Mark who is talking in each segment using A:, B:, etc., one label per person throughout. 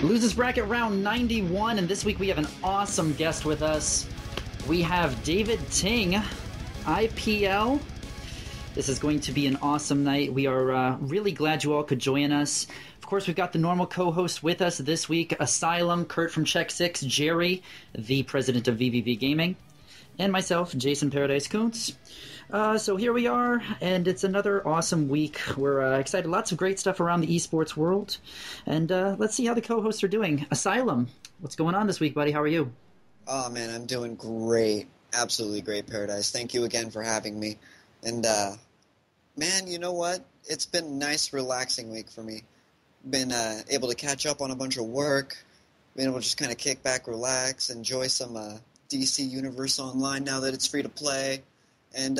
A: Losers Bracket round 91, and this week we have an awesome guest with us. We have David Ting, IPL. This is going to be an awesome night. We are really glad you all could join us. Of course, we've got the normal co-host with us this week, Asylum, Kurt from Check 6, Jerry, the president of VVV Gaming, and myself, Jason Paradise Kuntz. So here we are, and it's another awesome week. We're excited. Lots of great stuff around the esports world. And let's see how the co-hosts are doing. Asylum, what's going on this week, buddy? How are you?
B: Oh, man, I'm doing great. Absolutely great, Paradise. Thank you again for having me. And, man, you know what? It's been a nice, relaxing week for me. Been able to catch up on a bunch of work. Been able to just kind of kick back, relax, enjoy some DC Universe Online now that it's free to play. And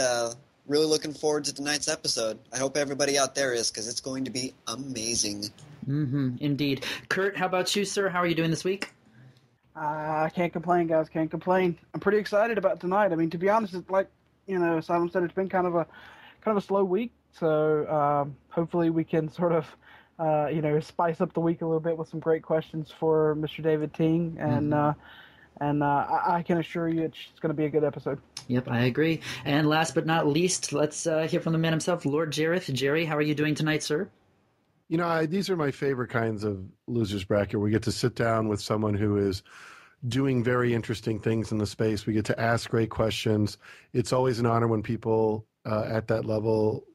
B: really looking forward to tonight's episode. I hope everybody out there is, because it's going to be amazing.
A: Mm-hmm, indeed. Kurt, how about you, sir? How are you doing this week?
C: I can't complain, guys. Can't complain. I'm pretty excited about tonight. I mean, to be honest, it's like Simon said, it's been kind of a slow week. So hopefully we can sort of spice up the week a little bit with some great questions for Mr. David Ting, and I can assure you it's going to be a good episode.
A: Yep, I agree. And last but not least, let's hear from the man himself, Lord Jareth. Jerry, how are you doing tonight, sir?
D: You know, these are my favorite kinds of Losers Bracket. We get to sit down with someone who is doing very interesting things in the space. We get to ask great questions. It's always an honor when people at that level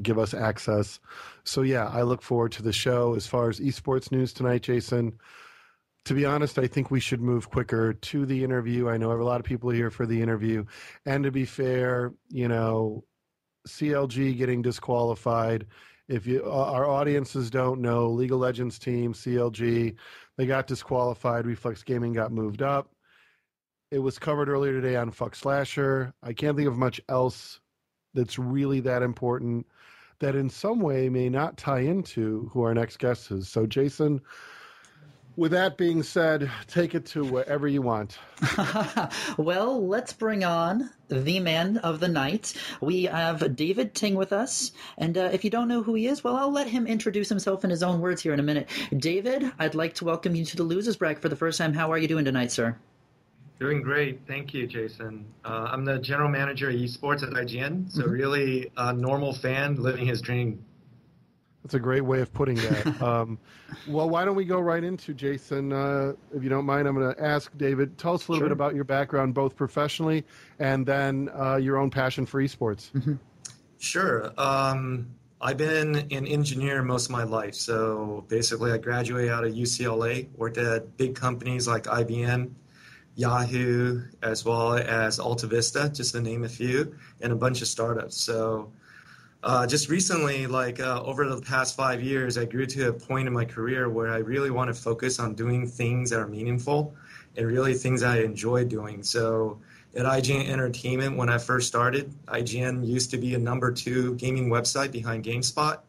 D: give us access. So, yeah, I look forward to the show. As far as esports news tonight, Jason, to be honest, I think we should move quicker to the interview. I know a lot of people are here for the interview. And to be fair, CLG getting disqualified. If our audiences don't know, League of Legends team, CLG, they got disqualified. Reflex Gaming got moved up. It was covered earlier today on Fuck Slasher. I can't think of much else that's really that important that in some way may not tie into who our next guest is. So, Jason, with that being said, take it to wherever you want.
A: Well, let's bring on the man of the night. We have David Ting with us. And if you don't know who he is, well, I'll let him introduce himself in his own words here in a minute. David, I'd like to welcome you to the Losers Bracket for the first time. How are you doing tonight, sir?
E: Doing great. Thank you, Jason. I'm the general manager of eSports at IGN, so really a normal fan living his dream.
D: That's a great way of putting that. Well, why don't we go right into Jason? If you don't mind, I'm going to ask David, tell us a little bit about your background, both professionally and then your own passion for esports.
A: Mm-hmm.
E: Sure. I've been an engineer most of my life. So basically, I graduated out of UCLA, worked at big companies like IBM, Yahoo, as well as Alta Vista, just to name a few, and a bunch of startups. So just recently, over the past 5 years, I grew to a point in my career where I really want to focus on doing things that are meaningful and really things I enjoy doing. So at IGN Entertainment, when I first started, IGN used to be a number 2 gaming website behind GameSpot.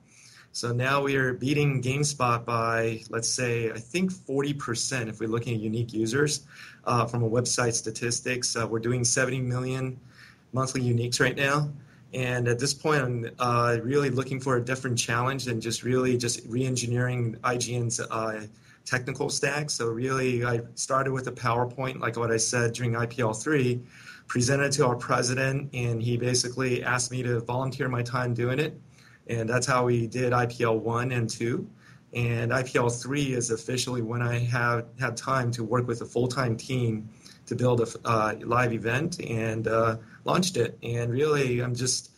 E: So now we are beating GameSpot by, let's say, I think 40% if we're looking at unique users from a website statistics. We're doing 70 million monthly uniques right now. And at this point, I'm really looking for a different challenge than just re-engineering IGN's technical stack. So really, I started with a PowerPoint, like what I said during IPL 3, presented to our president, and he basically asked me to volunteer my time doing it. And that's how we did IPL 1 and 2. And IPL 3 is officially when I have had time to work with a full-time team to build a live event and launched it. And really, I'm just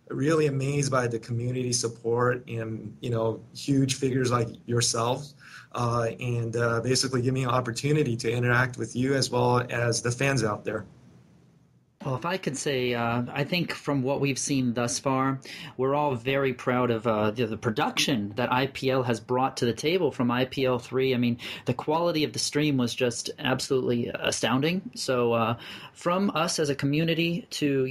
E: really amazed by the community support and, huge figures like yourselves, and basically give me an opportunity to interact with you as well as the fans out there.
A: Well, if I could say, I think from what we've seen thus far, we're all very proud of the production that IPL has brought to the table from IPL 3. I mean, the quality of the stream was just absolutely astounding. So from us as a community to,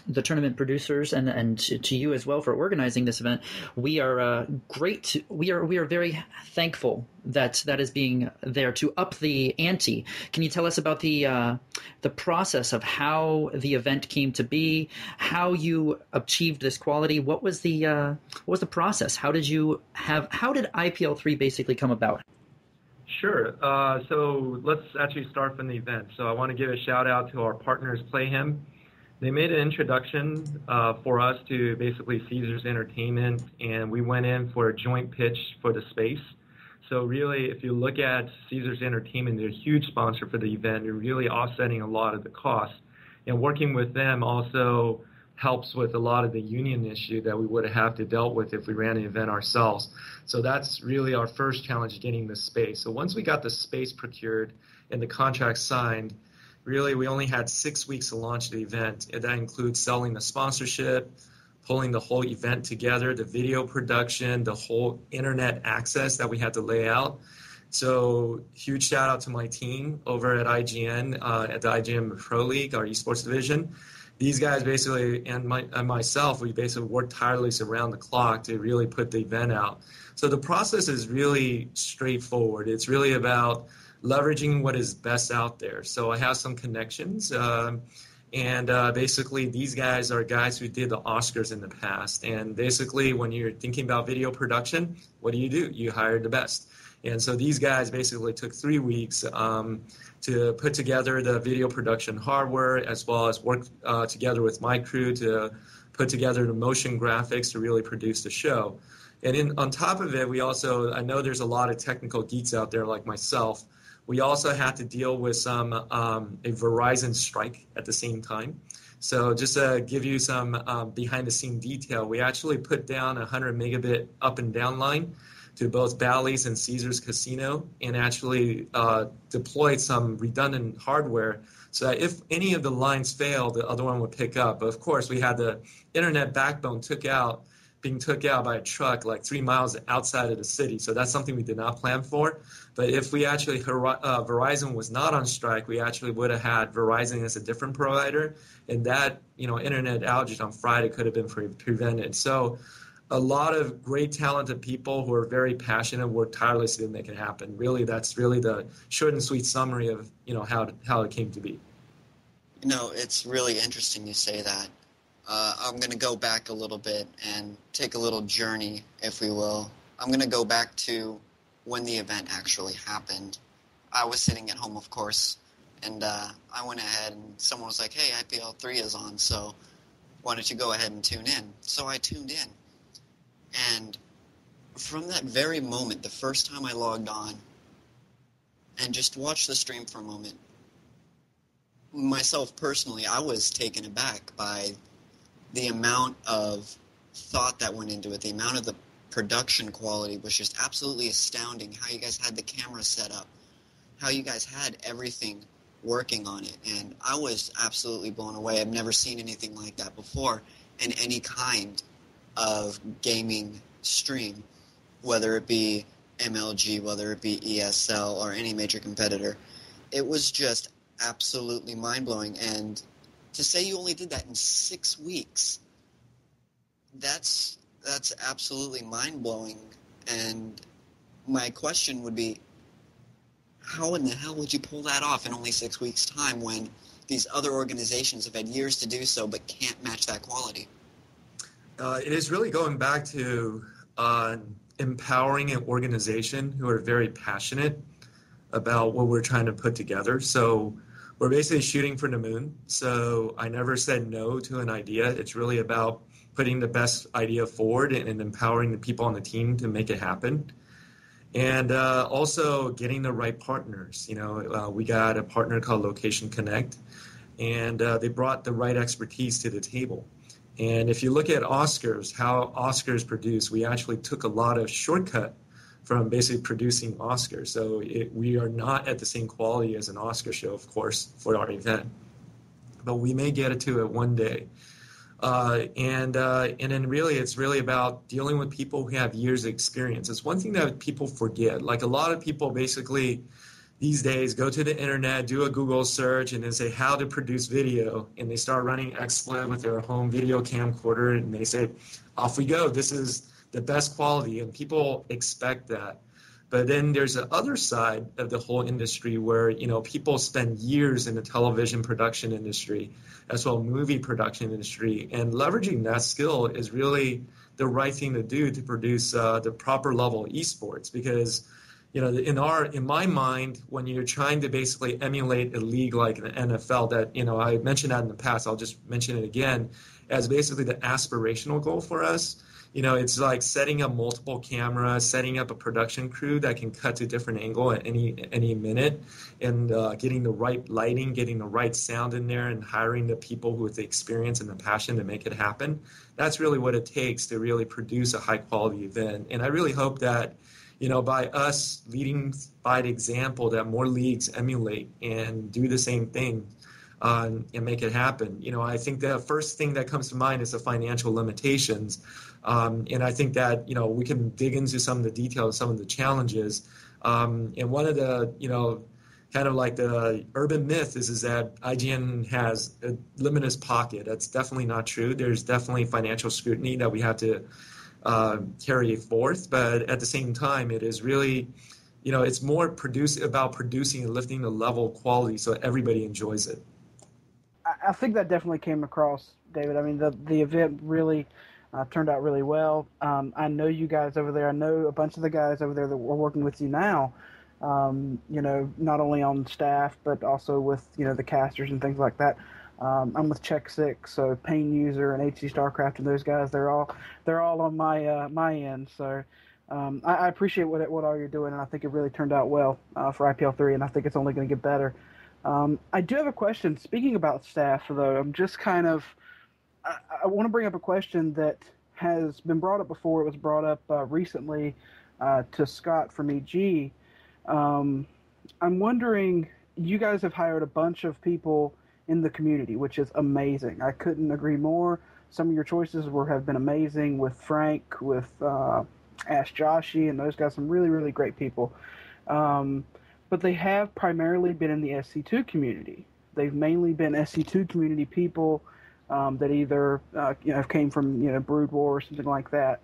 A: the tournament producers and to you as well for organizing this event, we are we are very thankful that is being there to up the ante. Can you tell us about the process of how the event came to be, how you achieved this quality? What was the process? How did IPL 3 basically come about?
E: Sure. So let's actually start from the event. So I want to give a shout out to our partners, Playhim. They made an introduction for us to basically Caesars Entertainment, and we went in for a joint pitch for the space. So really, if you look at Caesars Entertainment, they're a huge sponsor for the event. They're really offsetting a lot of the costs. And working with them also helps with a lot of the union issue that we would have to dealt with if we ran the event ourselves. So that's really our first challenge, getting the space. So once we got the space procured and the contract signed, really we only had 6 weeks to launch the event. And that includes selling the sponsorship, pulling the whole event together, the video production, the whole internet access that we had to lay out. So huge shout out to my team over at IGN, at the IGN Pro League, our eSports division. These guys basically, and myself, we basically worked tirelessly around the clock to really put the event out. So the process is really straightforward. It's really about leveraging what is best out there. So I have some connections, and basically these guys are guys who did the Oscars in the past. And basically when you're thinking about video production, what do? You hire the best. And so these guys basically took 3 weeks to put together the video production hardware, as well as work together with my crew to put together the motion graphics to really produce the show. And on top of it, I know there's a lot of technical geeks out there like myself. We also had to deal with some a Verizon strike at the same time. So just to give you some behind-the-scene detail, we actually put down a 100 megabit up and down line to both Bally's and Caesars Casino, and actually deployed some redundant hardware so that if any of the lines failed, the other one would pick up. But of course, we had the internet backbone being took out by a truck like 3 miles outside of the city. So that's something we did not plan for. But if we actually, Verizon was not on strike, we actually would have had Verizon as a different provider. And that, internet outage on Friday could have been prevented. So a lot of great talented people who are very passionate work tirelessly to make it happen. Really, that's really the short and sweet summary of, how it came to be.
B: It's really interesting you say that. I'm going to go back a little bit and take a little journey, if we will. I'm going to go back to when the event actually happened. I was sitting at home, of course, and I went ahead and someone was like, hey, IPL 3 is on, so why don't you go ahead and tune in? So I tuned in. And from that very moment, the first time I logged on and just watched the stream for a moment, myself personally, I was taken aback by the amount of thought that went into it. The amount of the production quality was just absolutely astounding. How you guys had the camera set up, how you guys had everything working on it. And I was absolutely blown away. I've never seen anything like that before in any kind of gaming stream, whether it be MLG, whether it be ESL, or any major competitor. It was just absolutely mind-blowing. And to say you only did that in 6 weeks, that's absolutely mind-blowing. And my question would be, how in the hell would you pull that off in only 6 weeks' time when these other organizations have had years to do so but can't match that quality?
E: It is really going back to empowering an organization who are very passionate about what we're trying to put together. So we're basically shooting for the moon. So I never said no to an idea. It's really about putting the best idea forward and empowering the people on the team to make it happen. And also getting the right partners. We got a partner called Location Connect, and they brought the right expertise to the table. And if you look at Oscars, how Oscars produce, we actually took a lot of shortcut from basically producing Oscars. So we are not at the same quality as an Oscar show, of course, for our event. But we may get it to it one day. And then really, it's really about dealing with people who have years of experience. It's one thing that people forget. Like a lot of people basically these days go to the internet, do a Google search, and then say how to produce video, and they start running XSplit with their home video camcorder, and they say, off we go. This is the best quality, and people expect that. But then there's the other side of the whole industry where, people spend years in the television production industry, as well as movie production industry, and leveraging that skill is really the right thing to do to produce the proper level of esports. Because, in my mind, when you're trying to basically emulate a league like the NFL, that, I mentioned that in the past, I'll just mention it again, as basically the aspirational goal for us. It's like setting up multiple cameras, setting up a production crew that can cut to different angle at any minute, and getting the right lighting, getting the right sound in there, and hiring the people with the experience and the passion to make it happen. That's really what it takes to really produce a high-quality event. And I really hope that, by us leading by the example, that more leagues emulate and do the same thing. And make it happen. I think the first thing that comes to mind is the financial limitations. And I think that, we can dig into some of the details, some of the challenges. And one of the, kind of like the urban myth is that IGN has a limitless pocket. That's definitely not true. There's definitely financial scrutiny that we have to carry forth. But at the same time, it is really, it's more about producing and lifting the level of quality so everybody enjoys it.
C: I think that definitely came across, David. I mean, the event really turned out really well. I know you guys over there. I know a bunch of the guys over there that we're working with you now, not only on staff, but also with, the casters and things like that. I'm with Check 6, so Pain User and HC StarCraft and those guys, they're all on my end. So I appreciate what all you're doing, and I think it really turned out well for IPL 3, and I think it's only going to get better. I do have a question. Speaking about staff, though, I'm just kind of I want to bring up a question that has been brought up before. It was brought up recently to Scott from EG. I'm wondering, you guys have hired a bunch of people in the community, which is amazing. I couldn't agree more. Some of your choices have been amazing with Frank, with Ash Joshi, and those guys, some really, really great people. But they have primarily been in the SC2 community. They've mainly been SC2 community people that either came from Brood War or something like that.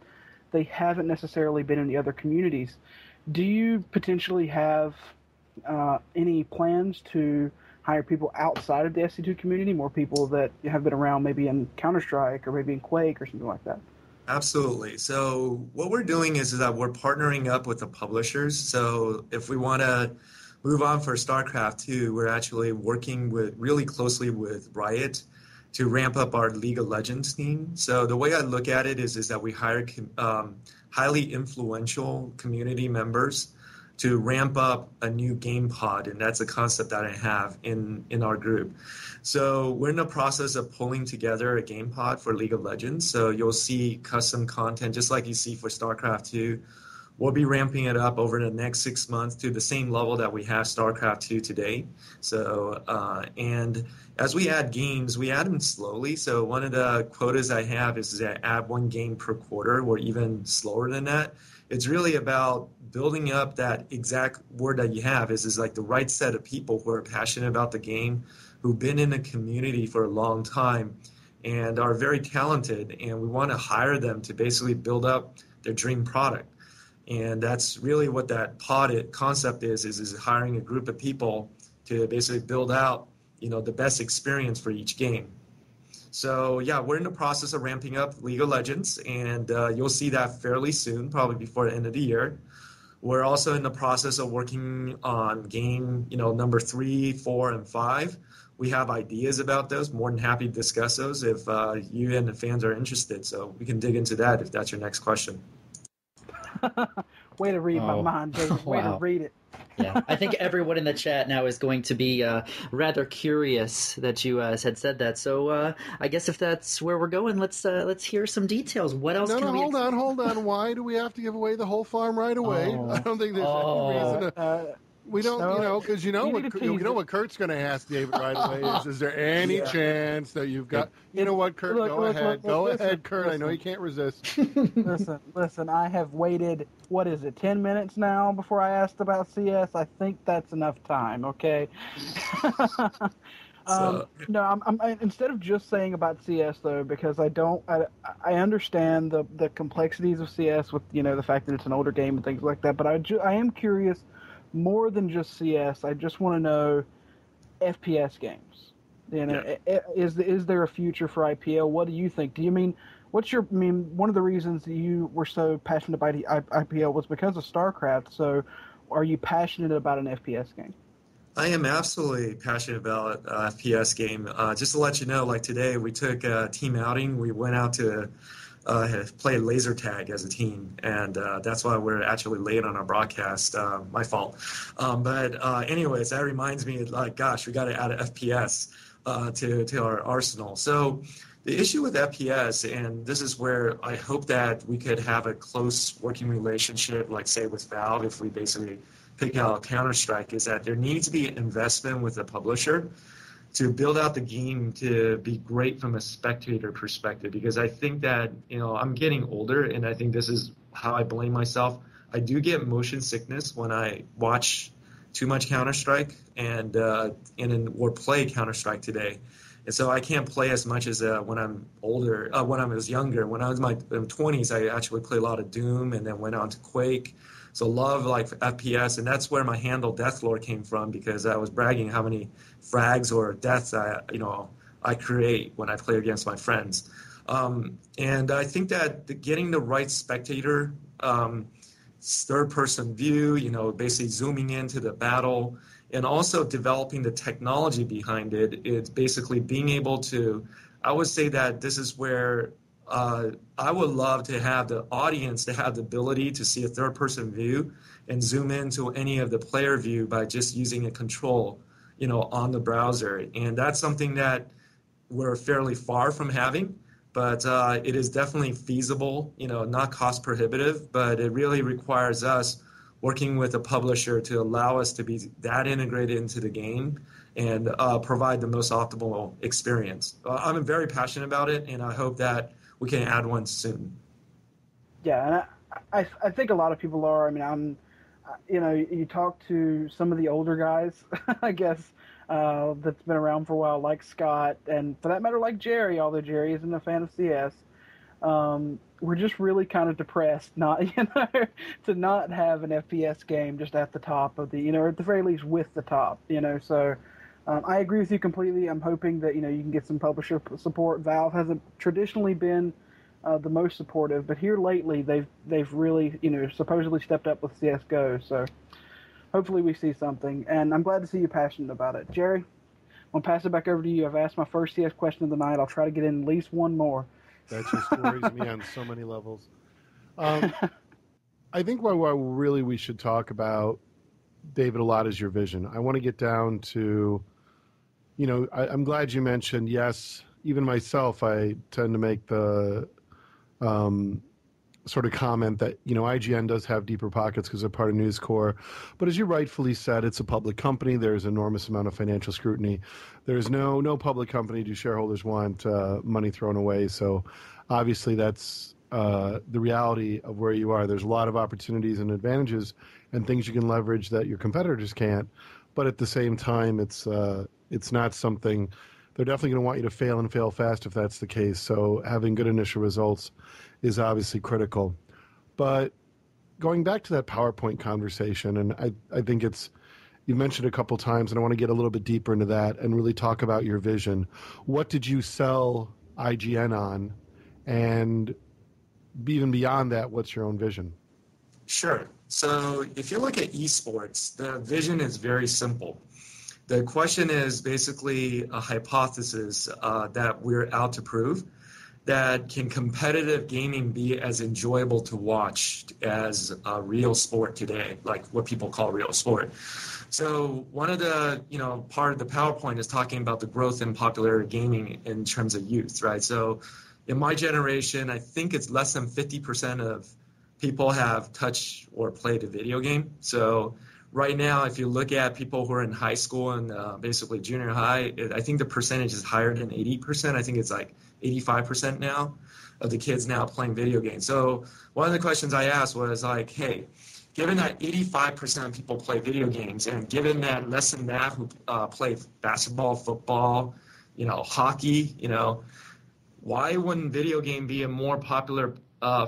C: They haven't necessarily been in the other communities. Do you potentially have any plans to hire people outside of the SC2 community, more people that have been around maybe in Counter-Strike or maybe in Quake or something like that?
E: Absolutely. So what we're doing is that we're partnering up with the publishers. So if we want to move on for StarCraft 2, we're actually working really closely with Riot to ramp up our League of Legends team. So the way I look at it is that we hire highly influential community members to ramp up a new game pod, and that's a concept that I have in our group. So we're in the process of pulling together a game pod for League of Legends. So you'll see custom content just like you see for StarCraft 2. We'll be ramping it up over the next 6 months to the same level that we have StarCraft 2 today. So, and as we add games, we add them slowly. So one of the quotas I have is to add one game per quarter, or even slower than that. It's really about building up that exact word that you have is like the right set of people who are passionate about the game, who've been in the community for a long time and are very talented. And we want to hire them to basically build up their dream product. And that's really what that pod concept is hiring a group of people to basically build out, the best experience for each game. So yeah, we're in the process of ramping up League of Legends, and you'll see that fairly soon, probably before the end of the year. We're also in the process of working on game, number 3, 4, and 5. We have ideas about those. More than happy to discuss those if you and the fans are interested. So we can dig into that if that's your next question.
C: Way to read my
A: Oh.
C: mind, David. Way to
A: Wow.
C: read it.
A: Yeah, I think everyone in the chat now is going to be rather curious that you had said that. So I guess if that's where we're going, let's hear some details. What else
D: No,
A: can we?
D: hold on. Why do we have to give away the whole farm right away?
A: Oh.
D: I don't think there's any reason to. We don't,
C: No,
D: because
C: you need to tease it.
D: what Kurt's going to ask David right away is there any chance that you've got? You know what, Kurt? Go ahead, Kurt.
C: Listen.
D: I know you can't resist.
C: Listen. I have waited. What is it? 10 minutes now before I asked about CS. I think that's enough time. Okay. No, I'm instead of just saying about CS though, because I understand the complexities of CS with the fact that it's an older game and things like that. But I am curious. More than just CS, I just want to know FPS games. Is there a future for IPL? What do you think? One of the reasons that you were so passionate about IPL was because of StarCraft. So, are you passionate about an FPS game?
E: I am absolutely passionate about FPS game. Just to let you know, like today we took a team outing. We went out to play laser tag as a team, and that's why we're actually late on our broadcast. My fault. But anyways, that reminds me, like, gosh, we got to add an FPS to our arsenal. So the issue with FPS, and this is where I hope that we could have a close working relationship, like say with Valve, if we basically pick out Counter-Strike, is that there needs to be investment with the publisher to build out the game to be great from a spectator perspective, because I think that, I'm getting older, and I think this is how I blame myself. I do get motion sickness when I watch too much Counter-Strike or play Counter-Strike today. And so I can't play as much as when I'm older, when I was younger. When I was in my 20s, I actually played a lot of Doom and then went on to Quake. So love like FPS, and that's where my handle Deathlord came from, because I was bragging how many frags or deaths I create when I play against my friends. And I think that getting the right spectator, third-person view, basically zooming into the battle, and also developing the technology behind it, it's basically being able to, I would say that this is where I would love to have the audience to have the ability to see a third-person view and zoom into any of the player view by just using a control, on the browser. And that's something that we're fairly far from having, but it is definitely feasible, not cost prohibitive, but it really requires us working with a publisher to allow us to be that integrated into the game and provide the most optimal experience. I'm very passionate about it, and I hope that we can add one soon.
C: Yeah, and I think a lot of people are. I mean, you talk to some of the older guys, I guess, that's been around for a while, like Scott, and for that matter, like Jerry, although Jerry isn't a fan of CS. We're just really kind of depressed to not have an FPS game just at the top of the, or at the very least with the top, so I agree with you completely. I'm hoping that, you can get some publisher support. Valve hasn't traditionally been the most supportive, but here lately they've really, supposedly stepped up with CSGO, so hopefully we see something, and I'm glad to see you passionate about it. Jerry, I'm going to pass it back over to you. I've asked my first CS question of the night. I'll try to get in at least one more.
D: That just worries me on so many levels. I think what really we should talk about, David, a lot is your vision. I want to get down to, I'm glad you mentioned, yes, even myself, I tend to make the sort of comment that, IGN does have deeper pockets because they're part of News Corp. But as you rightfully said, it's a public company. There's an enormous amount of financial scrutiny. There's no public company do shareholders want money thrown away. So obviously that's the reality of where you are. There's a lot of opportunities and advantages and things you can leverage that your competitors can't. But at the same time, it's not something they're definitely going to want you to fail and fail fast if that's the case. So having good initial results is obviously critical. But going back to that PowerPoint conversation, and I think you mentioned a couple times, and I want to get a little bit deeper into that and really talk about your vision. What did you sell IGN on? And even beyond that, what's your own vision?
E: Sure. So if you look at eSports, the vision is very simple. The question is basically a hypothesis that we're out to prove. that can competitive gaming be as enjoyable to watch as a real sport today, like what people call real sport. So one of the, part of the PowerPoint is talking about the growth in popularity of gaming in terms of youth, right? So in my generation, I think it's less than 50% of people have touched or played a video game. So right now, if you look at people who are in high school and basically junior high, I think the percentage is higher than 80%. I think it's like 85% now of the kids now playing video games. So one of the questions I asked was like, hey, given that 85% of people play video games, and given that less than that who play basketball, football, hockey, why wouldn't video game be a more popular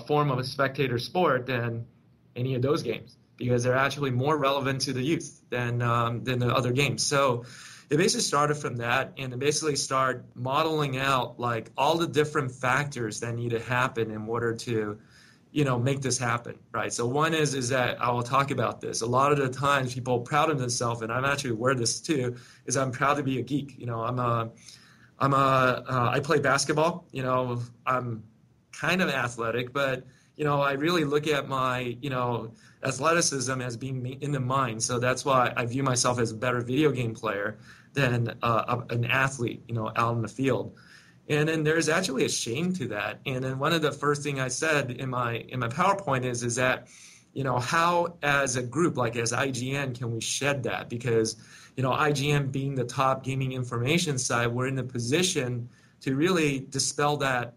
E: form of a spectator sport than any of those games? Because they're actually more relevant to the youth than the other games. So it basically started from that, and it basically started modeling out like all the different factors that need to happen in order to, make this happen, right? So one is that I will talk about this. A lot of the times people are proud of themselves, and I'm actually aware of this too, is I'm proud to be a geek. I play basketball. I'm kind of athletic, but I really look at my athleticism as being in the mind. So that's why I view myself as a better video game player than an athlete, out in the field. And then there's actually a shame to that. And then one of the first thing I said in my PowerPoint is that, how as a group, like as IGN, can we shed that? Because, IGN being the top gaming information site, we're in a position to really dispel that,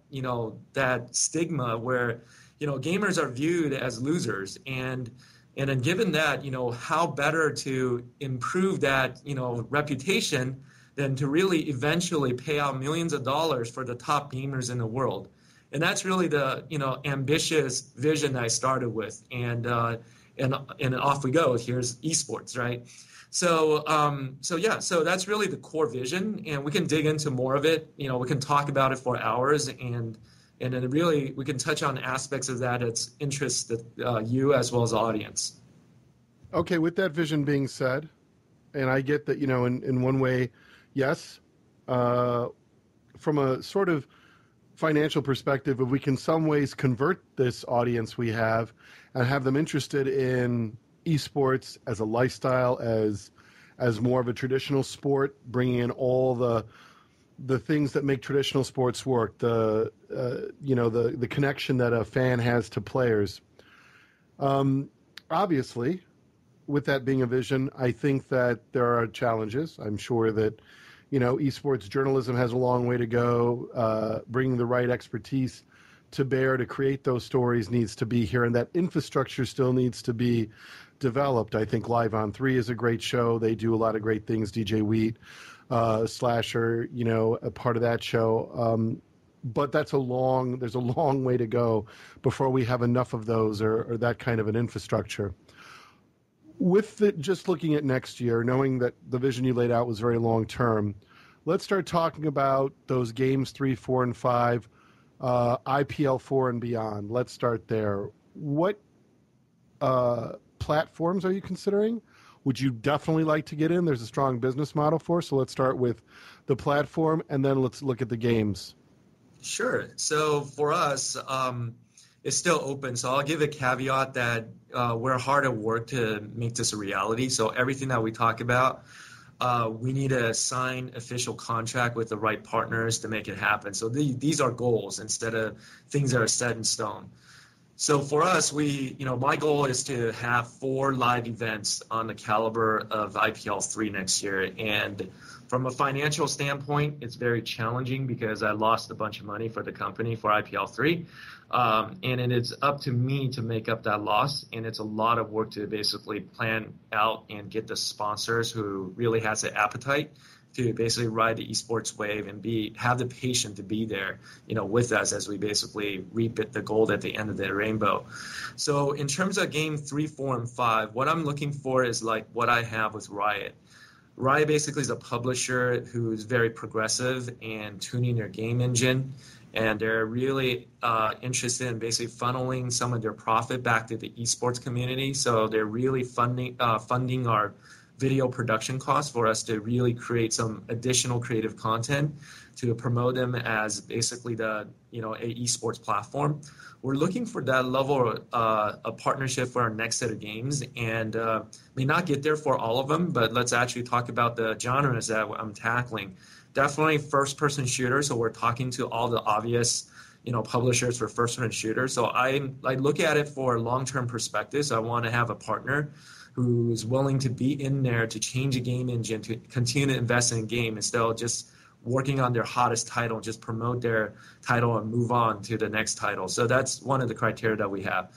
E: that stigma where, gamers are viewed as losers. And then given that, how better to improve that, reputation than to really eventually pay out millions of dollars for the top gamers in the world. And that's really the, ambitious vision that I started with. And off we go. Here's eSports, right? So that's really the core vision, and we can dig into more of it. We can talk about it for hours, and then really we can touch on aspects of that that's interest you as well as the audience.
D: Okay, with that vision being said, and I get that, in one way, yes, from a sort of financial perspective, if we can some ways convert this audience we have and have them interested in esports as a lifestyle, as more of a traditional sport, bringing in all the things that make traditional sports work, the connection that a fan has to players. Obviously, with that being a vision, I think that there are challenges. I'm sure that, esports journalism has a long way to go. Bringing the right expertise to bear to create those stories needs to be here, and that infrastructure still needs to be developed. I think Live on 3 is a great show. They do a lot of great things. DJ Wheat, Slasher, a part of that show. But there's a long way to go before we have enough of those or that kind of an infrastructure. With just looking at next year, knowing that the vision you laid out was very long term, let's start talking about those games 3, 4, and 5, IPL 4 and beyond. Let's start there. What platforms are you considering? Would you definitely like to get in? There's a strong business model for, so let's start with the platform, and then let's look at the games.
E: Sure. So for us, it's still open. So I'll give a caveat that we're hard at work to make this a reality. So everything that we talk about, we need to sign official contract with the right partners to make it happen. So these are goals instead of things that are set in stone. So for us, my goal is to have 4 live events on the caliber of IPL 3 next year. And from a financial standpoint, it's very challenging because I lost a bunch of money for the company for IPL 3. And it's up to me to make up that loss. And it's a lot of work to basically plan out and get the sponsors who really has the appetite to basically ride the esports wave and have the patience to be there, with us as we basically reap the gold at the end of the rainbow. So in terms of game 3, 4, and 5, what I'm looking for is like what I have with Riot. Riot basically is a publisher who's very progressive and tuning their game engine, and they're really interested in basically funneling some of their profit back to the esports community. So they're really funding our video production costs for us to really create some additional creative content to promote them as basically a esports platform. We're looking for that level of partnership for our next set of games, and may not get there for all of them, but let's actually talk about the genres that I'm tackling. Definitely first-person shooter, so we're talking to all the obvious publishers for first-person shooters. So I look at it for long-term perspective. So I want to have a partner who's willing to be in there to change a game engine, to continue to invest in a game instead of just working on their hottest title, just promote their title and move on to the next title. So that's one of the criteria that we have.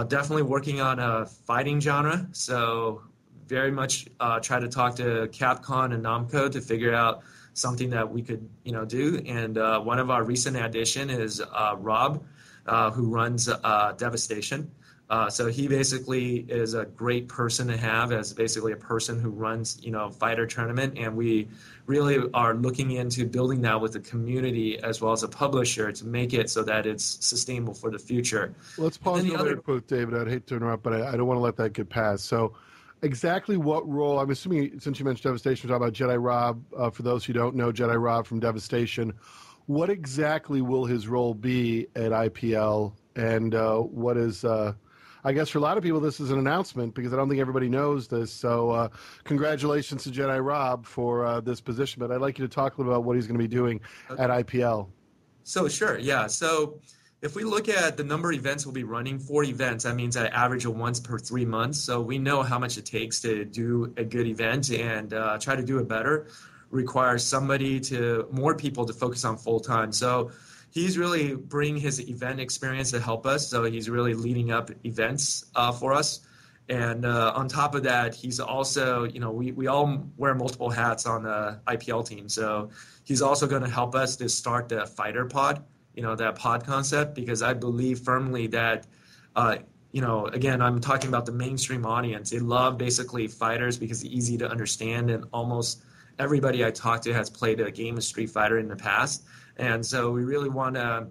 E: Definitely working on a fighting genre. So very much try to talk to Capcom and Namco to figure out something that we could do. And one of our recent addition is Rob, who runs Devastation. So he basically is a great person to have as basically a person who runs, fighter tournament. And we really are looking into building that with the community as well as a publisher to make it so that it's sustainable for the future.
D: Let's pause real quick, David. I'd hate to interrupt, but I don't want to let that get past. So exactly what role, I'm assuming since you mentioned Devastation, we're talking about Jedi Rob. For those who don't know, Jedi Rob from Devastation, what exactly will his role be at IPL? And what is... I guess for a lot of people, this is an announcement because I don't think everybody knows this. So congratulations to Jedi Rob for this position. But I'd like you to talk a little about what he's going to be doing at IPL.
E: So sure, yeah. So if we look at the number of events we'll be running, 4 events, that means I average of once per 3 months. So we know how much it takes to do a good event and try to do it better. Requires more people to focus on full time. So he's really bringing his event experience to help us. So he's really leading up events for us. And on top of that, he's also, we all wear multiple hats on the IPL team. So he's also going to help us to start the fighter pod, that pod concept, because I believe firmly that, again, I'm talking about the mainstream audience. They love basically fighters because it's easy to understand, and almost everybody I talk to has played a game of Street Fighter in the past. And so we really want to,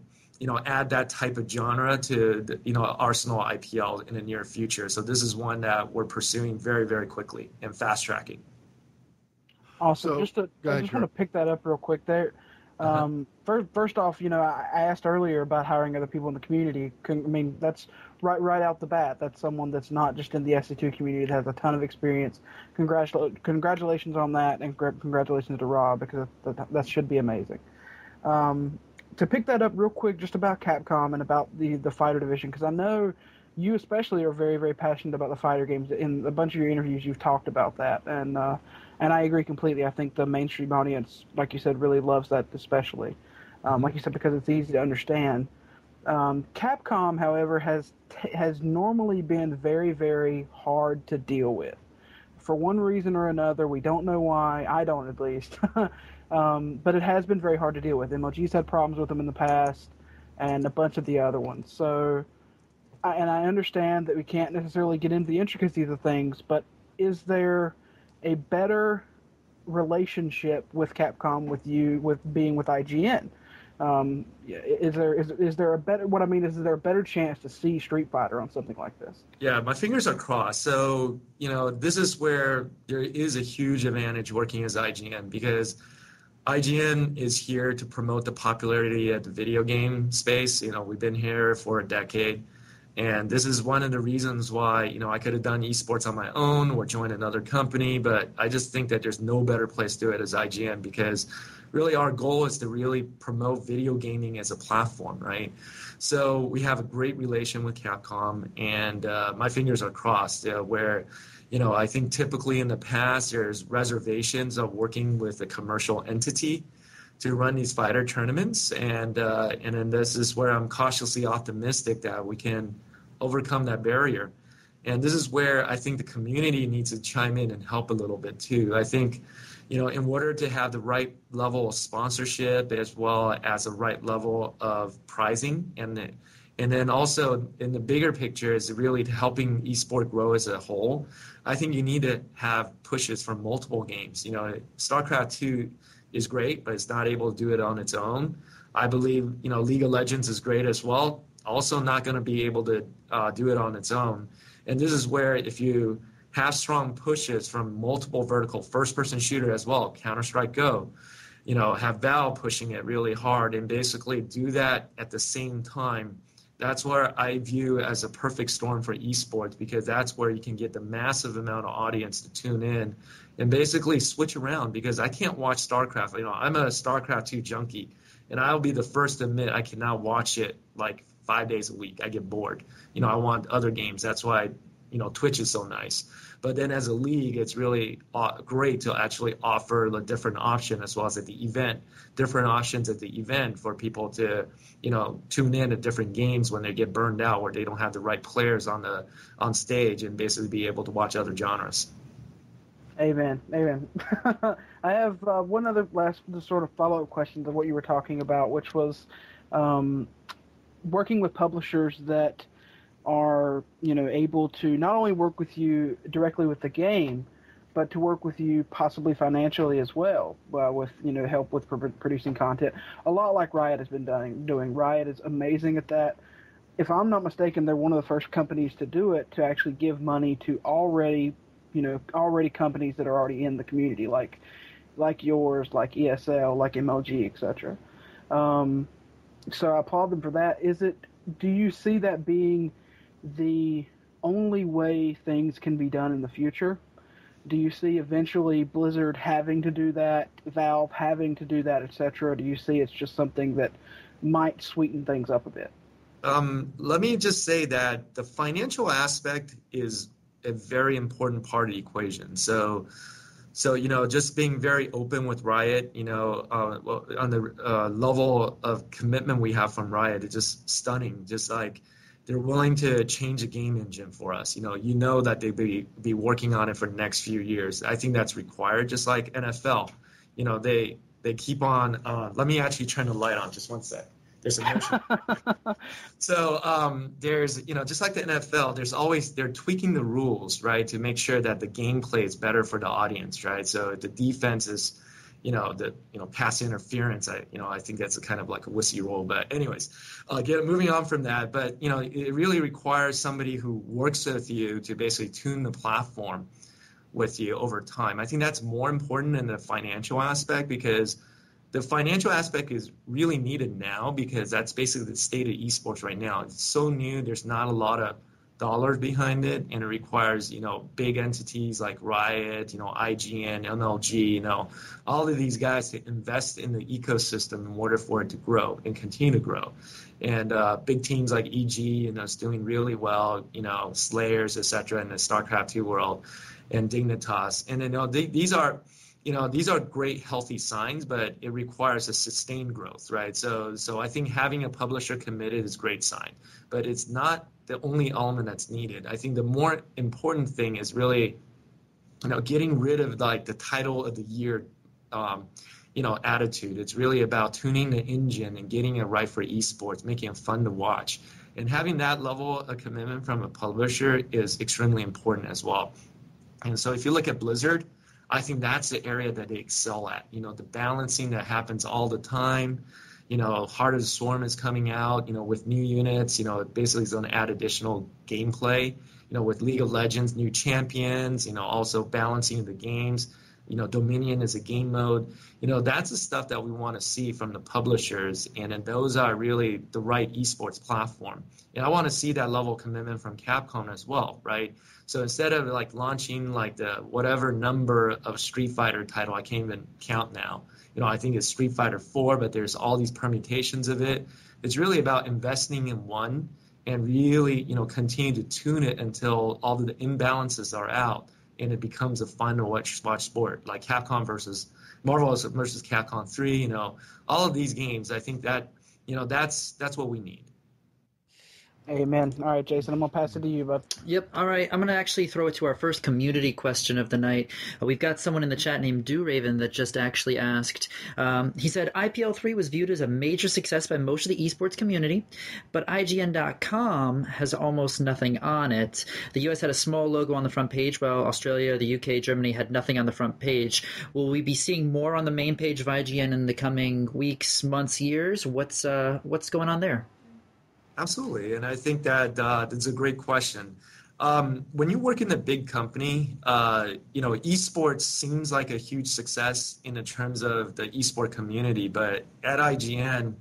E: add that type of genre to the, Arsenal IPL in the near future. So this is one that we're pursuing very, very quickly and fast tracking.
C: Awesome. I just want to pick that up real quick there. First off, I asked earlier about hiring other people in the community. That's right out the bat. That's someone that's not just in the SC2 community that has a ton of experience. Congratulations on that, and congratulations to Rob, because that should be amazing. To pick that up real quick, just about Capcom and about the fighter division, because I know you especially are very, very passionate about the fighter games. In a bunch of your interviews, you've talked about that, and I agree completely. I think the mainstream audience, like you said, really loves that especially. Like you said, because it's easy to understand. Capcom, however, has normally been very, very hard to deal with. For one reason or another, we don't know why. I don't, at least. But it has been very hard to deal with. MLG's had problems with them in the past, and a bunch of the other ones. So, I understand that we can't necessarily get into the intricacies of things, but is there a better relationship with Capcom with being with IGN? Is there a better? What I mean is there a better chance to see Street Fighter on something like this?
E: Yeah, my fingers are crossed. So this is where there is a huge advantage working as IGN, because IGN is here to promote the popularity of the video game space. We've been here for a decade, and this is one of the reasons why I could have done esports on my own or joined another company, but I just think that there's no better place to do it as IGN, because really our goal is to really promote video gaming as a platform, right? So we have a great relation with Capcom, and my fingers are crossed where I think typically in the past there's reservations of working with a commercial entity to run these fighter tournaments, and then this is where I'm cautiously optimistic that we can overcome that barrier. And this is where I think the community needs to chime in and help a little bit too. I think, in order to have the right level of sponsorship as well as the right level of pricing, and then also in the bigger picture is really helping esport grow as a whole, I think you need to have pushes from multiple games. StarCraft 2 is great, but it's not able to do it on its own. I believe, League of Legends is great as well, also not going to be able to do it on its own. And this is where if you have strong pushes from multiple vertical first-person shooter as well, Counter-Strike Go, have Valve pushing it really hard, and basically do that at the same time. That's where I view as a perfect storm for esports, because that's where you can get the massive amount of audience to tune in and basically switch around, because I can't watch StarCraft. I'm a StarCraft 2 junkie, and I'll be the first to admit I cannot watch it like 5 days a week. I get bored. I want other games. That's why, Twitch is so nice. But then as a league, it's really great to actually offer the different option, as well as at the event, different options at the event for people to, tune in to different games when they get burned out, where they don't have the right players on stage, and basically be able to watch other genres.
C: Amen. I have one other last sort of follow-up question to what you were talking about, which was working with publishers that are, able to not only work with you directly with the game, but to work with you possibly financially as well, with, help with producing content. A lot like Riot has been doing. Riot is amazing at that. If I'm not mistaken, they're one of the first companies to do it, to actually give money to already companies that are already in the community, like yours, like ESL, like MLG, etc. So I applaud them for that. Do you see that being the only way things can be done in the future? Do you see eventually Blizzard having to do that, Valve having to do that, etc.? Do you see it's just something that might sweeten things up a bit?
E: Let me just say that the financial aspect is a very important part of the equation. So just being very open with Riot, on the level of commitment we have from Riot, it's just stunning. Just like they're willing to change the game engine for us. That they be working on it for the next few years. I think that's required. Just like NFL, they keep on. Let me actually turn the light on. Just one sec. There's a motion. So there's, just like the NFL, they're tweaking the rules, right, to make sure that the gameplay is better for the audience, right? So the defense is, pass interference. I think that's a kind of like a wussy rule. But anyways, moving on from that. But it really requires somebody who works with you to basically tune the platform with you over time. I think that's more important than the financial aspect, because the financial aspect is really needed now, because that's basically the state of esports right now. It's so new. There's not a lot of dollars behind it, and it requires, big entities like Riot, IGN, MLG, all of these guys to invest in the ecosystem in order for it to grow and continue to grow. And big teams like EG, is doing really well, Slayers, etc., in the StarCraft 2 world, and Dignitas. And these are great, healthy signs, but it requires a sustained growth, right? So I think having a publisher committed is a great sign, but it's not the only element that's needed. I think the more important thing is really, getting rid of like the title of the year, attitude. It's really about tuning the engine and getting it right for esports, making it fun to watch. And having that level of commitment from a publisher is extremely important as well. And so if you look at Blizzard, I think that's the area that they excel at. The balancing that happens all the time. Heart of the Swarm is coming out, with new units. Basically it's going to add additional gameplay. With League of Legends, new champions. Also balancing the games. Dominion is a game mode. That's the stuff that we want to see from the publishers, and then those are really the right esports platform. And I want to see that level of commitment from Capcom as well, right? So instead of like launching like the whatever number of Street Fighter title, I can't even count now. I think it's Street Fighter 4, but there's all these permutations of it. It's really about investing in one and really, continue to tune it until all of the imbalances are out, and it becomes a fun to watch sport, like Capcom versus Marvel versus Capcom 3. All of these games, I think that that's what we need.
C: Amen. All right, Jason, I'm going to pass it to you, bud.
A: Yep. All right. I'm going to actually throw it to our first community question of the night. We've got someone in the chat named Raven that just actually asked. He said, IPL 3 was viewed as a major success by most of the esports community, but IGN.com has almost nothing on it. The US had a small logo on the front page, while Australia, the UK, Germany had nothing on the front page. Will we be seeing more on the main page of IGN in the coming weeks, months, years? What's going on there?
E: Absolutely, and I think that that's a great question. When you work in a big company, esports seems like a huge success in the terms of the esport community. But at IGN,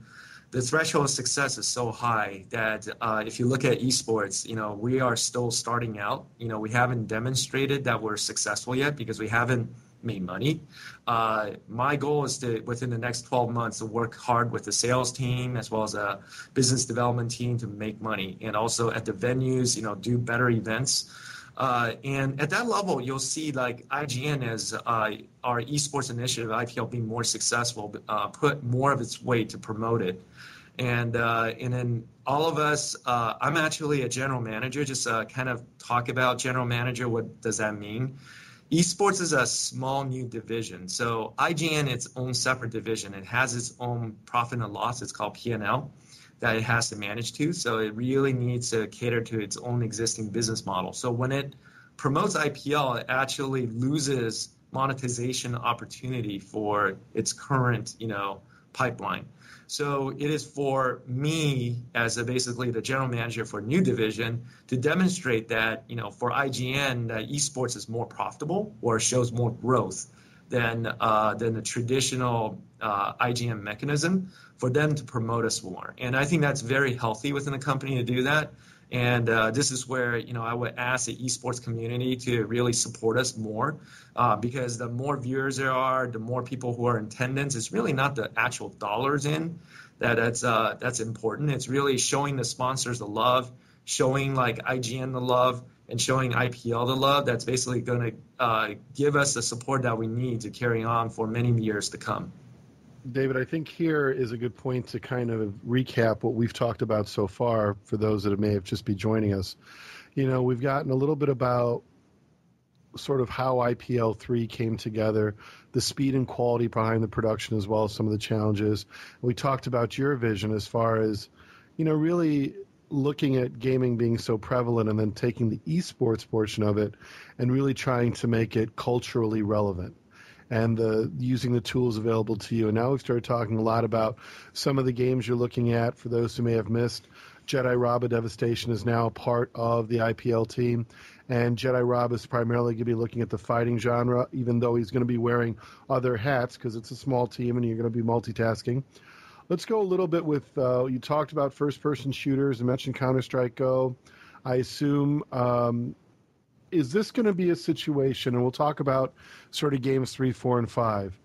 E: the threshold of success is so high that if you look at esports, we are still starting out. We haven't demonstrated that we're successful yet because we haven't made money. My goal is to, within the next 12 months, to work hard with the sales team as well as a business development team to make money, and also at the venues, do better events. And at that level, you'll see like IGN as our esports initiative, IPL, being more successful, put more of its weight to promote it. And then all of us, I'm actually a general manager, just kind of talk about general manager. What does that mean? Esports is a small new division. So IGN, its own separate division, it has its own profit and loss. It's called P&L that it has to manage to. So it really needs to cater to its own existing business model. So when it promotes IPL, it actually loses monetization opportunity for its current, pipeline. So it is for me as basically the general manager for a new division to demonstrate that, for IGN, that esports is more profitable or shows more growth than the traditional IGN mechanism for them to promote us more. And I think that's very healthy within a company to do that. And this is where, I would ask the esports community to really support us more because the more viewers there are, the more people who are in attendance. It's really not the actual dollars in that's important. It's really showing the sponsors the love, showing like IGN the love, and showing IPL the love. That's basically going to give us the support that we need to carry on for many years to come.
D: David, I think here is a good point to kind of recap what we've talked about so far for those that may have just be joining us. We've gotten a little bit about sort of how IPL 3 came together, the speed and quality behind the production, as well as some of the challenges. We talked about your vision as far as, really looking at gaming being so prevalent and then taking the esports portion of it and really trying to make it culturally relevant, and using the tools available to you. And now we've started talking a lot about some of the games you're looking at. For those who may have missed, Jedi Rabba Devastation is now a part of the IPL team. And Jedi Rabba is primarily going to be looking at the fighting genre, even though he's going to be wearing other hats because it's a small team and you're going to be multitasking. Let's go a little bit with, you talked about first-person shooters and mentioned Counter-Strike Go. I assume... is this going to be a situation, and we'll talk about sort of games 3, 4, and 5,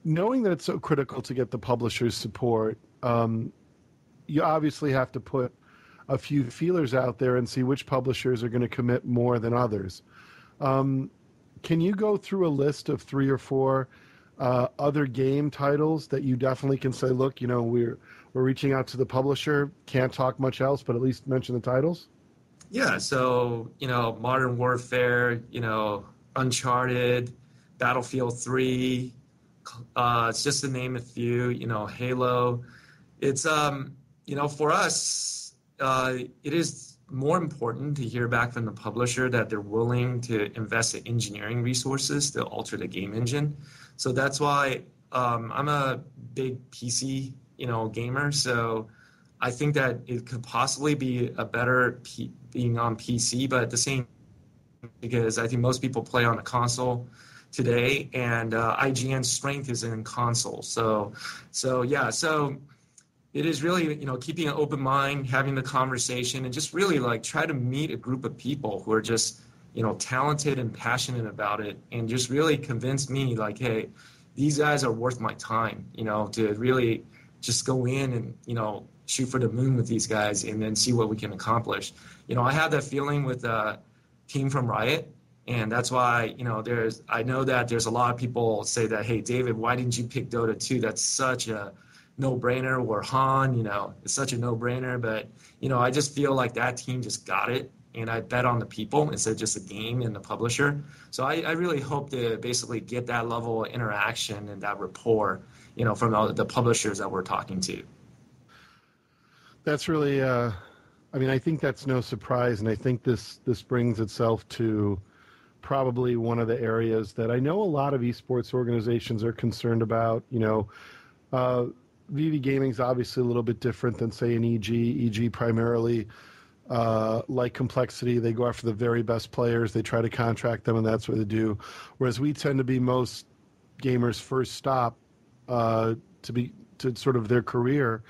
D: knowing that it's so critical to get the publisher's support, you obviously have to put a few feelers out there and see which publishers are going to commit more than others. Can you go through a list of 3 or 4 other game titles that you definitely can say, look, we're reaching out to the publisher, can't talk much else, but at least mention the titles?
E: Yeah, so, Modern Warfare, Uncharted, Battlefield 3, it's just to name a few, Halo. It's, for us, it is more important to hear back from the publisher that they're willing to invest in engineering resources to alter the game engine. So that's why I'm a big PC, gamer, so I think that it could possibly be a better being on PC, but at the same, because I think most people play on a console today, and IGN's strength is in console. So it is really, keeping an open mind, having the conversation, and just really like try to meet a group of people who are just, talented and passionate about it, and just really convince me like, hey, these guys are worth my time, to really just go in and, shoot for the moon with these guys and then see what we can accomplish. I have that feeling with a team from Riot, and that's why, I know that there's a lot of people say that, hey, David, why didn't you pick Dota 2? That's such a no-brainer. Or Han, it's such a no-brainer. But, I just feel like that team just got it, and I bet on the people instead of just the game and the publisher. So I really hope to basically get that level of interaction and that rapport, from the publishers that we're talking to.
D: That's really, I think that's no surprise, and I think this brings itself to probably one of the areas that I know a lot of esports organizations are concerned about. VV Gaming's obviously a little bit different than, say, an EG. EG primarily like complexity. They go after the very best players. They try to contract them, and that's what they do. Whereas we tend to be most gamers' first stop to sort of their career.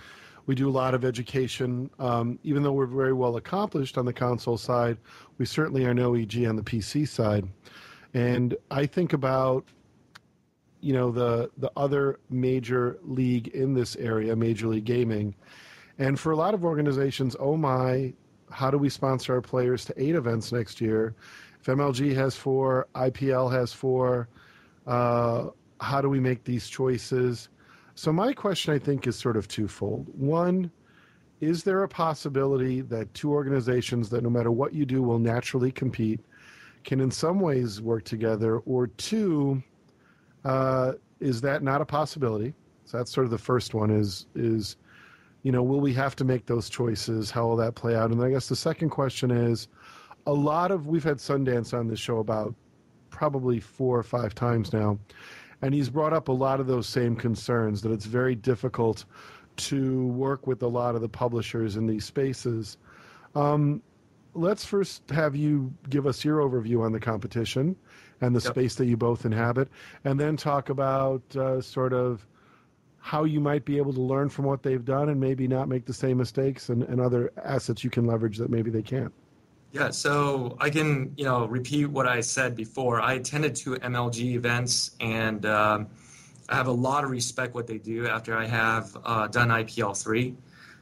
D: We do a lot of education. Even though we're very well accomplished on the console side, we certainly are no EG on the PC side. And I think about, the other major league in this area, Major League Gaming. And for a lot of organizations, oh my, how do we sponsor our players to 8 events next year? If MLG has 4, IPL has 4, how do we make these choices? So my question, I think, is sort of twofold. One, is there a possibility that 2 organizations that no matter what you do will naturally compete can in some ways work together? Or 2, is that not a possibility? So that's sort of the first one is will we have to make those choices? How will that play out? And I guess the second question is, we've had Sundance on this show about probably 4 or 5 times now, and he's brought up a lot of those same concerns, that it's very difficult to work with a lot of the publishers in these spaces. Let's first have you give us your overview on the competition and the space that you both inhabit, and then talk about sort of how you might be able to learn from what they've done and maybe not make the same mistakes, and other assets you can leverage that maybe they can't.
E: Yeah, so I can, repeat what I said before. I attended 2 MLG events, and I have a lot of respect what they do after I have done IPL 3.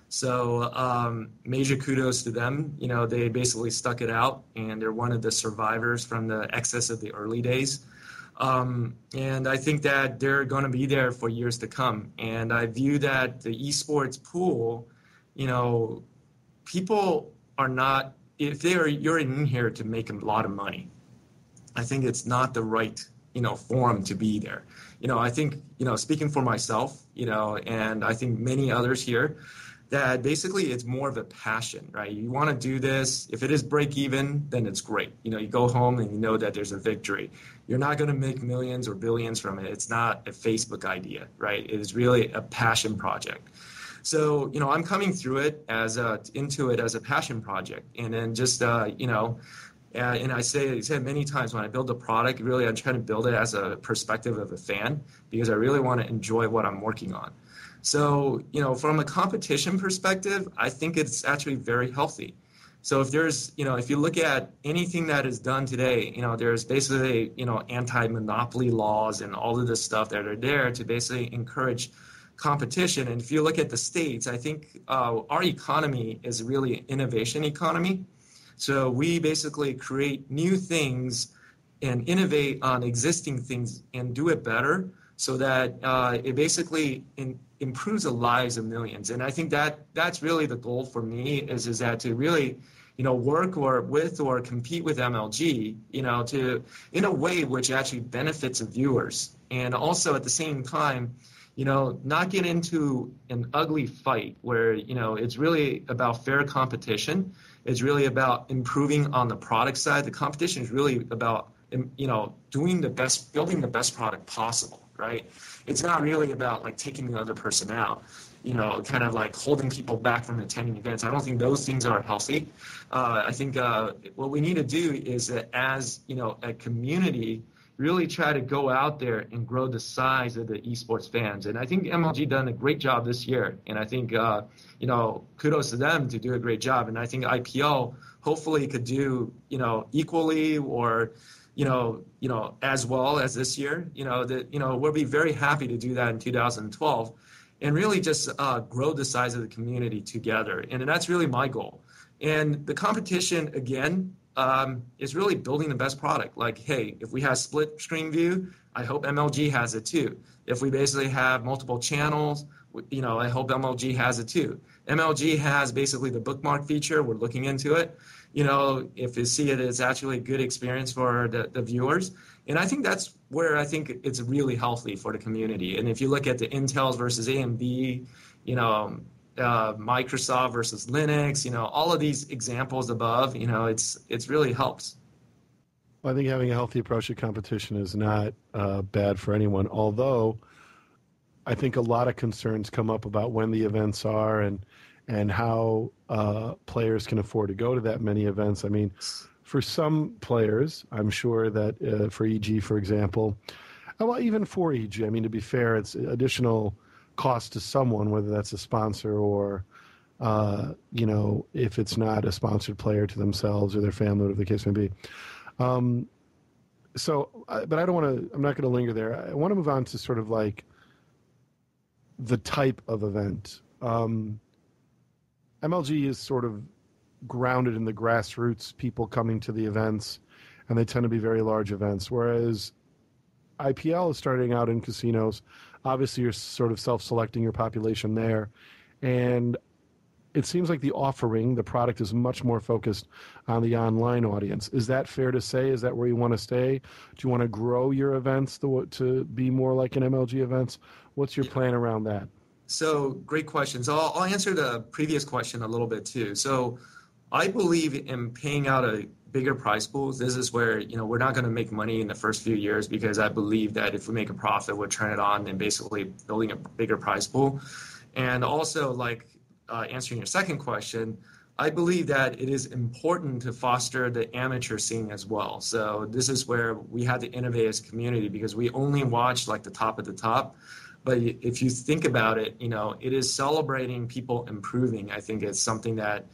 E: So major kudos to them. They basically stuck it out, and they're one of the survivors from the excess of the early days. And I think that they're going to be there for years to come. And I view that the eSports pool, people are not, if you're in here to make a lot of money, I think it's not the right, forum to be there. I think, speaking for myself, and I think many others here, that basically it's more of a passion, right? You want to do this. If it is break even, then it's great. You go home and you know that there's a victory. You're not going to make millions or billions from it. It's not a Facebook idea, right? It is really a passion project. So, I'm coming through it into it as a passion project. And then just, and I say many times when I build a product, really I'm trying to build it as a perspective of a fan, because I really want to enjoy what I'm working on. So, from a competition perspective, I think it's actually very healthy. So if there's, if you look at anything that is done today, there's basically, anti-monopoly laws and all of this stuff that are there to basically encourage competition. And if you look at the States, I think our economy is really an innovation economy. So we basically create new things and innovate on existing things and do it better, so that it basically improves the lives of millions. And I think that's really the goal for me is that to really, work with or compete with MLG, to in a way which actually benefits the viewers. And also at the same time, not get into an ugly fight where, it's really about fair competition. It's really about improving on the product side. The competition is really about, building the best product possible. Right? It's not really about like taking the other person out, kind of like holding people back from attending events. I don't think those things are healthy. I think what we need to do is that as, a community, really try to go out there and grow the size of the esports fans. And I think MLG done a great job this year. And I think, kudos to them to do a great job. And I think IPL hopefully could do, equally or, as well as this year, we'll be very happy to do that in 2012 and really just grow the size of the community together. And that's really my goal. And the competition, again, is really building the best product. Like, hey, if we have split screen view, I hope MLG has it too. If we basically have multiple channels, I hope MLG has it too. MLG has basically the bookmark feature. We're looking into it. If you see it, it's actually a good experience for the viewers. And I think that's where I think it's really healthy for the community. And if you look at the Intels versus AMD, Microsoft versus Linux, all of these examples above, it's really helps.
D: Well, I think having a healthy approach to competition is not bad for anyone, although I think a lot of concerns come up about when the events are and and how players can afford to go to that many events. I mean, for some players, I'm sure that for EG, for example, well, even for EG, I mean, to be fair, it's additional cost to someone, whether that's a sponsor or, if it's not a sponsored player, to themselves or their family, whatever the case may be. But I don't want to, I'm not going to linger there. I want to move on to sort of like the type of event. MLG is sort of grounded in the grassroots, people coming to the events, and they tend to be very large events, whereas IPL is starting out in casinos. Obviously, you're sort of self-selecting your population there, and it seems like the offering, the product, is much more focused on the online audience. Is that fair to say? Is that where you want to stay? Do you want to grow your events to be more like an MLG events? What's your plan around that?
E: So great questions. I'll answer the previous question a little bit too. So I believe in paying out a bigger prize pools. This is where, we're not going to make money in the first few years, because I believe that if we make a profit, we'll turn it on and basically building a bigger prize pool. And also, like, answering your second question, I believe that it is important to foster the amateur scene as well. So this is where we had to innovate as a community, because we only watch like the top of the top. But if you think about it, it is celebrating people improving. I think it's something that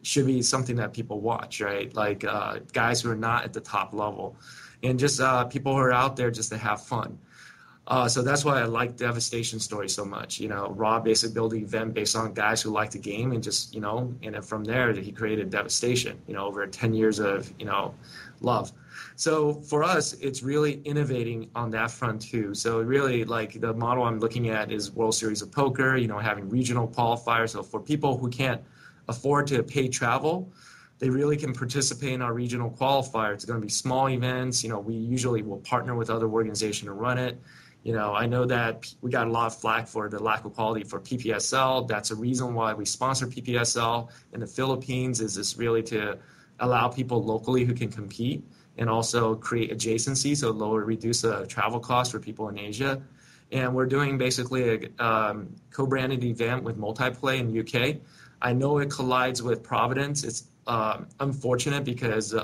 E: should be something that people watch, right? Like guys who are not at the top level, and just people who are out there just to have fun. So that's why I like Devastation story so much. Rob basically built an event based on guys who like the game, and just, and then from there he created Devastation, over 10 years of, love. So for us, it's really innovating on that front too. So really, like, the model I'm looking at is World Series of Poker, having regional qualifiers. So for people who can't afford to pay travel, they really can participate in our regional qualifier. It's going to be small events. We usually will partner with other organizations to run it. I know that we got a lot of flack for the lack of quality for PPSL. That's a reason why we sponsor PPSL in the Philippines, is this really to allow people locally who can compete, and also create adjacency, so reduce the travel costs for people in Asia. And we're doing basically a co-branded event with Multiplay in UK. I know it collides with Providence. It's unfortunate, because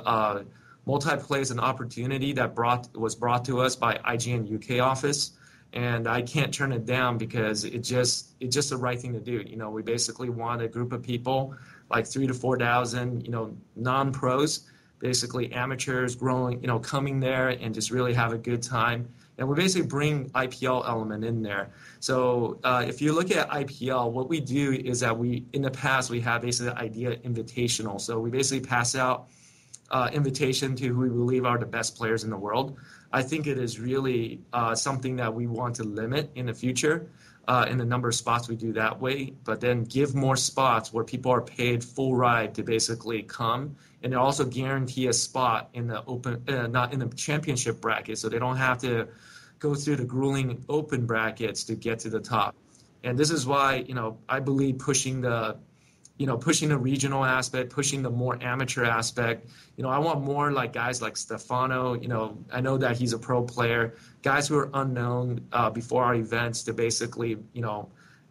E: Multiplay is an opportunity that was brought to us by IGN UK office, and I can't turn it down, because it's just the right thing to do. We basically want a group of people, like 3,000 to 4,000, non-pros, basically amateurs, growing, coming there and just really have a good time. And we basically bring IPL element in there. So if you look at IPL, what we do is that in the past, we have basically the idea invitational. So we basically pass out invitation to who we believe are the best players in the world. I think it is really something that we want to limit in the future in the number of spots we do that way, but then give more spots where people are paid full ride to basically come, and also guarantee a spot in the open, not in the championship bracket, so they don't have to go through the grueling open brackets to get to the top. And this is why, I believe pushing the regional aspect, pushing the more amateur aspect. I want more like guys like Stefano. I know that he's a pro player. Guys who are unknown before our events to basically,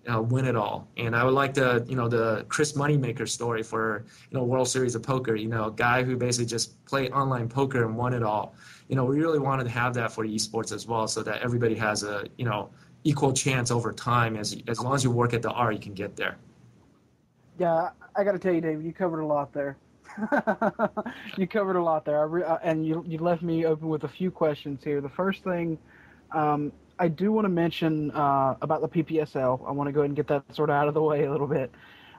E: win it all. And I would like the Chris Moneymaker story for, World Series of Poker. A guy who basically just played online poker and won it all. We really wanted to have that for esports as well, so that everybody has a, equal chance over time. As long as you work at the art, you can get there.
C: Yeah, I got to tell you, David, you covered a lot there. You covered a lot there, and you left me open with a few questions here. The first thing, I do want to mention about the PPSL. I want to go ahead and get that sort of out of the way a little bit.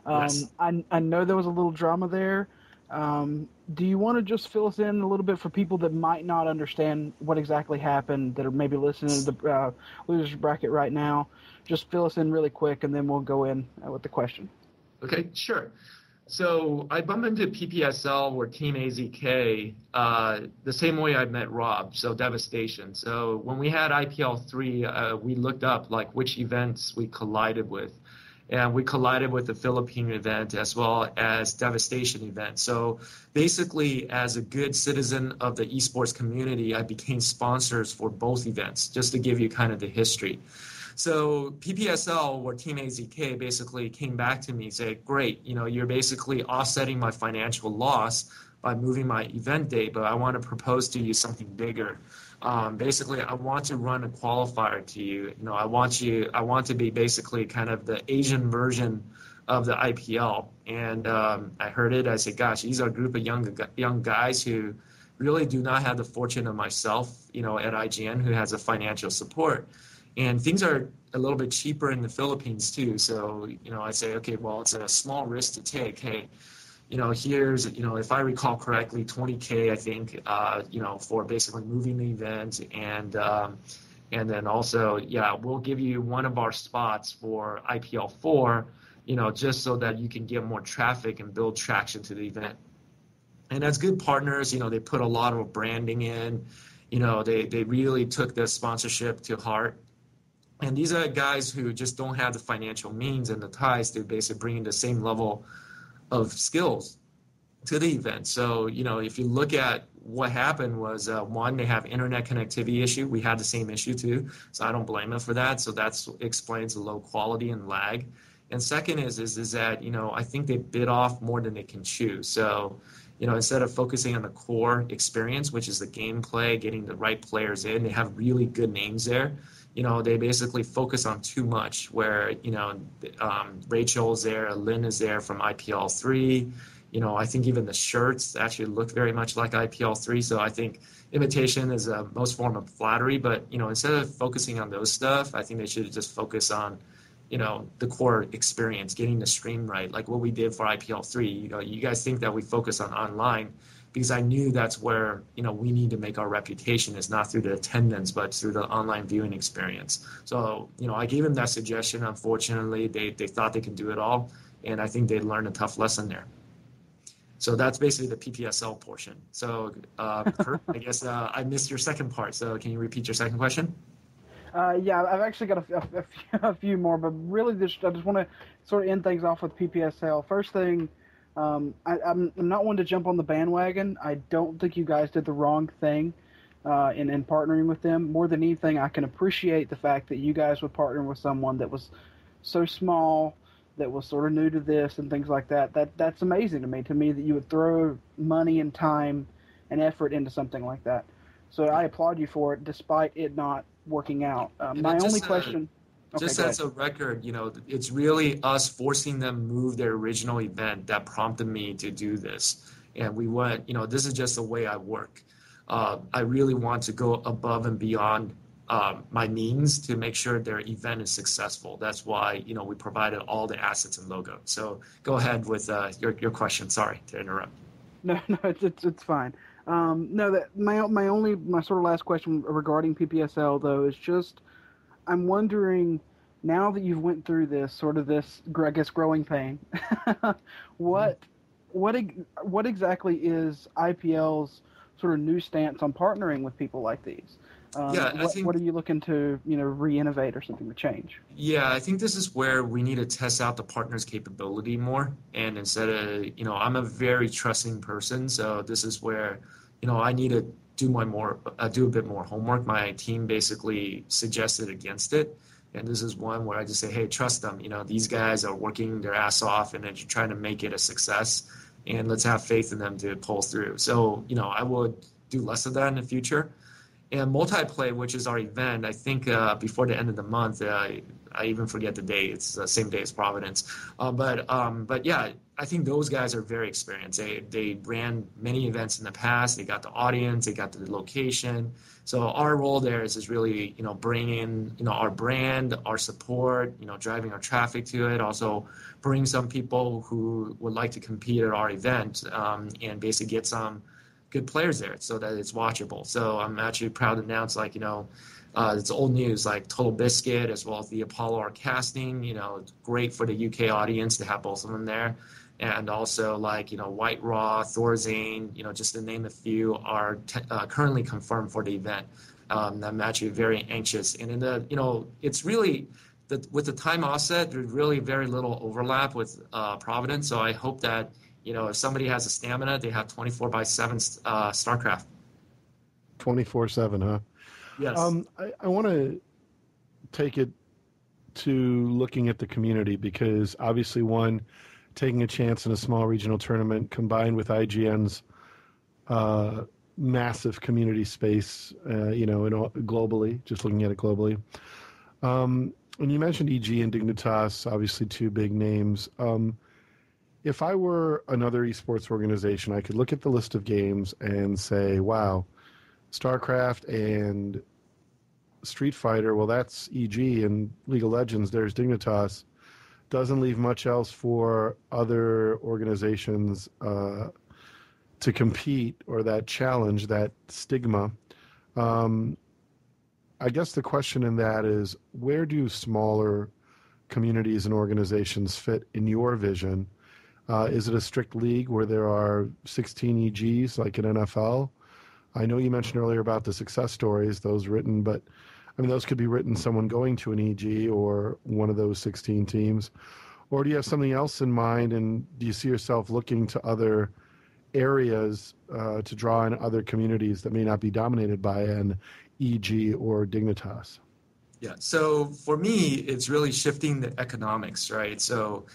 E: Yes.
C: I know there was a little drama there. Do you want to just fill us in a little bit for people that might not understand what exactly happened, that are maybe listening to the Losers Bracket right now? Just fill us in really quick, and then we'll go in with the question.
E: Okay, sure. So I bumped into PPSL or Team AZK the same way I met Rob, so Devastation. So when we had IPL 3, we looked up like which events we collided with. And we collided with the Philippine event as well as Devastation event. So basically, as a good citizen of the esports community, I became sponsors for both events, just to give you kind of the history. So PPSL, or Team AZK, basically came back to me and said, great, you're basically offsetting my financial loss by moving my event date, but I want to propose to you something bigger. Basically, I want to run a qualifier to you. I want to be basically kind of the Asian version of the IPL. And I heard it. I said, gosh, these are a group of young guys who really do not have the fortune of myself, at IGN, who has a financial support. And things are a little bit cheaper in the Philippines too. So, I say, okay, well, it's a small risk to take. Hey, here's, if I recall correctly, 20K, I think, for basically moving the event. And then also, yeah, we'll give you one of our spots for IPL 4, just so that you can get more traffic and build traction to the event. And as good partners, they put a lot of branding in. They really took the sponsorship to heart. And these are guys who just don't have the financial means and the ties to basically bring in the same level of skills to the event. So, if you look at what happened was, one, they have internet connectivity issue. We had the same issue too, so I don't blame them for that. So that explains the low quality and lag. And second is that, I think they bit off more than they can chew. So, instead of focusing on the core experience, which is the gameplay, getting the right players in, they have really good names there. They basically focus on too much, where, Rachel's there, Lynn is there from IPL 3. I think even the shirts actually look very much like IPL 3. So I think imitation is a most form of flattery. But, instead of focusing on those stuff, I think they should just focus on, the core experience, getting the stream right, like what we did for IPL 3. You guys think that we focus on online, because I knew that's where, we need to make our reputation, is not through the attendance, but through the online viewing experience. So, I gave them that suggestion. Unfortunately, they thought they could do it all, and I think they learned a tough lesson there. So that's basically the PPSL portion. So, Kurt, I guess I missed your second part. So can you repeat your second question?
C: Yeah, I've actually got a few more, but really I just want to sort of end things off with PPSL. First thing, I'm not one to jump on the bandwagon. I don't think you guys did the wrong thing in partnering with them. More than anything, I can appreciate the fact that you guys would partner with someone that was so small, that was sort of new to this and things like that. That's amazing to me. To me, that you would throw money and time and effort into something like that. So I applaud you for it, despite it not working out. My only question...
E: Just as a record, it's really us forcing them move their original event that prompted me to do this. And we went, this is just the way I work. I really want to go above and beyond my means to make sure their event is successful. That's why, we provided all the assets and logo. So go ahead with your question. Sorry to interrupt.
C: No, it's fine. No, that my sort of last question regarding PPSL though is just, I'm wondering, now that you've went through this I guess growing pain, what exactly is IPL's sort of new stance on partnering with people like these? What are you looking to re-innovate or something to change?
E: Yeah, I think this is where we need to test out the partner's capability more. And instead of, I'm a very trusting person, so this is where, I need to do a bit more homework. My team basically suggested against it. And this is one where I just say, hey, trust them. These guys are working their ass off and they're trying to make it a success. And let's have faith in them to pull through. So, I would do less of that in the future. And multiplay, which is our event, I think before the end of the month, I even forget the day. It's the same day as Providence. But yeah, I think those guys are very experienced. They ran many events in the past. They got the audience. They got the location. So our role there is really, bringing, our brand, our support, driving our traffic to it. Also bring some people who would like to compete at our event and basically get some good players there so that it's watchable. So I'm actually proud to announce, it's old news, like Total Biscuit as well as the Apollo are casting. It's great for the UK audience to have both of them there. And also White Raw, Thorzane, just to name a few, are currently confirmed for the event. I'm actually very anxious. And it's really, with the time offset, there's really very little overlap with Providence. So I hope that if somebody has a stamina, they have 24/7 StarCraft.
D: 24/7, huh?
E: Yes.
D: I want to take it to looking at the community, because obviously taking a chance in a small regional tournament combined with IGN's massive community space, globally, just looking at it globally. And you mentioned EG and Dignitas, obviously two big names. If I were another esports organization, I could look at the list of games and say, wow, StarCraft and Street Fighter, well, that's EG, and League of Legends, there's Dignitas. Doesn't leave much else for other organizations to compete, or that challenge, that stigma. I guess the question in that is, where do smaller communities and organizations fit in your vision? Is it a strict league where there are 16 EGs like in NFL? I know you mentioned earlier about the success stories, those written, but I mean, those could be written someone going to an EG or one of those 16 teams. Or do you have something else in mind, and do you see yourself looking to other areas to draw in other communities that may not be dominated by an EG or Dignitas?
E: Yeah, so for me, it's really shifting the economics, right? So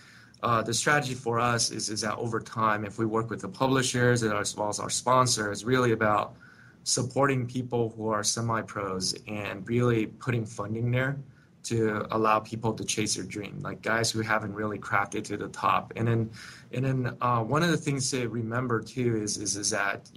E: the strategy for us is that over time, if we work with the publishers and as well as our sponsors, really about supporting people who are semi-pros and really putting funding there to allow people to chase their dream, like guys who haven't really crafted to the top. And then one of the things to remember too is that,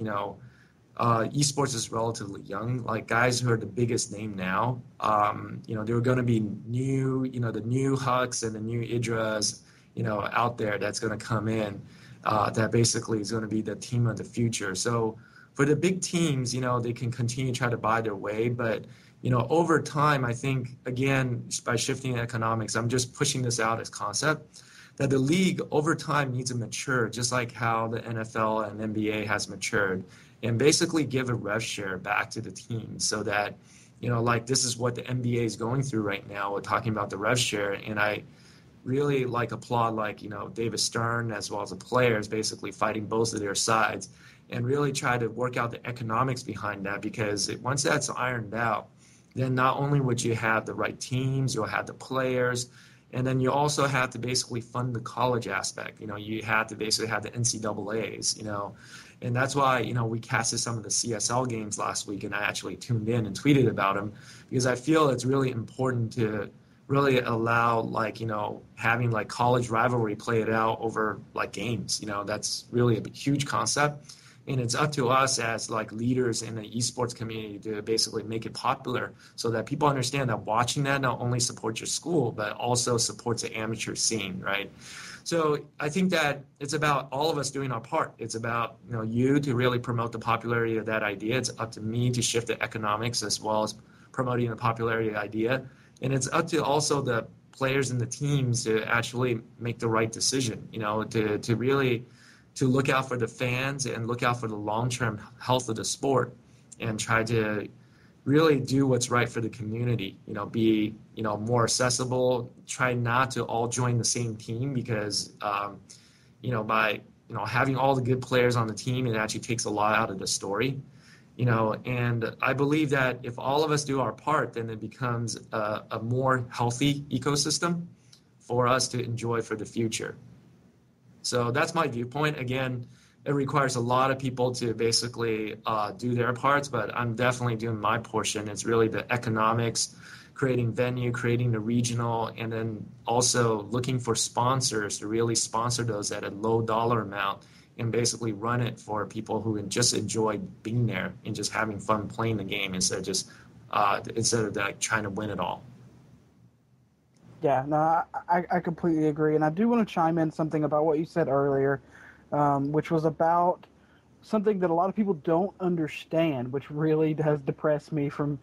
E: esports is relatively young. Like guys who are the biggest name now, there are going to be the new Hucks and the new Idras, out there that's going to come in, that basically is going to be the team of the future. So for the big teams, they can continue to try to buy their way, but over time, I think, again, by shifting economics, I'm just pushing this out as concept, that the league over time needs to mature, just like how the NFL and NBA has matured, and basically give a rev share back to the team so that, like this is what the NBA is going through right now. We're talking about the rev share, and I really applaud David Stern as well as the players basically fighting both of their sides and really try to work out the economics behind that, because once that's ironed out, then not only would you have the right teams, you'll have the players, and then you also have to basically fund the college aspect. You have to basically have the NCAAs, and that's why, we casted some of the CSL games last week, and I actually tuned in and tweeted about them, because I feel it's really important to really allow having college rivalry play it out over games. That's really a huge concept. And it's up to us as leaders in the esports community to basically make it popular so that people understand that watching that not only supports your school, but also supports the amateur scene, right? So I think that it's about all of us doing our part. It's about you to really promote the popularity of that idea. It's up to me to shift the economics as well as promoting the popularity of the idea. And it's up to also the players and the teams to actually make the right decision, to really to look out for the fans and look out for the long-term health of the sport and try to really do what's right for the community, be, more accessible, try not to all join the same team because, by, having all the good players on the team, it actually takes a lot out of the story, and I believe that if all of us do our part, then it becomes a more healthy ecosystem for us to enjoy for the future. So that's my viewpoint. Again, it requires a lot of people to basically do their parts, but I'm definitely doing my portion. It's really the economics, creating venue, creating the regional, and then also looking for sponsors to really sponsor those at a low dollar amount and basically run it for people who just enjoy being there and just having fun playing the game instead of trying to win it all.
C: Yeah, no, I completely agree. And I do want to chime in something about what you said earlier, which was about something that a lot of people don't understand, which really has depressed me from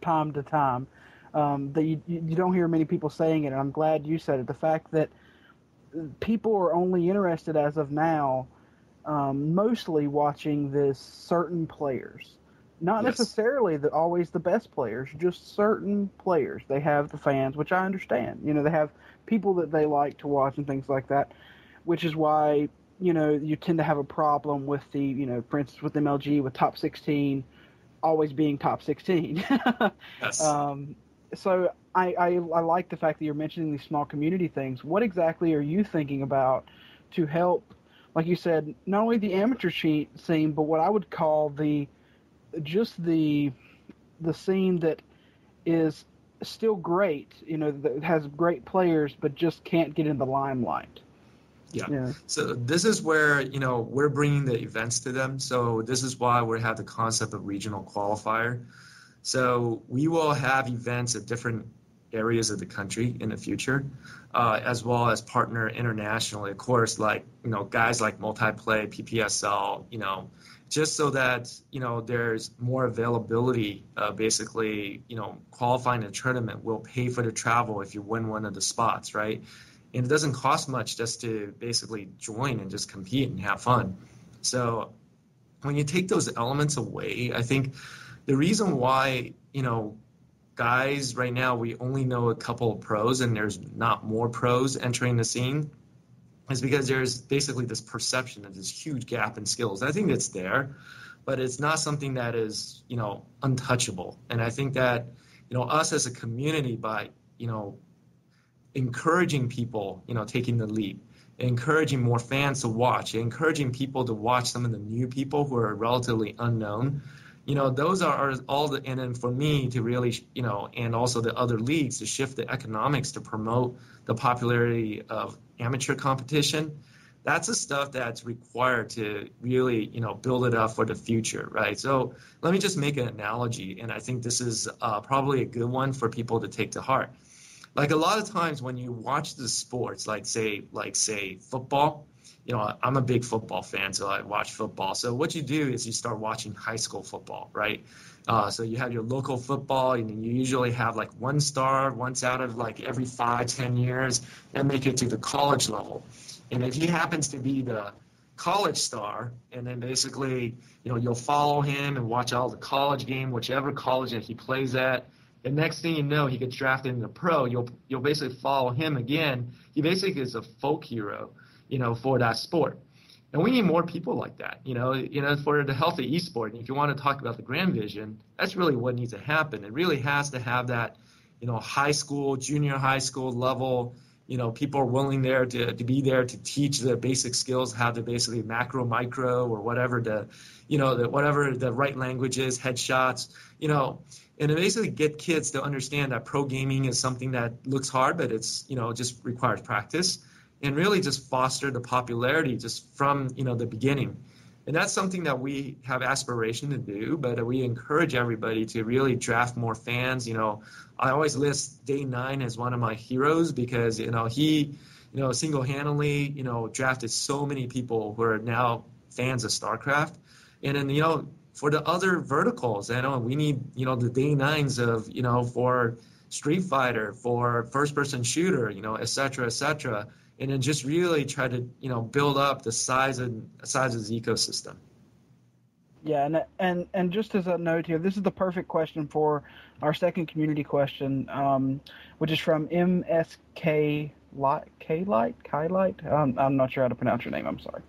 C: time to time, that you don't hear many people saying it, and I'm glad you said it. The fact that people are only interested, as of now, mostly watching this certain players. Not necessarily always the best players, just certain players. They have the fans, which I understand. They have people that they like to watch and things like that, which is why, you tend to have a problem with the, for instance, with MLG, with top 16 always being top 16.
E: Yes.
C: so I like the fact that you're mentioning these small community things. What exactly are you thinking about to help, like you said, not only the amateur scene, but what I would call the scene that is still great, that has great players, but just can't get in the limelight.
E: Yeah. So this is where, we're bringing the events to them. So this is why we have the concept of regional qualifier. So we will have events at different areas of the country in the future, as well as partner internationally, of course, like, guys like Multiplay, PPSL, just so that, there's more availability, basically, qualifying a tournament will pay for the travel if you win one of the spots, right? And it doesn't cost much just to basically join and just compete and have fun. So when you take those elements away, I think the reason why, guys right now, we only know a couple of pros and there's not more pros entering the scene is because there's basically this perception of this huge gap in skills. I think it's there, but it's not something that is, untouchable. And I think that, us as a community, by, encouraging people, taking the lead, encouraging more fans to watch, encouraging people to watch some of the new people who are relatively unknown. Those are all the, and then for me to really, and also the other leagues to shift the economics to promote the popularity of amateur competition. That's the stuff that's required to really, build it up for the future, right? So let me just make an analogy, and I think this is probably a good one for people to take to heart. Like a lot of times when you watch the sports, like say football, I'm a big football fan, so I watch football. So what you do is you start watching high school football, right? So you have your local football, and you usually have like one star once out of like every 5-10 years and make it to the college level. And if he happens to be the college star, and then basically, you'll follow him and watch all the college game, whichever college that he plays at. And next thing you know, he gets drafted into pro. You'll basically follow him again. He basically is a folk hero, for that sport. And we need more people like that, for the healthy esport. And if you want to talk about the grand vision, that's really what needs to happen. It really has to have that, high school, junior high school level, people are willing there to be there to teach the basic skills, how to basically macro, micro, or whatever whatever the right language is, headshots, and to basically get kids to understand that pro gaming is something that looks hard, but it's, just requires practice, and really just foster the popularity just from, the beginning. And that's something that we have aspiration to do, but we encourage everybody to really draft more fans. I always list Day 9 as one of my heroes because, he, single-handedly, drafted so many people who are now fans of StarCraft. And then, for the other verticals, I know we need, the Day 9s of, for Street Fighter, for first-person shooter, et cetera, et cetera. And then just really try to, build up the size of the ecosystem.
C: Yeah, and just as a note here, this is the perfect question for our second community question, which is from MSK Kylight. I'm not sure how to pronounce your name. I'm sorry.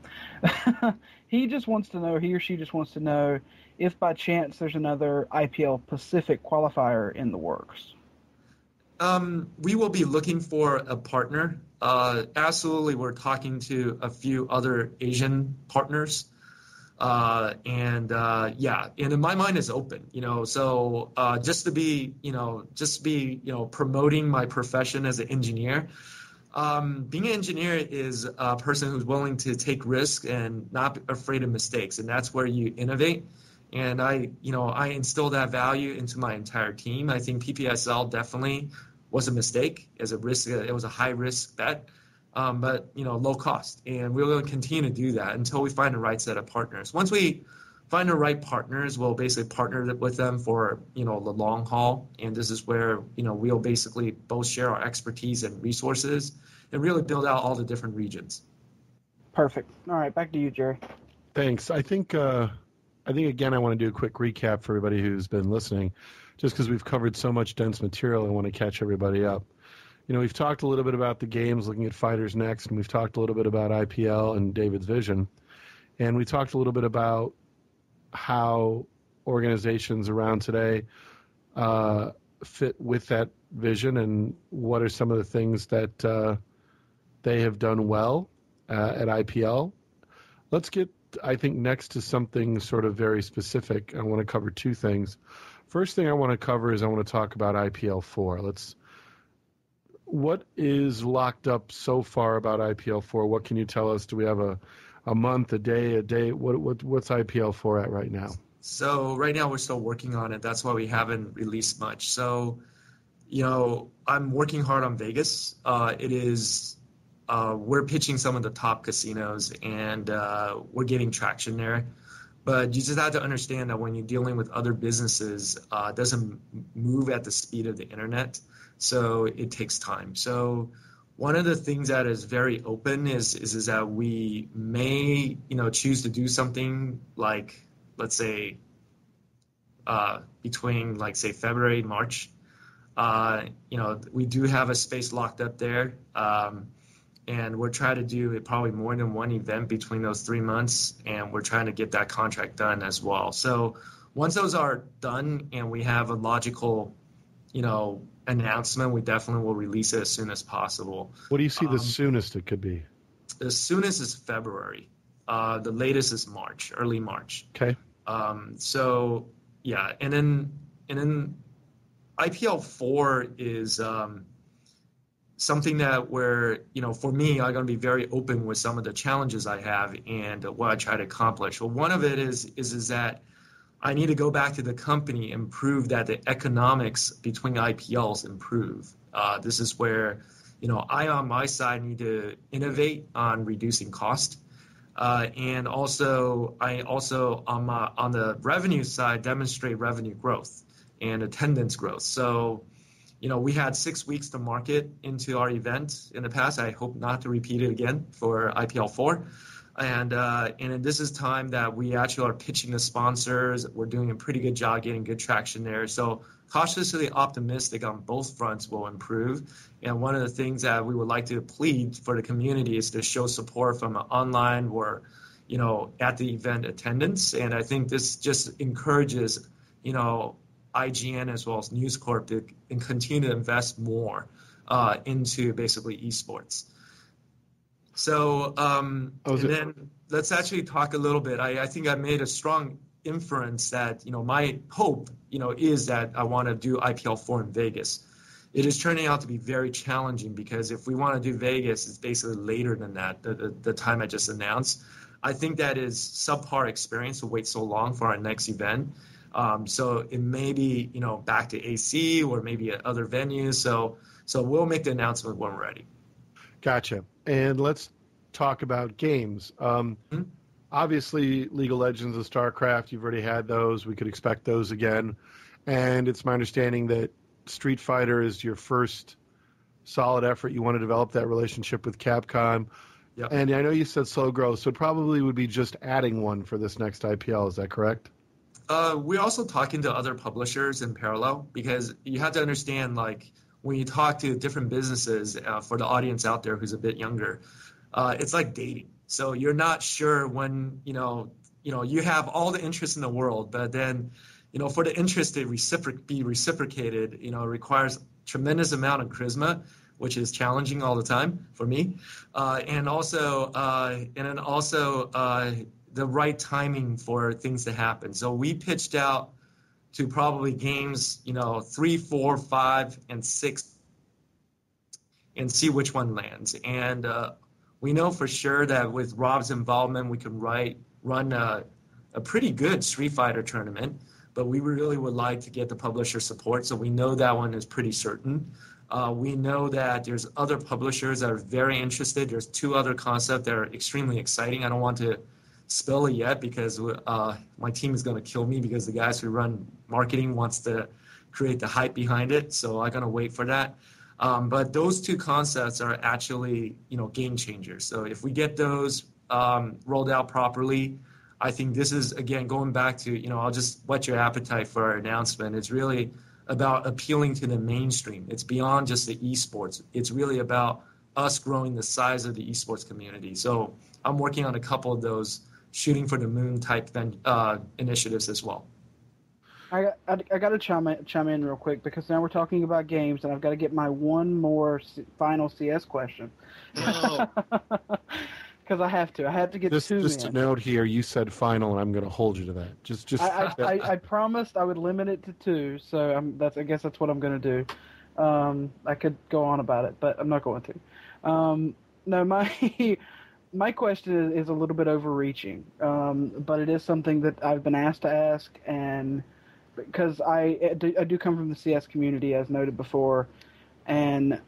C: He or she just wants to know if by chance there's another IPL Pacific qualifier in the works.
E: We will be looking for a partner. Absolutely, we're talking to a few other Asian partners. And in my mind is open, so just to be promoting my profession as an engineer. Being an engineer is a person who's willing to take risks and not afraid of mistakes, and that's where you innovate. And I instill that value into my entire team. I think PPSL definitely was a mistake as a risk. It was a high risk bet. But low cost, and we're going to continue to do that until we find the right set of partners. Once we find the right partners, we'll basically partner with them for the long haul, and this is where we'll basically both share our expertise and resources and really build out all the different regions.
C: Perfect. All right, back to you, Jerry.
D: Thanks. I think again I want to do a quick recap for everybody who's been listening, just because we've covered so much dense material. I want to catch everybody up. We've talked a little bit about the games, looking at Fighters Next, and we've talked a little bit about IPL and David's vision. And we talked a little bit about how organizations around today fit with that vision, and what are some of the things that they have done well at IPL? Let's get, I think, next to something sort of very specific. I want to cover two things. First thing I want to cover is I want to talk about IPL 4. What is locked up so far about IPL 4? What can you tell us? Do we have a month, a day? What's IPL 4 at right now?
E: So right now we're still working on it. That's why we haven't released much. So, I'm working hard on Vegas. We're pitching some of the top casinos, and we're getting traction there. But you just have to understand that when you're dealing with other businesses, it doesn't move at the speed of the internet, so it takes time. So one of the things that is very open is that we may, choose to do something like, let's say, between, like, say, February, March. We do have a space locked up there. And we're trying to do probably more than one event between those 3 months, and we're trying to get that contract done as well. So once those are done and we have a logical, announcement, we definitely will release it as soon as possible.
D: What do you see the soonest it could be?
E: The soonest is February. The latest is March, early March.
D: Okay.
E: So yeah, and then IPL 4 is something that where, for me, I'm going to be very open with some of the challenges I have and what I try to accomplish. Well, one of it is that I need to go back to the company and prove that the economics between IPLs improve. This is where, I on my side need to innovate on reducing cost. And also, I also on the revenue side demonstrate revenue growth and attendance growth. So, we had 6 weeks to market into our event in the past. I hope not to repeat it again for IPL 4. And this is time that we actually are pitching the sponsors. We're doing a pretty good job getting good traction there. So cautiously optimistic on both fronts will improve. And one of the things that we would like to plead for the community is to show support from an online or, at the event attendance. And I think this just encourages, IGN as well as News Corp to continue to invest more into basically eSports. So then let's actually talk a little bit. I think I made a strong inference that, my hope, is that I want to do IPL 4 in Vegas. It is turning out to be very challenging because if we want to do Vegas, it's basically later than that, the time I just announced. I think that is subpar experience to wait so long for our next event. So it may be, back to AC or maybe at other venues. So we'll make the announcement when we're ready.
D: Gotcha. And let's talk about games. Obviously, League of Legends and StarCraft, you've already had those. We could expect those again. And it's my understanding that Street Fighter is your first solid effort. You want to develop that relationship with Capcom.
E: Yep.
D: And I know you said slow growth, so it probably would be just adding one for this next IPL. Is that correct?
E: We're also talking to other publishers in parallel because you have to understand, like, when you talk to different businesses, for the audience out there who's a bit younger, it's like dating. So you're not sure when, you have all the interest in the world, but then, for the interest to be reciprocated, requires tremendous amount of charisma, which is challenging all the time for me. And then also the right timing for things to happen. So we pitched out to probably games, 3, 4, 5, and 6, and see which one lands. And we know for sure that with Rob's involvement, we can run a pretty good Street Fighter tournament, but we really would like to get the publisher support. So we know that one is pretty certain. We know that there's other publishers that are very interested. There's 2 other concepts that are extremely exciting. I don't want to spill it yet because my team is going to kill me because the guys who run marketing wants to create the hype behind it. So I'm going to wait for that. But those 2 concepts are actually, game changers. So if we get those rolled out properly, I think this is, again, going back to, I'll just whet your appetite for our announcement. It's really about appealing to the mainstream. It's beyond just the esports. It's really about us growing the size of the esports community. So I'm working on a couple of those shooting for the moon type initiatives as well.
C: I got to chime in real quick because now we're talking about games, and I've got to get my one more final CS question.
B: Oh.
C: Because I have to get two.
D: Just a note here. You said final, and I'm going to hold you to that. Just.
C: I promised I would limit it to two, so I guess that's what I'm going to do. I could go on about it, but I'm not going to. No, my question is a little bit overreaching, but it is something that I've been asked to ask, and because I do come from the CS community, as noted before, and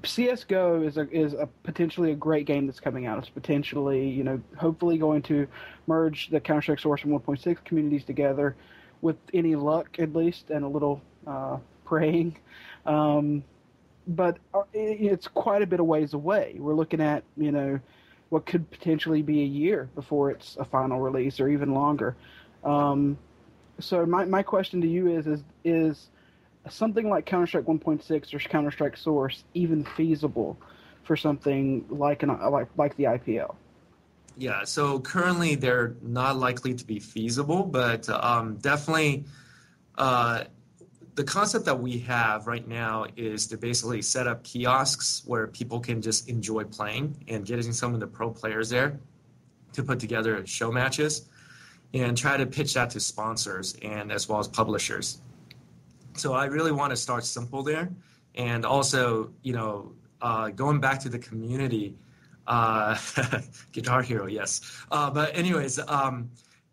C: CS:GO is a potentially a great game that's coming out. It's potentially, hopefully going to merge the Counter-Strike Source and 1.6 communities together, with any luck at least, and a little praying. But it's quite a bit of ways away. We're looking at, what could potentially be a year before it's a final release, or even longer. So my question to you is something like Counter-Strike 1.6 or Counter-Strike Source even feasible for something like the IPL?
E: Yeah, so currently they're not likely to be feasible, but definitely the concept that we have right now is to basically set up kiosks where people can just enjoy playing and getting some of the pro players there to put together show matches and try to pitch that to sponsors and as well as publishers. So I really want to start simple there. And also, going back to the community, Guitar Hero, yes. But anyways,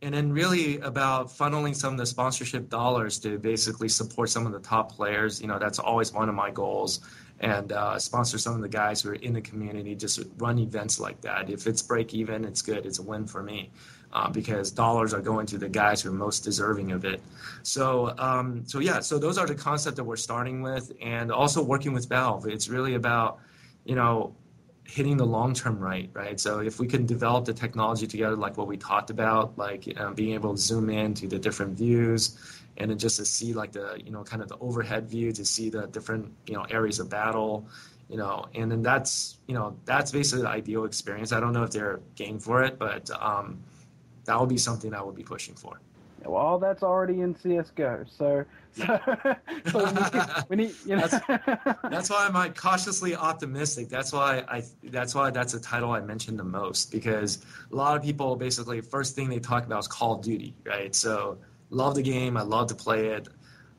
E: and then really about funneling some of the sponsorship dollars to basically support some of the top players. That's always one of my goals. And sponsor some of the guys who are in the community, just run events like that. If it's break even, it's good. It's a win for me because dollars are going to the guys who are most deserving of it. So those are the concepts that we're starting with, and also working with Valve. It's really about, hitting the long term right? So if we can develop the technology together, like what we talked about, like being able to zoom in to the different views, and then just to see like the, kind of the overhead view to see the different, areas of battle, and then that's basically the ideal experience. I don't know if they're game for it, but that would be something I would be pushing for.
C: Well, all that's already in CS:GO, so we need
E: That's why I'm cautiously optimistic. That's why that's a title I mentioned the most, because a lot of people basically first thing they talk about is Call of Duty, right? So love the game, I love to play it,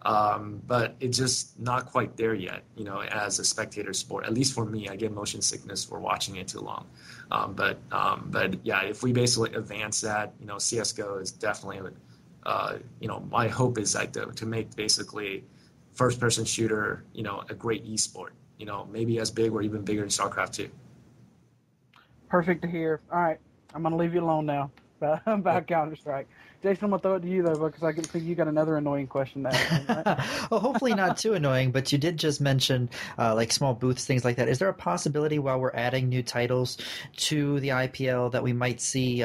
E: but it's just not quite there yet, as a spectator sport. At least for me, I get motion sickness for watching it too long. But yeah, if we basically advance that, CS:GO is definitely. My hope is like to make basically first-person shooter, a great esport, maybe as big or even bigger than StarCraft 2.
C: Perfect to hear. All right, I'm going to leave you alone now about Counter-Strike. Jason, I'm going to throw it to you, though, because I think you got another annoying question to ask. Right?
A: Well, hopefully not too annoying, but you did just mention like small booths, things like that. Is there a possibility while we're adding new titles to the IPL that we might see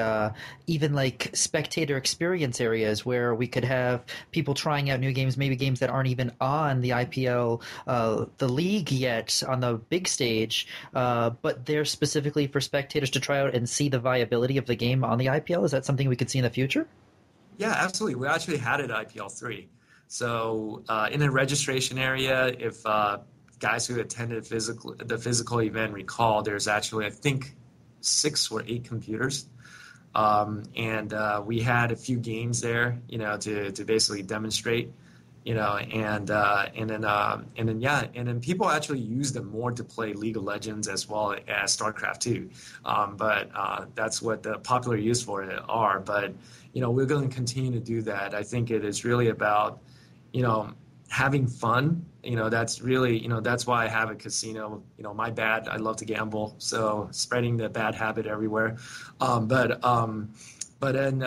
A: even like spectator experience areas where we could have people trying out new games, maybe games that aren't even on the IPL, the league yet on the big stage, but they're specifically for spectators to try out and see the viability of the game on the IPL? Is that something we could see in the future?
E: Yeah, absolutely. We actually had it at IPL 3. So in the registration area, if guys who attended the physical event recall, there's actually, I think, 6 or 8 computers. And we had a few games there, to basically demonstrate, and then people actually use them more to play League of Legends as well as StarCraft 2. But that's what the popular use for it are. But we're going to continue to do that. I think it is really about, having fun. That's really, that's why I have a casino. My bad. I love to gamble, so spreading the bad habit everywhere. But then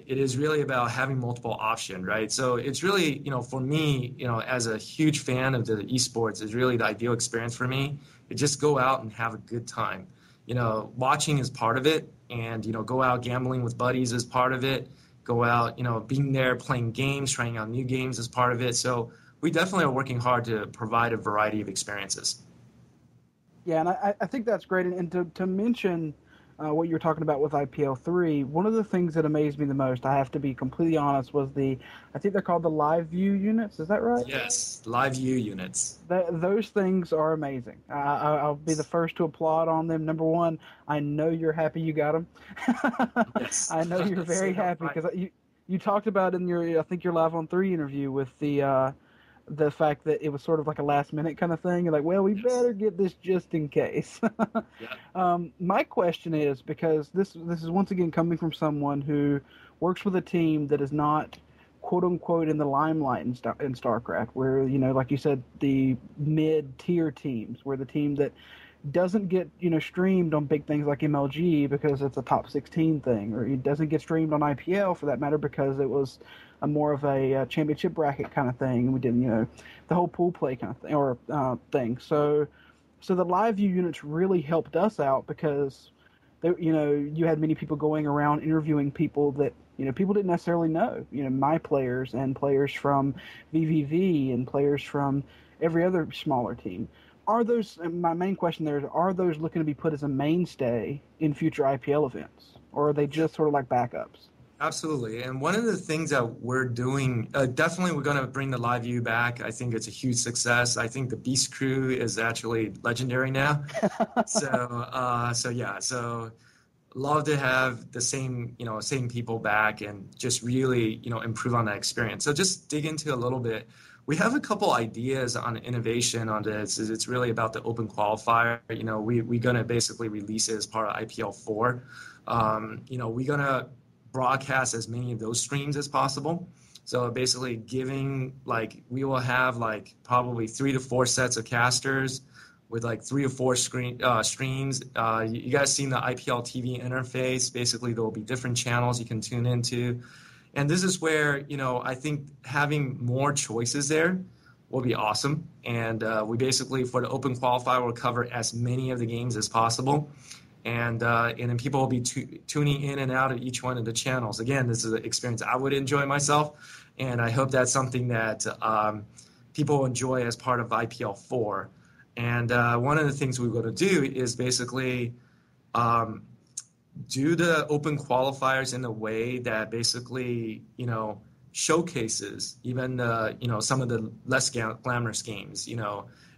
E: it is really about having multiple options, right? So it's really, for me, as a huge fan of the esports, is really the ideal experience for me. To just go out and have a good time. Watching is part of it, and go out gambling with buddies is part of it. Go out, being there, playing games, trying out new games is part of it. So we definitely are working hard to provide a variety of experiences.
C: Yeah, and I think that's great. And to mention what you were talking about with IPL 3, one of the things that amazed me the most, I have to be completely honest, was I think they're called the live view units. Is that right?
E: Yes, live view units.
C: Those things are amazing. I'll be the first to applaud on them. Number one, I know you're happy you got them.
E: Yes.
C: I know you're very happy because you talked about in your, I think your Live on 3 interview with the fact that it was sort of like a last minute kind of thing. You're like, well, we better get this just in case.
E: Yeah.
C: My question is, because this is once again coming from someone who works with a team that is not quote unquote in the limelight in StarCraft, where, like you said, the mid tier teams, where the team that doesn't get streamed on big things like MLG because it's a top 16 thing, or it doesn't get streamed on IPL for that matter because it was a more of a championship bracket kind of thing, and we didn't the whole pool play kind of thing or thing. So the live view units really helped us out because you had many people going around interviewing people that people didn't necessarily know, my players and players from VVV and players from every other smaller team. My main question there is, are those looking to be put as a mainstay in future IPL events, or are they just sort of like backups?
E: Absolutely. And one of the things that we're doing, definitely we're going to bring the live view back. I think it's a huge success. I think the Beast Crew is actually legendary now. So love to have the same people back and just really, improve on that experience. So just dig into a little bit. We have a couple ideas on innovation on this. It's really about the open qualifier. We're going to basically release it as part of IPL 4. We're going to broadcast as many of those streams as possible. So basically we will have probably 3 to 4 sets of casters with 3 or 4 streams. You guys seen the IPL TV interface. Basically, there will be different channels you can tune into. And this is where, I think having more choices there will be awesome. And we basically, for the open qualifier, will cover as many of the games as possible. And then people will be tuning in and out of each one of the channels. Again, this is an experience I would enjoy myself, and I hope that's something that people enjoy as part of IPL 4. And one of the things we're going to do is basically do the open qualifiers in a way that basically, showcases even some of the less glamorous games,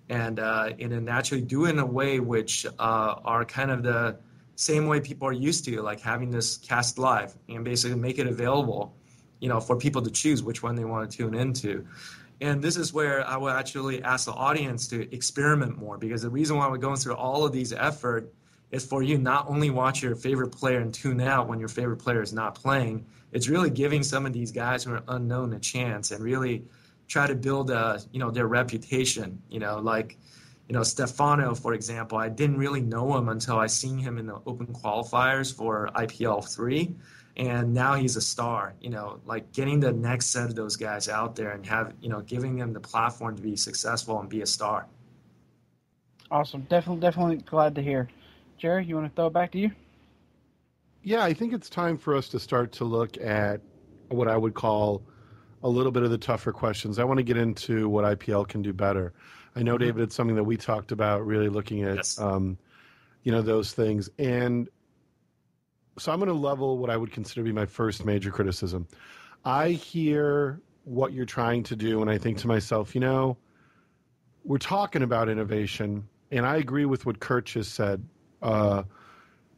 E: and then actually do it in a way which are kind of the same way people are used to, like having this cast live, and basically make it available, for people to choose which one they want to tune into. And this is where I will actually ask the audience to experiment more, because the reason why we're going through all of these effort is for you not only watch your favorite player and tune out when your favorite player is not playing, it's really giving some of these guys who are unknown a chance and really try to build their reputation. Stefano, for example, I didn't really know him until I seen him in the open qualifiers for IPL 3, and now he's a star. Getting the next set of those guys out there and giving them the platform to be successful and be a star.
C: Awesome. Definitely glad to hear. Jerry, you want to throw it back to you?
D: Yeah, I think it's time for us to start to look at what I would call a little bit of the tougher questions. I want to get into what IPL can do better. I know, David, it's something that we talked about, really looking at,
E: Yes.
D: Those things. And so I'm going to level what I would consider to be my first major criticism. I hear what you're trying to do, and I think to myself, we're talking about innovation, and I agree with what Kurt just said.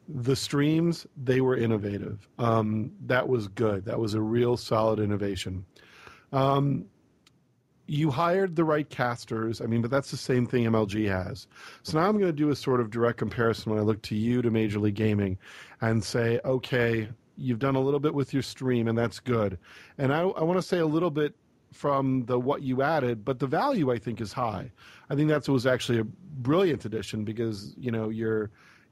D: The streams, they were innovative. That was good. That was a real solid innovation. You hired the right casters. But that's the same thing MLG has. So now I'm going to do a sort of direct comparison when I look to you to Major League Gaming and say, okay, you've done a little bit with your stream, and that's good. And I want to say a little bit from what you added, but the value, I think, is high. I think that was actually a brilliant addition because,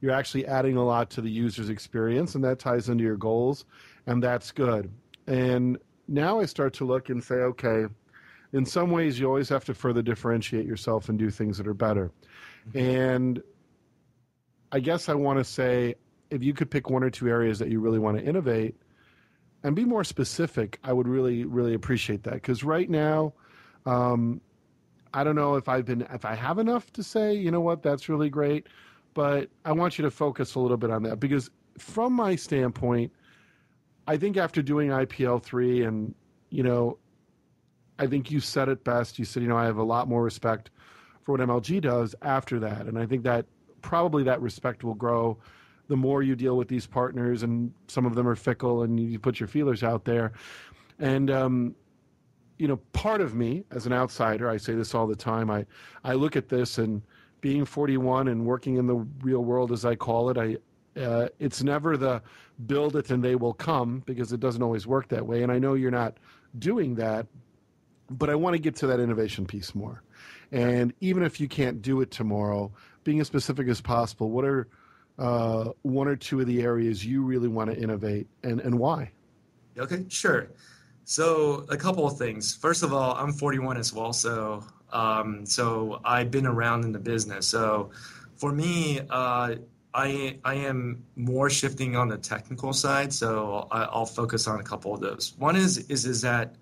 D: you're actually adding a lot to the user's experience, and that ties into your goals, and that's good. And now I start to look and say, okay, in some ways you always have to further differentiate yourself and do things that are better. And I guess I want to say, if you could pick 1 or 2 areas that you really want to innovate and be more specific, I would really, really appreciate that. Because right now, I don't know if I have enough to say, that's really great. But I want you to focus a little bit on that, because from my standpoint, I think after doing IPL 3 and, I think you said it best. You said, I have a lot more respect for what MLG does after that. And I think that probably that respect will grow the more you deal with these partners, and some of them are fickle and you put your feelers out there. And, part of me as an outsider, I say this all the time, I look at this, and being 41 and working in the real world, as I call it, it's never the build it and they will come, because it doesn't always work that way. And I know you're not doing that, but I want to get to that innovation piece more. And even if you can't do it tomorrow, being as specific as possible, what are one or two of the areas you really want to innovate, and why?
E: Okay, sure. So a couple of things. First of all, I'm 41 as well, so I've been around in the business. So for me, I am more shifting on the technical side, so I'll focus on a couple of those. One is that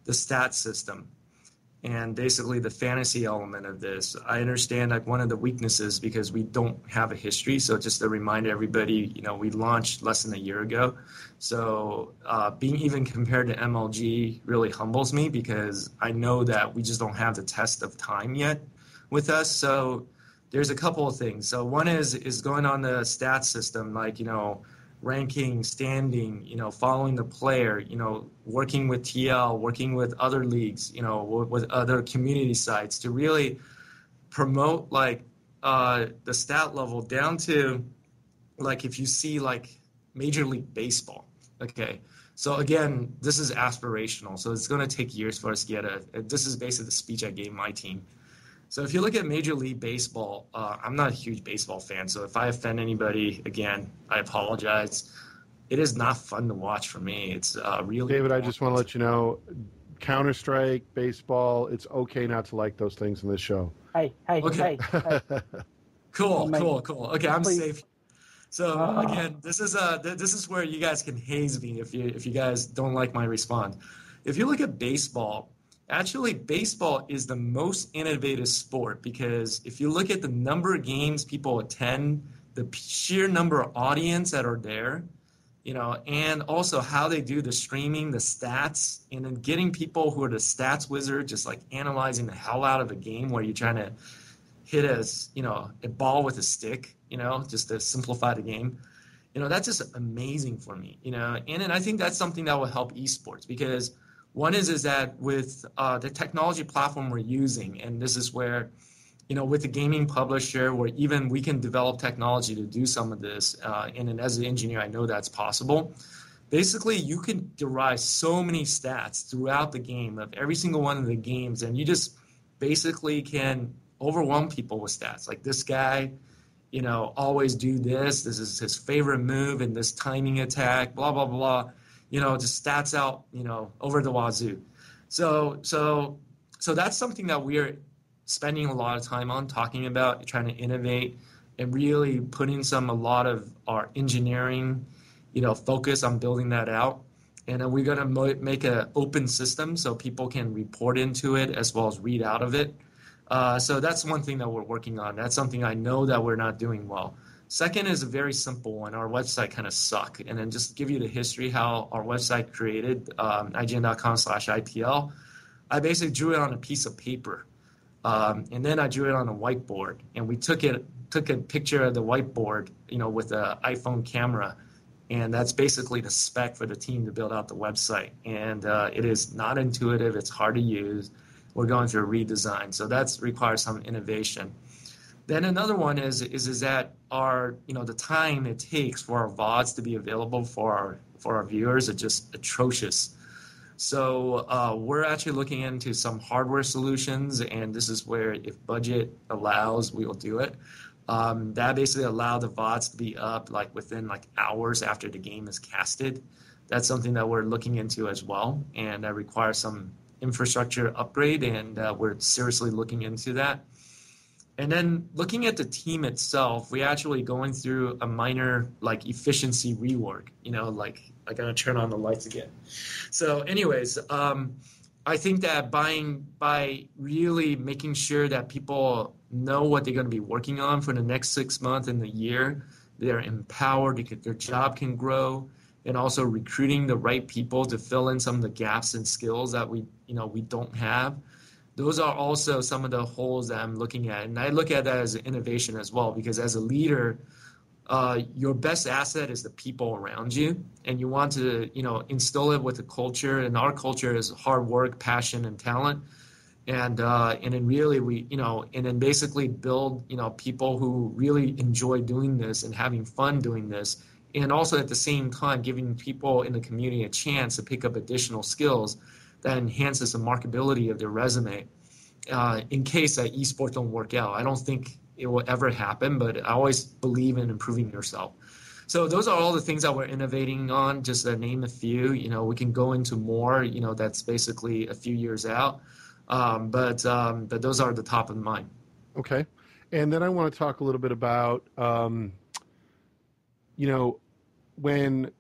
E: the stat system and basically the fantasy element of this. I understand like one of the weaknesses, because we don't have a history. So just to remind everybody, we launched less than a year ago. So being even compared to MLG really humbles me, because I know that we just don't have the test of time yet with us. So there's a couple of things. So one is going on the stats system, like, ranking, standing, following the player, working with TL, working with other leagues, with other community sites to really promote like the stat level down to like if you see like Major League Baseball. Okay. So again, this is aspirational. So it's going to take years for us to get this is basically the speech I gave my team. So if you look at Major League Baseball, I'm not a huge baseball fan, so if I offend anybody, again, I apologize. It is not fun to watch for me. It's really...
D: David, I just want to let you know, Counter-Strike, baseball, it's okay not to like those things in this show.
C: Hey.
E: Cool. Okay, I'm
C: Please.
E: safe. So again, this is where you guys can haze me if you guys don't like my response. If you look at baseball... Actually, baseball is the most innovative sport, because if you look at the number of games people attend, the sheer number of audience that are there, and also how they do the streaming, the stats, and then getting people who are the stats wizard, just like analyzing the hell out of a game where you're trying to hit a ball with a stick, just to simplify the game. That's just amazing for me, and then I think that's something that will help esports, because one is that with the technology platform we're using, and this is where, with the gaming publisher, where even we can develop technology to do some of this, and as an engineer, I know that's possible. Basically, you can derive so many stats throughout the game of every single one of the games, and you just basically can overwhelm people with stats. Like this guy, always do this. This is his favorite move and this timing attack, blah, blah, blah. Just stats out, over the wazoo. So that's something that we're spending a lot of time on talking about, trying to innovate and really putting a lot of our engineering, focus on building that out. And then we're going to make an open system so people can report into it as well as read out of it. So that's one thing that we're working on. That's something I know that we're not doing well. Second is a very simple one. Our website kind of suck. And then just to give you the history how our website created, IGN.com/IPL, I basically drew it on a piece of paper. And then I drew it on a whiteboard. And we took a picture of the whiteboard, with an iPhone camera. And that's basically the spec for the team to build out the website. And it is not intuitive. It's hard to use. We're going through a redesign. So that requires some innovation. Then another one is that our the time it takes for our VODs to be available for our viewers are just atrocious. So we're actually looking into some hardware solutions, and this is where, if budget allows, we will do it. That basically allow the VODs to be up like within like hours after the game is casted. That's something that we're looking into as well, and that requires some infrastructure upgrade, and we're seriously looking into that. And then looking at the team itself, we're actually going through a minor like efficiency rework, like I gotta turn on the lights again. So anyways, I think that by really making sure that people know what they're going to be working on for the next 6 months and the year, they're empowered, their job can grow, and also recruiting the right people to fill in some of the gaps and skills that we don't have. Those are also some of the holes that I'm looking at. And I look at that as an innovation as well, because as a leader, your best asset is the people around you, and you want to, instill it with the culture. And our culture is hard work, passion, and talent. And then really and then basically build, people who really enjoy doing this and having fun doing this. And also at the same time, giving people in the community a chance to pick up additional skills that enhances the marketability of their resume, in case that esports don't work out. I don't think it will ever happen, but I always believe in improving yourself. So those are all the things that we're innovating on, just to name a few. We can go into more, that's basically a few years out. But those are the top of mind.
D: Okay. And then I want to talk a little bit about, when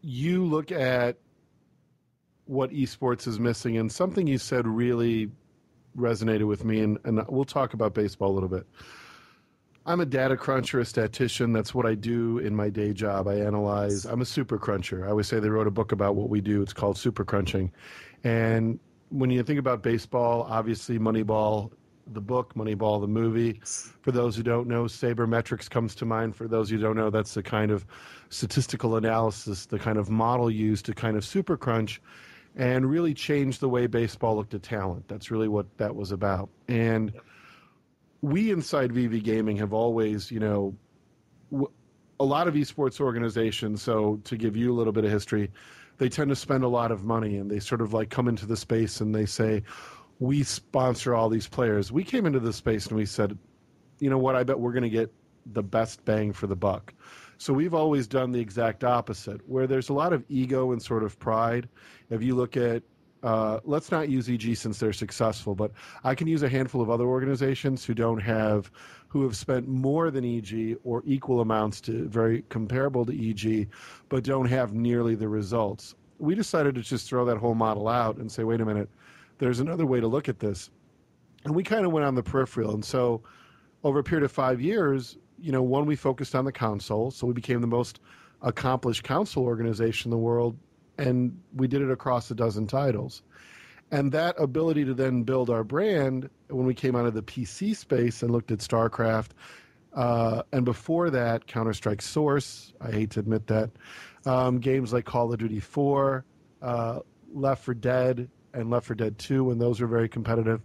D: you look at what esports is missing, and something you said really resonated with me, and we'll talk about baseball a little bit. I'm a data cruncher, a statistician. That's what I do in my day job. I analyze. I'm a super cruncher. I always say they wrote a book about what we do. It's called Super Crunching. And when you think about baseball, obviously Moneyball, the book, Moneyball, the movie. For those who don't know, sabermetrics comes to mind. For those who don't know, that's the kind of statistical analysis, the kind of model used to kind of super crunch and really change the way baseball looked at talent. That's really what that was about. And we inside VV Gaming have always, a lot of esports organizations, so to give you a little bit of history, they tend to spend a lot of money, and they sort of like come into the space and they say, we sponsor all these players. We came into the space and we said, you know what, I bet we're going to get the best bang for the buck. So we've always done the exact opposite, where there's a lot of ego and sort of pride. If you look at, let's not use EG since they're successful, but I can use a handful of other organizations who have spent more than EG or equal amounts to very comparable to EG, but don't have nearly the results. We decided to just throw that whole model out and say, wait a minute, there's another way to look at this. And we kind of went on the peripheral. And so over a period of 5 years, one, we focused on the console. So we became the most accomplished console organization in the world. And we did it across a dozen titles. And that ability to then build our brand, when we came out of the PC space and looked at StarCraft, and before that, Counter-Strike Source, I hate to admit that, games like Call of Duty 4, Left 4 Dead, and Left 4 Dead 2, when those were very competitive.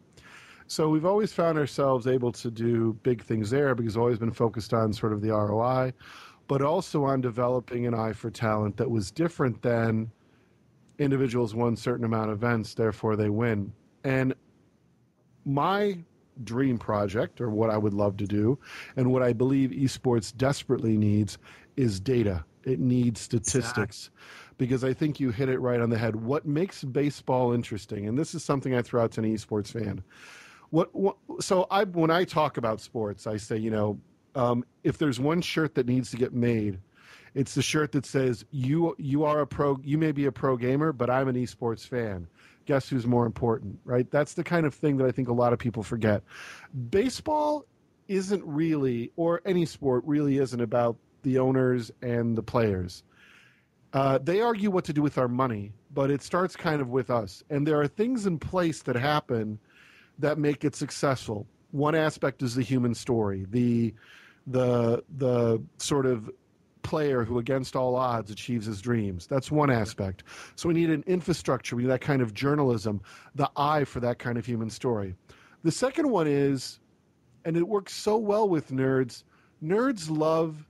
D: So we've always found ourselves able to do big things there because we've always been focused on sort of the ROI, but also on developing an eye for talent that was different than individuals won certain amount of events, therefore they win. And my dream project, or what I would love to do, and what I believe esports desperately needs, is data. It needs statistics. Because I think you hit it right on the head. What makes baseball interesting, and this is something I throw out to an esports fan. When I talk about sports, I say, if there's one shirt that needs to get made, it's the shirt that says you are a pro. You may be a pro gamer, but I'm an esports fan. Guess who's more important, right? That's the kind of thing that I think a lot of people forget. Baseball isn't really, or any sport really isn't, about the owners and the players. They argue what to do with our money, but it starts kind of with us. And there are things in place that happen that make it successful. One aspect is the human story, the sort of player who, against all odds, achieves his dreams. That's one aspect. So we need an infrastructure, we need that kind of journalism, the eye for that kind of human story. The second one is, and it works so well with nerds love,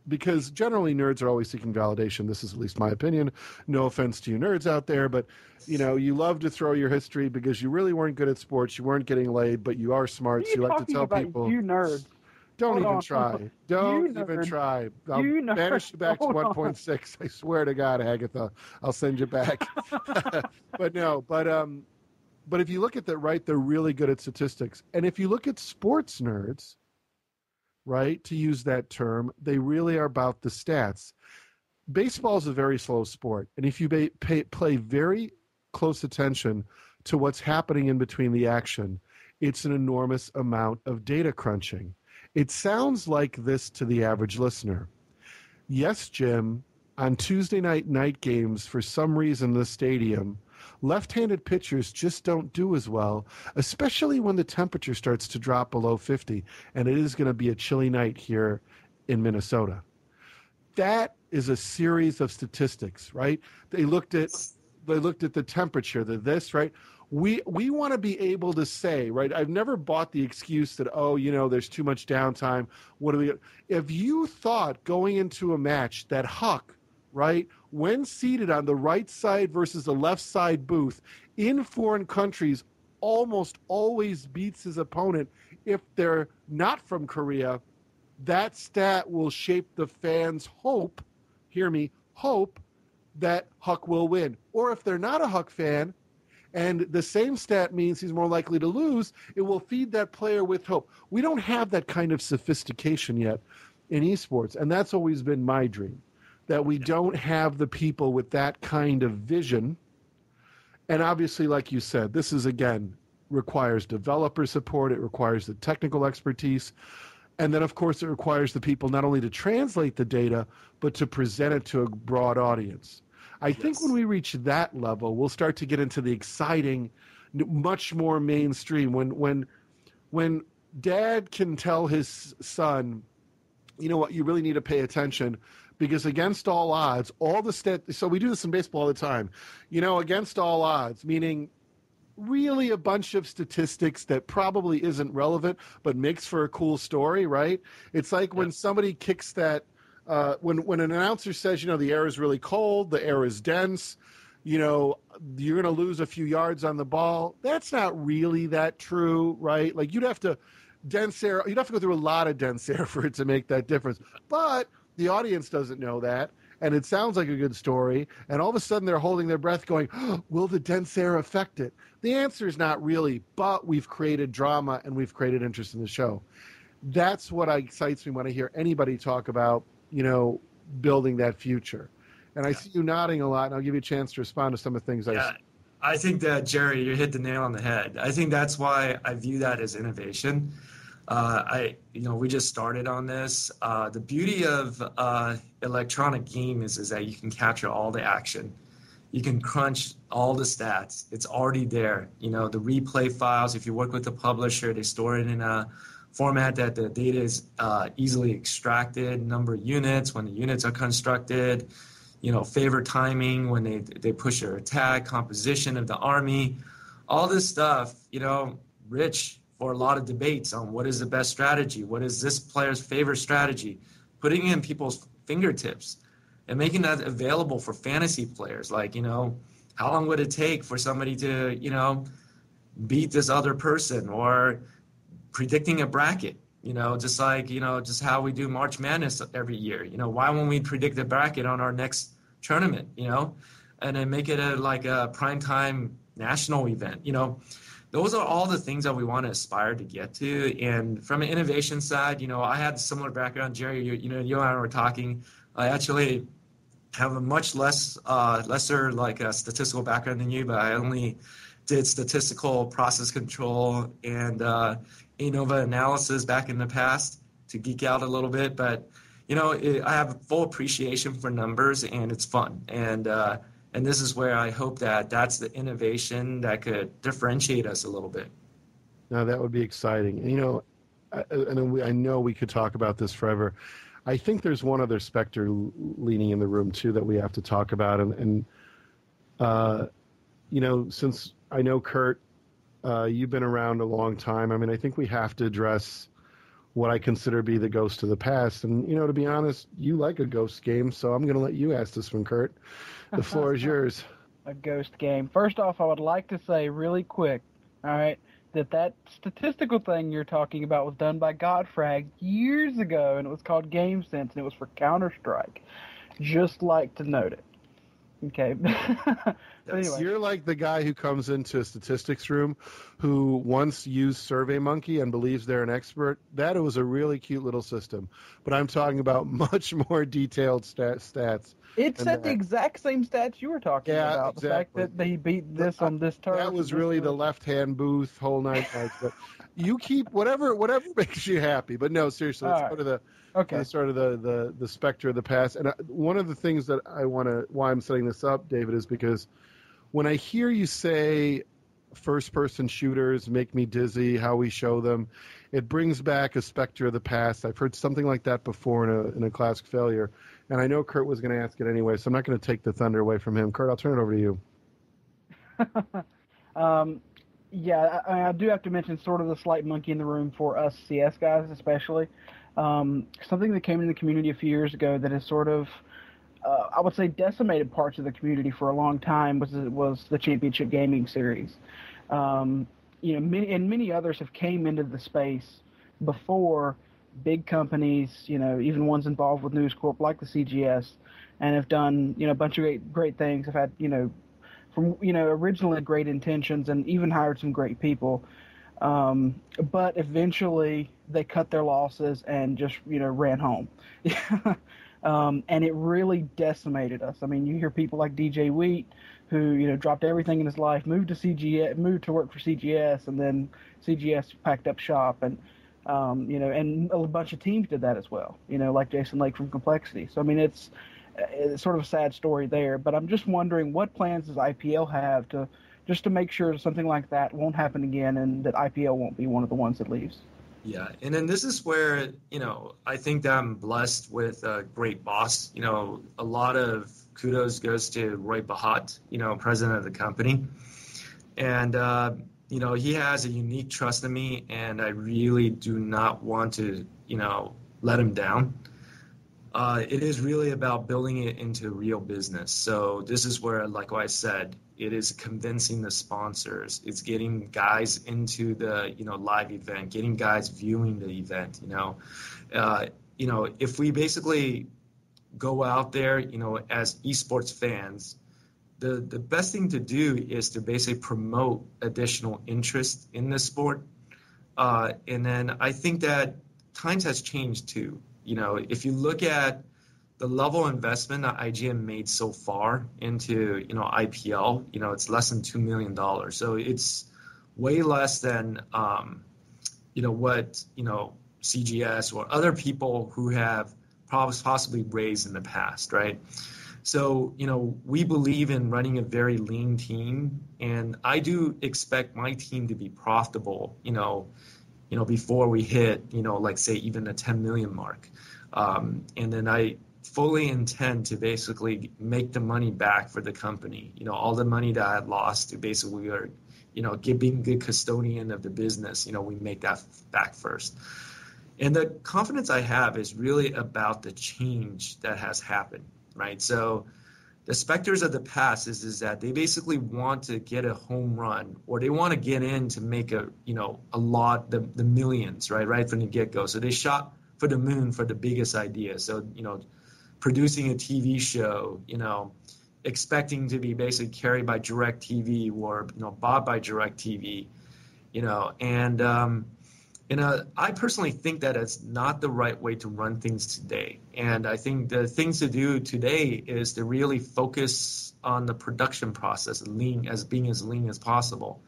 D: because generally nerds are always seeking validation. This is at least my opinion. No offense to you nerds out there, but you love to throw your history because you really weren't good at sports, you weren't getting laid, but you are smart, so you like to tell people.
C: You nerds.
D: Don't even try. Don't even try. I'll banish you back to 1.6. I swear to God, Agatha, I'll send you back. But if you look at that, right, they're really good at statistics. And if you look at sports nerds, right, to use that term, they really are about the stats. Baseball is a very slow sport, and if you play very close attention to what's happening in between the action, it's an enormous amount of data crunching. It sounds like this to the average listener. Yes, Jim, on Tuesday night games, for some reason in the stadium, left-handed pitchers just don't do as well, especially when the temperature starts to drop below 50, and it is going to be a chilly night here in Minnesota. That is a series of statistics, right? They looked at the temperature, the this, right? We want to be able to say, right? I've never bought the excuse that, there's too much downtime. If you thought going into a match that Huck, right, when seated on the right side versus the left side booth in foreign countries, almost always beats his opponent if they're not from Korea, that stat will shape the fans' hope, hear me, hope that Huck will win. Or if they're not a Huck fan, and the same stat means he's more likely to lose, it will feed that player with hope. We don't have that kind of sophistication yet in esports, and that's always been my dream, that we don't have the people with that kind of vision. And obviously, like you said, this is, again, requires developer support, it requires the technical expertise, and then, of course, it requires the people not only to translate the data, but to present it to a broad audience. I think when we reach that level, we'll start to get into the exciting, much more mainstream. When dad can tell his son, you know what, you really need to pay attention, because against all odds, so we do this in baseball all the time, against all odds, meaning really a bunch of statistics that probably isn't relevant, but makes for a cool story, right? It's like when somebody kicks that, when an announcer says, the air is really cold, the air is dense, you're going to lose a few yards on the ball. That's not really that true, right? Like you'd have to go through a lot of dense air for it to make that difference. But the audience doesn't know that, and it sounds like a good story, and all of a sudden they're holding their breath going, will the dense air affect it? The answer is not really, but we've created drama and we've created interest in the show. That's what excites me when I hear anybody talk about, building that future. And I see you nodding a lot, and I'll give you a chance to respond to some of the things I said.
E: I think that, Jerry, you hit the nail on the head. I think that's why I view that as innovation. We just started on this. The beauty of electronic games is that you can capture all the action. You can crunch all the stats. It's already there. The replay files, if you work with the publisher, they store it in a format that the data is easily extracted, number of units, when the units are constructed, favor timing, when they push their attack, composition of the army, all this stuff, rich for a lot of debates on what is the best strategy, what is this player's favorite strategy, putting it in people's fingertips and making that available for fantasy players. Like, how long would it take for somebody to, beat this other person, or predicting a bracket, just like, just how we do March Madness every year. Why won't we predict a bracket on our next tournament, and then make it a primetime national event, Those are all the things that we want to aspire to get to. And from an innovation side, I had a similar background. Jerry, you and I were talking. I actually have a much lesser statistical background than you, but I only did statistical process control and ANOVA analysis back in the past to geek out a little bit. But, I have full appreciation for numbers, and it's fun. And this is where I hope that's the innovation that could differentiate us a little bit.
D: Now, that would be exciting. And I know we could talk about this forever. I think there's one other specter leaning in the room, too, that we have to talk about. And since I know Kurt, you've been around a long time. I mean, I think we have to address what I consider to be the ghost of the past. And, to be honest, you like a ghost game, so I'm going to let you ask this one, Kurt. The floor is yours.
C: A ghost game. First off, I would like to say really quick, all right, that statistical thing you're talking about was done by Godfrag years ago, and it was called GameSense, and it was for Counter-Strike. Just like to note it. Okay. Anyway.
D: You're like the guy who comes into a statistics room who once used SurveyMonkey and believes they're an expert. That was a really cute little system. But I'm talking about much more detailed stats.
C: It said the exact same stats you were talking about.
D: Exactly.
C: The fact that they beat this on this turf.
D: That was really the left-hand booth, whole nine yards. But you keep whatever makes you happy. But no, seriously, let's go to the sort of the specter of the past. And one of the things that why I'm setting this up, David, is because when I hear you say first-person shooters make me dizzy, how we show them, it brings back a specter of the past. I've heard something like that before in a classic failure. And I know Kurt was going to ask it anyway, so I'm not going to take the thunder away from him. Kurt, I'll turn it over to you.
C: I do have to mention sort of the slight monkey in the room for us CS guys especially. Something that came into the community a few years ago that has sort of, I would say, decimated parts of the community for a long time was the Championship Gaming Series. Many others have came into the space before big companies, even ones involved with News Corp like the CGS, and have done, a bunch of great things. Have had, originally great intentions and even hired some great people. But eventually they cut their losses and just, ran home. And it really decimated us. I mean, you hear people like DJ Wheat, who, dropped everything in his life, moved to work for CGS, and then CGS packed up shop. And, and a bunch of teams did that as well, like Jason Lake from Complexity. So, I mean, it's sort of a sad story there. But I'm just wondering, what plans does IPL have to make sure something like that won't happen again and that IPL won't be one of the ones that leaves?
E: Yeah, and then this is where, I think that I'm blessed with a great boss. A lot of kudos goes to Roy Bahat, president of the company. And, he has a unique trust in me, and I really do not want to, let him down. It is really about building it into real business. So this is where, like I said, it is convincing the sponsors. It's getting guys into the, live event, getting guys viewing the event, if we basically go out there, as esports fans, the best thing to do is to basically promote additional interest in the sport. And then I think that times has changed too. If you look at the level of investment that IGN made so far into, IPL, it's less than $2 million. So it's way less than, what, CGS or other people who have possibly raised in the past, right? So, we believe in running a very lean team, and I do expect my team to be profitable, before we hit, like say even the 10 million mark. And then I fully intend to basically make the money back for the company. All the money that I had lost to basically are, being good custodian of the business, we make that back first. And the confidence I have is really about the change that has happened, right? So the specters of the past is that they basically want to get a home run, or they want to get in to make a lot, the millions, right from the get-go. So they shot for the moon for the biggest idea. So, producing a TV show, expecting to be basically carried by DirecTV or, bought by DirecTV, I personally think that it's not the right way to run things today. And I think the things to do today is to really focus on the production process, being as lean as possible.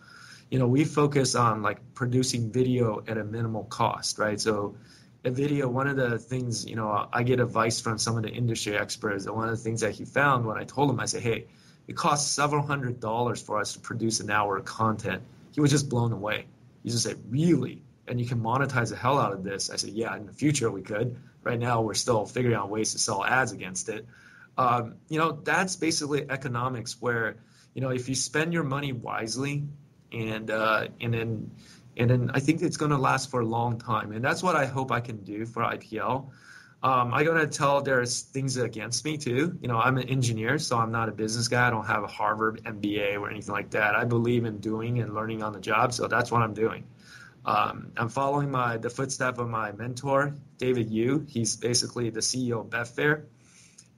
E: We focus on like producing video at a minimal cost, right? So a video, one of the things, I get advice from some of the industry experts, and one of the things that he found when I told him, I said, hey, it costs several $100s for us to produce an hour of content. He was just blown away. He just said, really? And you can monetize the hell out of this. I said, yeah, in the future we could. Right now we're still figuring out ways to sell ads against it. That's basically economics where, if you spend your money wisely and then I think it's going to last for a long time. And that's what I hope I can do for IPL. I'm going to tell there's things against me too. I'm an engineer, so I'm not a business guy. I don't have a Harvard MBA or anything like that. I believe in doing and learning on the job, so that's what I'm doing. I'm following the footsteps of my mentor, David Yu. He's basically the CEO of Betfair.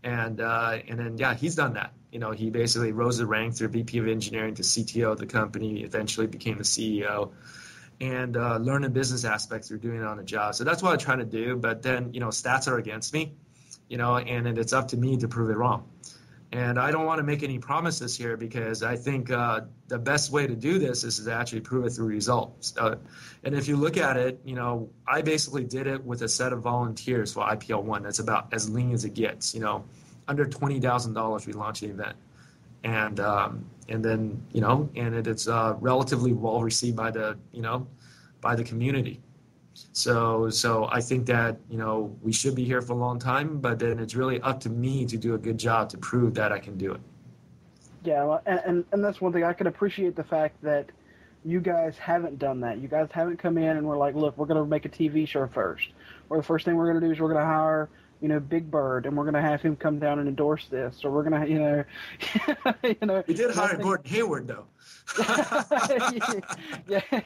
E: And then, yeah, he's done that. He basically rose the rank through VP of engineering to CTO of the company, eventually became the CEO, and learn the business aspects through doing it on the job. So that's what I'm trying to do. But then, stats are against me, and then it's up to me to prove it wrong. And I don't want to make any promises here because I think the best way to do this is to actually prove it through results. And if you look at it, I basically did it with a set of volunteers for IPL 1. That's about as lean as it gets. Under $20,000 we launched the event. And then, and it's relatively well received by the community. So I think that, we should be here for a long time, but then it's really up to me to do a good job to prove that I can do it.
C: Yeah, well, and that's one thing. I can appreciate the fact that you guys haven't done that. You guys haven't come in and we're like, look, we're going to make a TV show first. Or the first thing we're going to do is we're going to hire, Big Bird, and we're going to have him come down and endorse this. Or we're going to,
E: We did hire Gordon Hayward, though.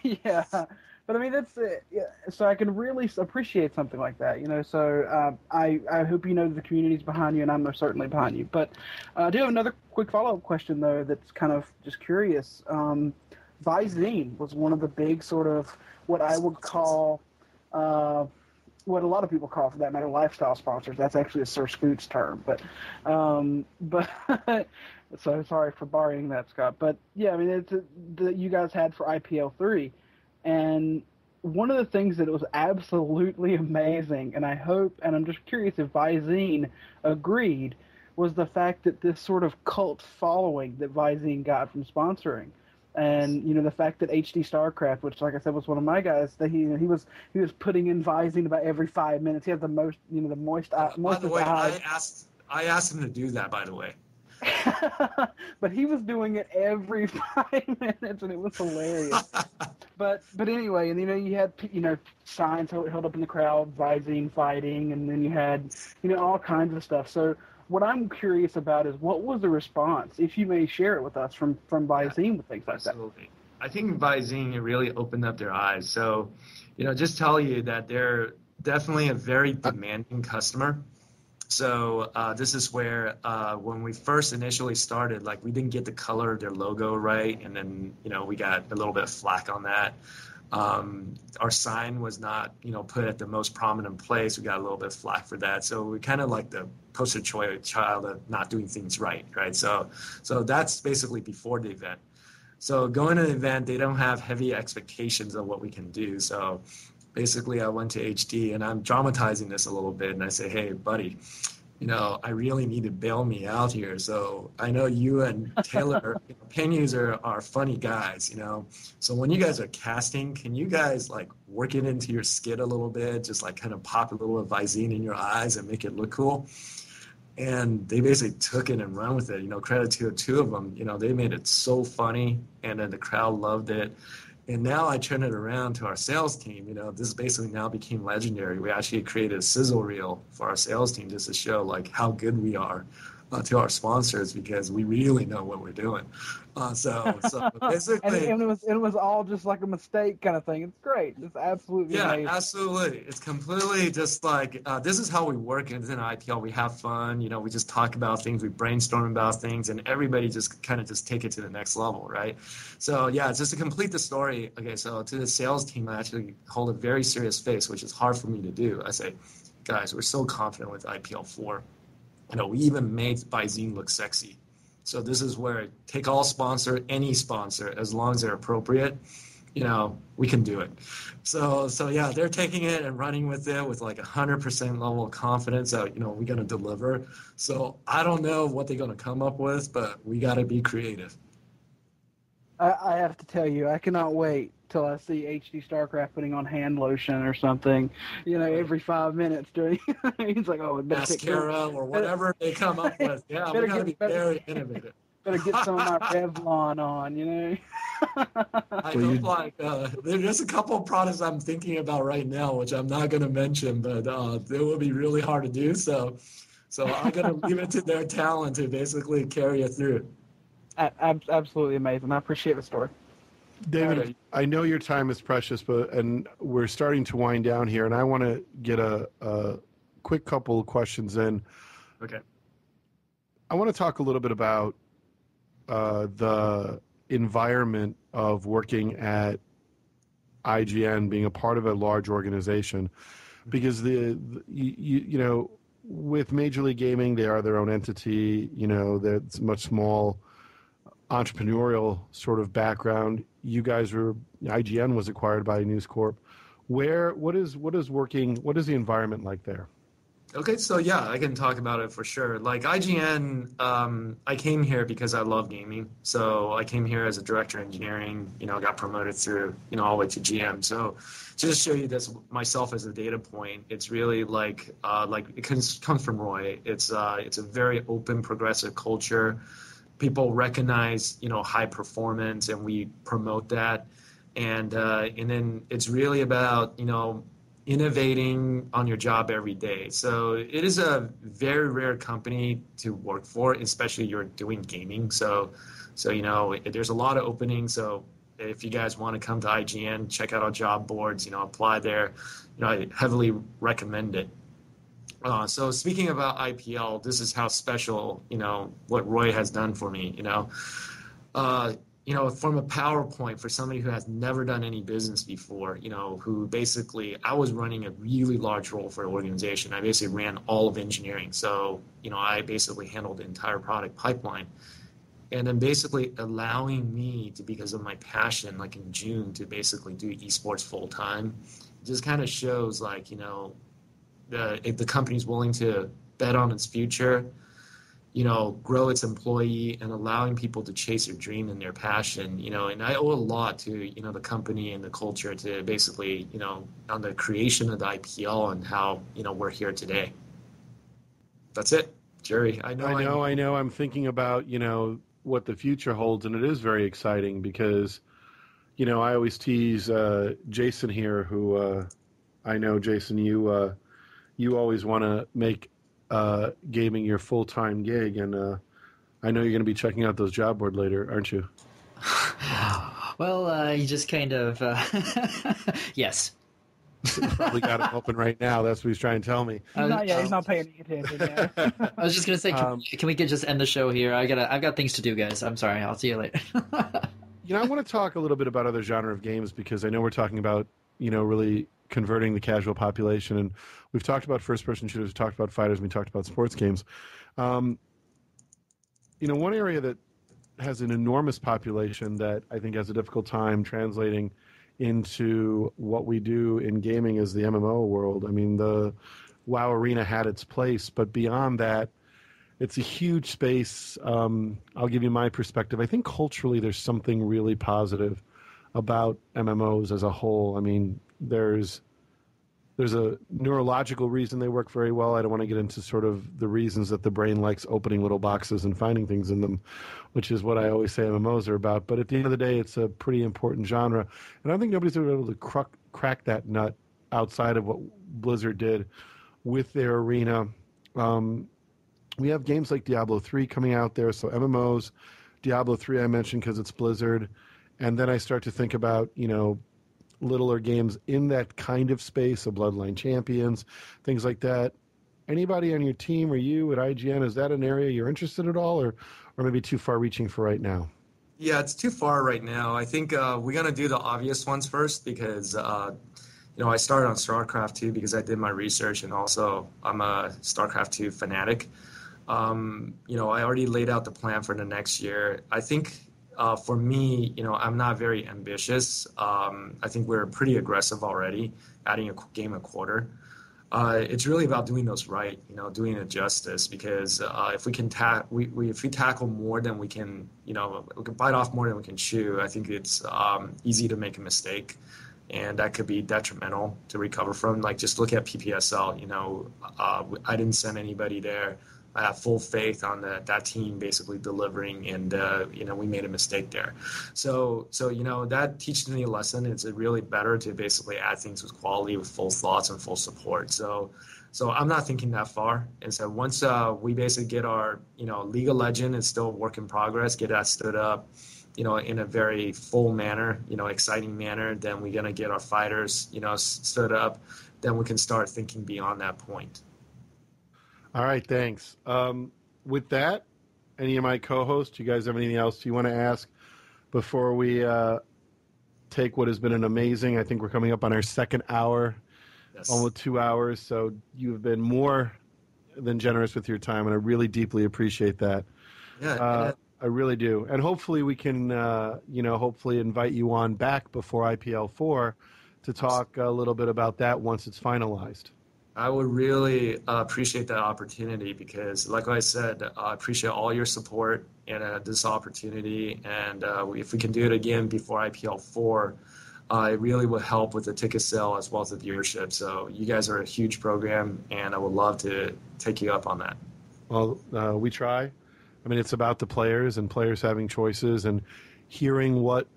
C: yeah. But I mean, that's yeah, so I can really appreciate something like that, So I hope the community's behind you, and I'm most certainly behind you. But I do have another quick follow-up question, though, that's kind of just curious. Visine was one of the big sort of what I would call, what a lot of people call, for that matter, lifestyle sponsors. That's actually a Sir Scoots term, but so sorry for borrowing that, Scott. But yeah, I mean, it's that you guys had for IPL 3. And one of the things that was absolutely amazing, and I hope, and I'm just curious if Visine agreed, was the fact that this sort of cult following that Visine got from sponsoring. And, the fact that HD StarCraft, which, like I said, was one of my guys, that he was putting in Visine about every 5 minutes. He had the most, the moist
E: By the way,
C: eyes.
E: I asked him to do that, by the way.
C: But he was doing it every 5 minutes, and it was hilarious. But anyway, and you had signs held up in the crowd, Visine fighting, and then you had all kinds of stuff. So what I'm curious about is what was the response, if you may share it with us, from Visine with things like
E: absolutely. That. I think Visine really opened up their eyes. So just tell you that they're definitely a very demanding customer. So this is where when we first initially started, we didn't get the color of their logo right, and then we got a little bit of flack on that. Our sign was not put at the most prominent place. We got a little bit of flack for that. So we kind of like the poster child of not doing things right? So that's basically before the event. So going to the event, they don't have heavy expectations of what we can do. So basically, I went to HD, and I'm dramatizing this a little bit, and I say, hey, buddy, I really need to bail me out here. So I know you and Taylor, pen user, are funny guys, So when you guys are casting, can you guys, work it into your skit a little bit, just, kind of pop a little Visine in your eyes and make it look cool? And they basically took it and run with it. Credit to the two of them. They made it so funny, and then the crowd loved it. And now I turn it around to our sales team. This basically now became legendary. We actually created a sizzle reel for our sales team just to show how good we are to our sponsors, because we really know what we're doing. So basically,
C: and it was all just like a mistake kind of thing. It's great. It's absolutely amazing.
E: Absolutely. It's completely just this is how we work in IPL. We have fun. We just talk about things. We brainstorm about things, and everybody just kind of just take it to the next level, right? So yeah, just to complete the story. Okay, so to the sales team, I actually hold a very serious face, which is hard for me to do. I say, guys, we're so confident with IPL 4. We even made Visine look sexy. So this is where take all sponsor, any sponsor, as long as they're appropriate, we can do it. So yeah, they're taking it and running with it with 100% level of confidence that, we're going to deliver. So I don't know what they're going to come up with, but we got to be creative.
C: I have to tell you, I cannot wait till I see HD StarCraft putting on hand lotion or something, every 5 minutes doing. He's like, oh,
E: mascara or whatever they come up with. Yeah, we got to be very innovative.
C: Better get some of my Revlon on,
E: I hope there's a couple of products I'm thinking about right now, which I'm not going to mention, but they will be really hard to do. So I'm going to leave it to their talent to basically carry it through.
C: Absolutely amazing. I appreciate the story.
D: David, I know your time is precious, and we're starting to wind down here, and I want to get a quick couple of questions in.
E: Okay.
D: I want to talk a little bit about the environment of working at IGN, being a part of a large organization, because you know, with Major League Gaming, they are their own entity. You know, that's much small entrepreneurial sort of background. You guys were IGN was acquired by News Corp. What is the environment like there?
E: Okay, so yeah, I can talk about it for sure. Like IGN, I came here because I love gaming. So I came here as a director of engineering, got promoted through, all the way to GM. So to just show you this myself as a data point, it's really like it comes from Roy. It's a very open, progressive culture. People recognize, high performance, and we promote that. And then it's really about, innovating on your job every day. So it is a very rare company to work for, especially you're doing gaming. So there's a lot of openings. So if you guys want to come to IGN, check out our job boards, apply there. I heavily recommend it. So speaking about IPL, this is how special, what Roy has done for me, from a PowerPoint for somebody who has never done any business before, who basically, I was running a really large role for an organization. I basically ran all of engineering. So, I basically handled the entire product pipeline. And then basically allowing me to, because of my passion, like in June, to basically do eSports full time, just kind of shows like, if the company's willing to bet on its future, grow its employee and allowing people to chase their dream and their passion, and I owe a lot to, the company and the culture to basically, on the creation of the IPL and how, we're here today. That's it, Jerry. I know.
D: I'm thinking about, what the future holds, and it is very exciting because, I always tease Jason here, who I know, Jason, you always want to make gaming your full-time gig, and I know you're going to be checking out those job board later, aren't you?
A: Well, you just kind of yes.
D: Probably got it open right now. That's what he's trying to tell me.
C: He's not paying any attention yet.
A: I was just going to say, can we just end the show here? I've got things to do, guys. I'm sorry. I'll see you later.
D: I want to talk a little bit about other genre of games, because I know we're talking about, really converting the casual population, and we've talked about first-person shooters, we've talked about fighters, and we talked about sports games. One area that has an enormous population that I think has a difficult time translating into what we do in gaming is the MMO world. I mean, the WoW Arena had its place, but beyond that, it's a huge space. I'll give you my perspective. I think culturally there's something really positive about MMOs as a whole. I mean, there's a neurological reason they work very well. I don't want to get into sort of the reasons that the brain likes opening little boxes and finding things in them, which is what I always say MMOs are about. But at the end of the day, it's a pretty important genre. And I don't think nobody's been able to crack that nut outside of what Blizzard did with their arena. We have games like Diablo 3 coming out there. So MMOs, Diablo 3 I mentioned because it's Blizzard. And then I start to think about, littler games in that kind of space, of Bloodline Champions, things like that. Anybody on your team or you at IGN, is that an area you're interested at all, or maybe too far reaching for right now?
E: Yeah, it's too far right now. I think we're going to do the obvious ones first because, I started on StarCraft 2 because I did my research, and also I'm a StarCraft 2 fanatic. I already laid out the plan for the next year. I think for me, I'm not very ambitious. I think we're pretty aggressive already, adding a game a quarter. It's really about doing those right, doing it justice. Because if we can if we tackle more than we can, we can bite off more than we can chew. I think it's easy to make a mistake, and that could be detrimental to recover from. Like, just look at PPSL. I didn't send anybody there. I have full faith on that team basically delivering, and we made a mistake there. So that teaches me a lesson. It's really better to basically add things with quality, with full thoughts and full support. So I'm not thinking that far. And so once we basically get our League of Legends is still a work in progress, get that stood up, in a very full manner, exciting manner, then we're gonna get our fighters stood up. Then we can start thinking beyond that point.
D: All right, thanks. With that, any of my co-hosts? You guys have anything else you want to ask before we take what has been an amazing, I think we're coming up on our second hour,
E: Yes.
D: almost 2 hours. So you've been more than generous with your time, and I really deeply appreciate that.
E: Yeah.
D: I really do. And hopefully we can, hopefully invite you on back before IPL 4 to talk a little bit about that once it's finalized.
E: I would really appreciate that opportunity because, like I said, I appreciate all your support in this opportunity. And if we can do it again before IPL 4, it really would help with the ticket sale as well as the viewership. So you guys are a huge program, and I would love to take you up on that.
D: Well, we try. I mean, it's about the players and players having choices and hearing what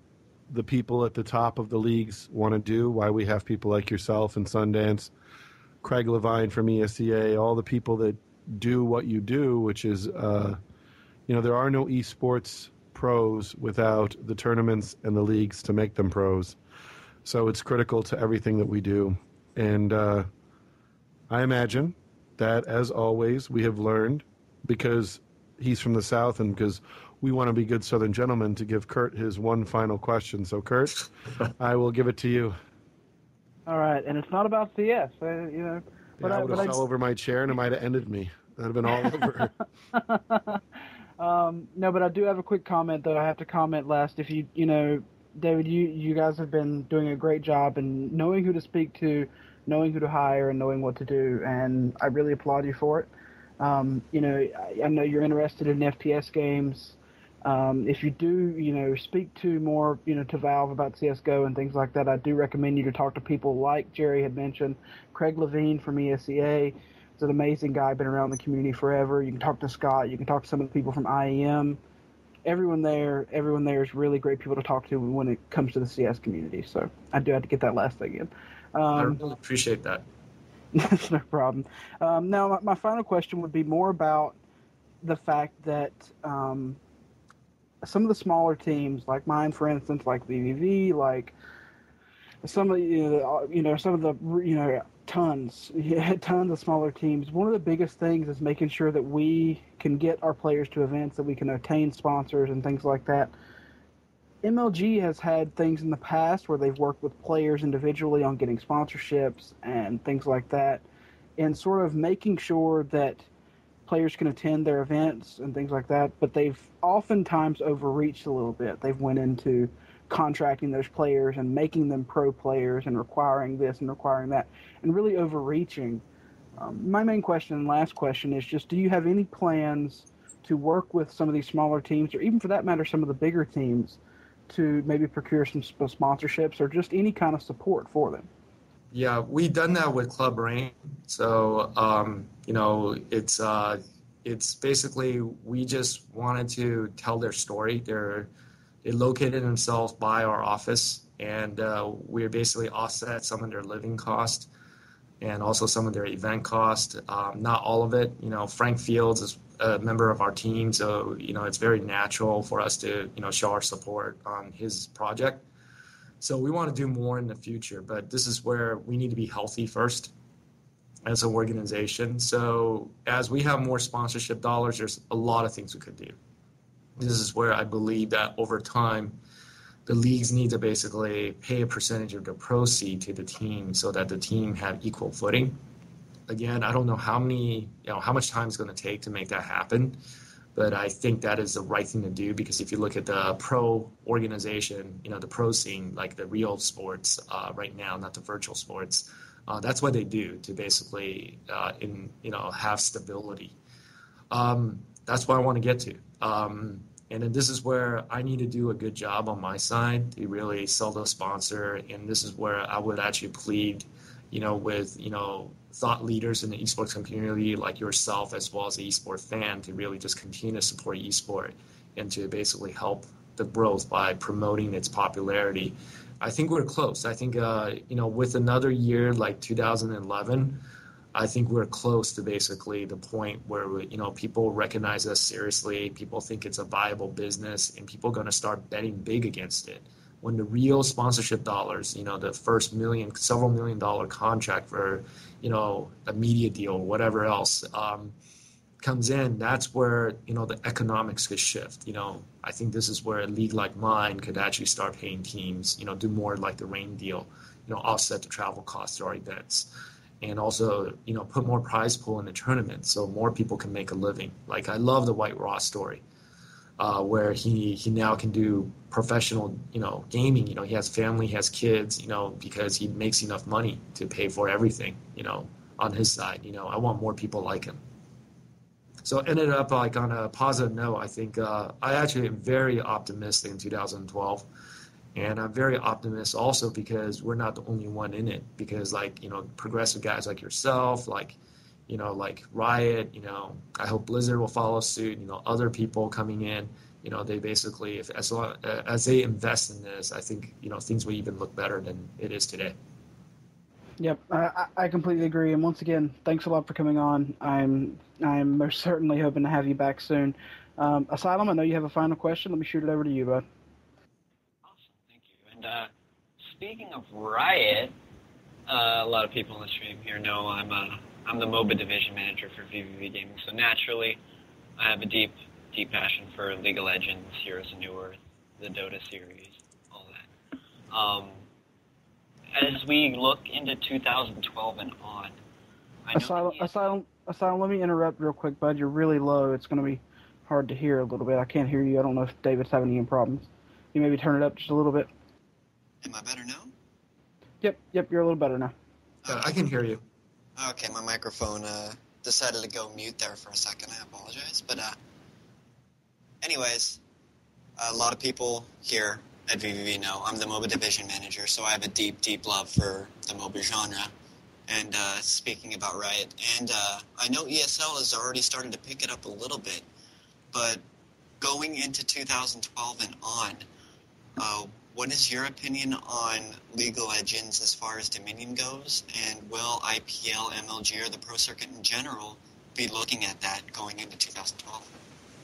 D: the people at the top of the leagues want to do, why we have people like yourself and Sundance, Craig Levine from ESEA, all the people that do what you do, which is, there are no eSports pros without the tournaments and the leagues to make them pros. So it's critical to everything that we do. And I imagine that, as always, we have learned, because he's from the South and because we want to be good Southern gentlemen, to give Kurt his one final question. So, Kurt, I will give it to you.
C: All right, and it's not about CS, But
D: I would have fell over my chair and it might have ended me. That would have been all over.
C: No, but I do have a quick comment that I have to comment last. If David, you guys have been doing a great job in knowing who to speak to, knowing who to hire, and knowing what to do, and I really applaud you for it. I know you're interested in FPS games. If you do, speak to more, to Valve about CSGO and things like that, I do recommend you to talk to people like Jerry had mentioned, Craig Levine from ESEA. He's an amazing guy, been around the community forever. You can talk to Scott. You can talk to some of the people from IEM. Everyone there is really great people to talk to when it comes to the CS community. So I do have to get that last thing in.
E: I really appreciate that.
C: That's no problem. Now, my final question would be more about the fact that some of the smaller teams, like mine, for instance, like VVV, like some of tons of smaller teams. One of the biggest things is making sure that we can get our players to events, that we can obtain sponsors and things like that. MLG has had things in the past where they've worked with players individually on getting sponsorships and things like that, and sort of making sure that players can attend their events and things like that, but they've oftentimes overreached a little bit. They've went into contracting those players and making them pro players and requiring this and requiring that, and really overreaching. My main question and last question is just, do you have any plans to work with some of these smaller teams, or even for that matter, some of the bigger teams, to maybe procure some sponsorships or just any kind of support for them?
E: Yeah, we've done that with Club Rain. So, it's basically, we just wanted to tell their story. They located themselves by our office, and we're basically offset some of their living cost and also some of their event cost. Not all of it. Frank Fields is a member of our team, so it's very natural for us to show our support on his project. So we want to do more in the future, but this is where we need to be healthy first as an organization. So as we have more sponsorship dollars, there's a lot of things we could do. This is where I believe that over time, the leagues need to basically pay a percentage of the proceeds to the team so that the team have equal footing. Again, I don't know how much time it's going to take to make that happen, but I think that is the right thing to do, because if you look at the pro organization, the pro scene, like the real sports right now, not the virtual sports, that's what they do to basically have stability. That's what I want to get to. And then this is where I need to do a good job on my side to really sell the sponsor. And this is where I would actually plead, with, thought leaders in the esports community like yourself, as well as the esports fan, to really just continue to support esport and to basically help the growth by promoting its popularity. I think we're close. I think, with another year like 2011, I think we're close to basically the point where, people recognize us seriously, people think it's a viable business, and people are going to start betting big against it. When the real sponsorship dollars, the first several $1 million contract for, a media deal or whatever else, comes in, that's where, the economics could shift. I think this is where a league like mine could actually start paying teams, do more like the rain deal, offset the travel costs to our events. And also, put more prize pool in the tournament so more people can make a living. Like, I love the White Ross story, where he now can do professional, gaming. He has family, he has kids, because he makes enough money to pay for everything, on his side. I want more people like him. So it ended up like on a positive note. I think I actually am very optimistic in 2012. And I'm very optimistic also because we're not the only one in it. Because progressive guys like yourself, like Riot, I hope Blizzard will follow suit. Other people coming in, they basically, as they invest in this, I think things will even look better than it is today.
C: Yep, I completely agree. And once again, thanks a lot for coming on. I'm most certainly hoping to have you back soon. Asylum, I know you have a final question. Let me shoot it over to you, bud.
F: And speaking of Riot, a lot of people on the stream here know I'm the MOBA division manager for VVV Gaming. So naturally, I have a deep passion for League of Legends, Heroes of New Earth, the Dota series, all that. As we look into 2012 and on,
C: Asylum, let me interrupt real quick, bud. You're really low. It's going to be hard to hear a little bit. I can't hear you. I don't know if David's having any problems. You maybe turn it up just a little bit.
B: Am I better now?
C: Yep, you're a little better now.
E: Yeah, I can hear you.
B: Okay, my microphone decided to go mute there for a second. I apologize. But anyways, a lot of people here at VVV know I'm the MOBA division manager, so I have a deep love for the MOBA genre. And speaking about Riot, and I know ESL has already started to pick it up a little bit, but going into 2012 and on, what is your opinion on League of Legends as far as Dominion goes? And will IPL, MLG, or the Pro Circuit in general be looking at that going into 2012?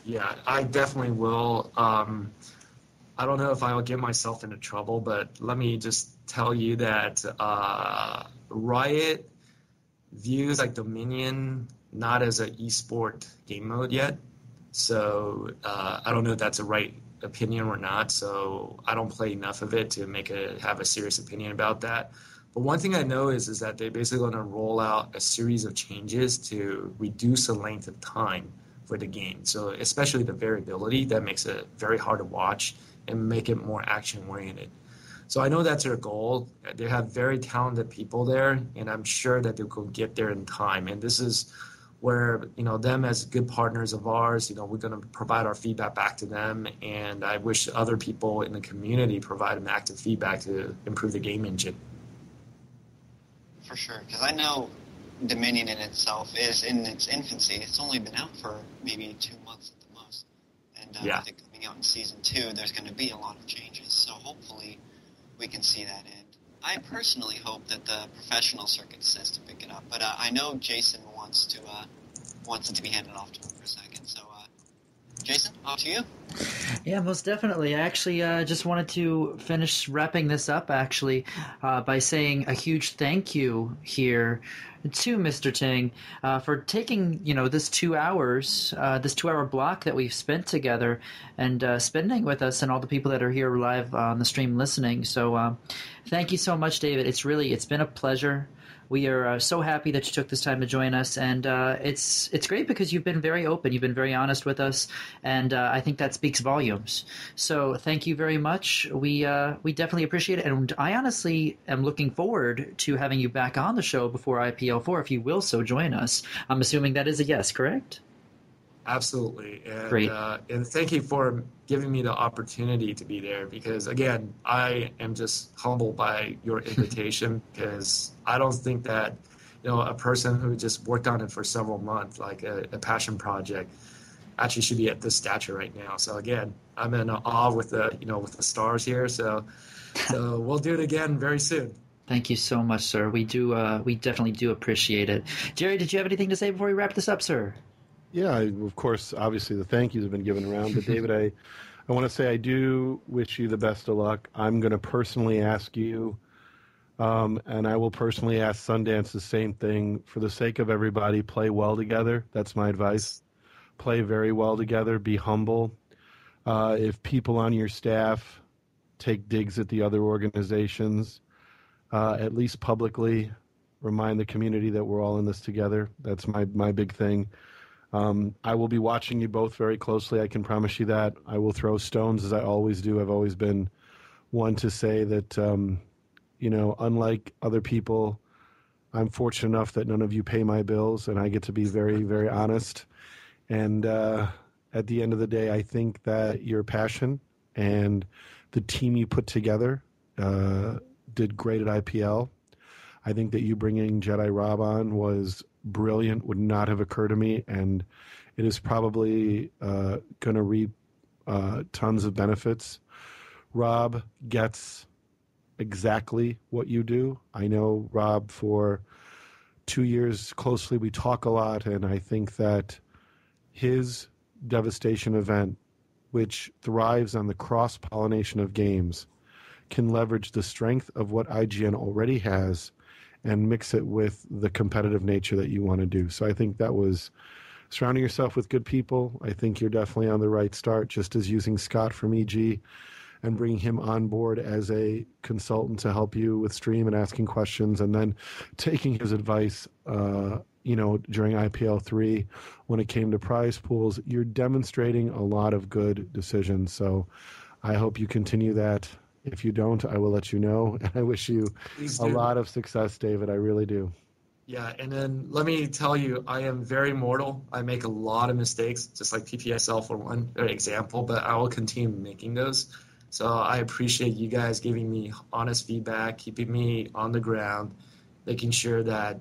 E: Yeah, I definitely will. I don't know if I'll get myself into trouble, but let me just tell you that Riot views like Dominion not as an esport game mode yet. So I don't know if that's a right opinion or not. So I don't play enough of it to have a serious opinion about that. But one thing I know is that they're basically going to roll out a series of changes to reduce the length of time for the game. So especially the variability that makes it very hard to watch and make it more action-oriented. So I know that's their goal. They have very talented people there, and I'm sure that they'll go get there in time. And this is where, them as good partners of ours, we're going to provide our feedback back to them. And I wish other people in the community provide them active feedback to improve the game engine.
B: For sure, because I know Dominion in itself is in its infancy. It's only been out for maybe 2 months at the most. And
E: yeah.
B: I think coming out in Season 2, there's going to be a lot of changes. So hopefully we can see that end. I personally hope that the professional circuit decides to pick it up. But I know Jason wants it to be handed off to him for a second. So, Jason, off to you.
A: Yeah, most definitely. I actually just wanted to finish wrapping this up, actually, by saying a huge thank you here to Mr. Ting for taking, this 2 hours, this 2-hour block that we've spent together and spending with us and all the people that are here live on the stream listening. So thank you so much, David. It's been a pleasure. We are so happy that you took this time to join us, and it's great because you've been very open, you've been very honest with us, and I think that speaks volumes. So thank you very much. We definitely appreciate it, and I honestly am looking forward to having you back on the show before IPL4, if you will so join us. I'm assuming that is a yes, correct?
E: Absolutely. And,
A: great.
E: And thank you for giving me the opportunity to be there because, again, I am just humbled by your invitation because I don't think that, a person who just worked on it for several months, like a passion project, actually should be at this stature right now. So, again, I'm in awe with the stars here. So we'll do it again very soon.
A: Thank you so much, sir. We definitely do appreciate it. Jerry, did you have anything to say before we wrap this up, sir?
D: Yeah, of course, obviously the thank yous have been given around. But David, I want to say I do wish you the best of luck. I'm going to personally ask you, and I will personally ask Sundance the same thing. For the sake of everybody, play well together. That's my advice. play very well together, be humble. If people on your staff take digs at the other organizations, at least publicly, remind the community that we're all in this together. That's my big thing. I will be watching you both very closely. I can promise you that. I will throw stones as I always do. I've always been one to say that, unlike other people, I'm fortunate enough that none of you pay my bills, and I get to be very, very honest. And at the end of the day, I think that your passion and the team you put together did great at IPL. I think that you bringing Jedi Rob on was brilliant, would not have occurred to me, and it is probably going to reap tons of benefits. Rob gets exactly what you do. I know Rob for 2 years closely. We talk a lot, and I think that his Devastation event, which thrives on the cross-pollination of games, can leverage the strength of what IGN already has and mix it with the competitive nature that you want to do. So I think that was surrounding yourself with good people. I think you're definitely on the right start, just as using Scott from EG and bringing him on board as a consultant to help you with stream and asking questions, and then taking his advice, during IPL 3 when it came to prize pools. You're demonstrating a lot of good decisions. So I hope you continue that. If you don't, I will let you know. And I wish you a lot of success, David. I really do.
E: Yeah, and then let me tell you, I am very mortal. I make a lot of mistakes, just like PPSL for one example, but I will continue making those. So I appreciate you guys giving me honest feedback, keeping me on the ground, making sure that,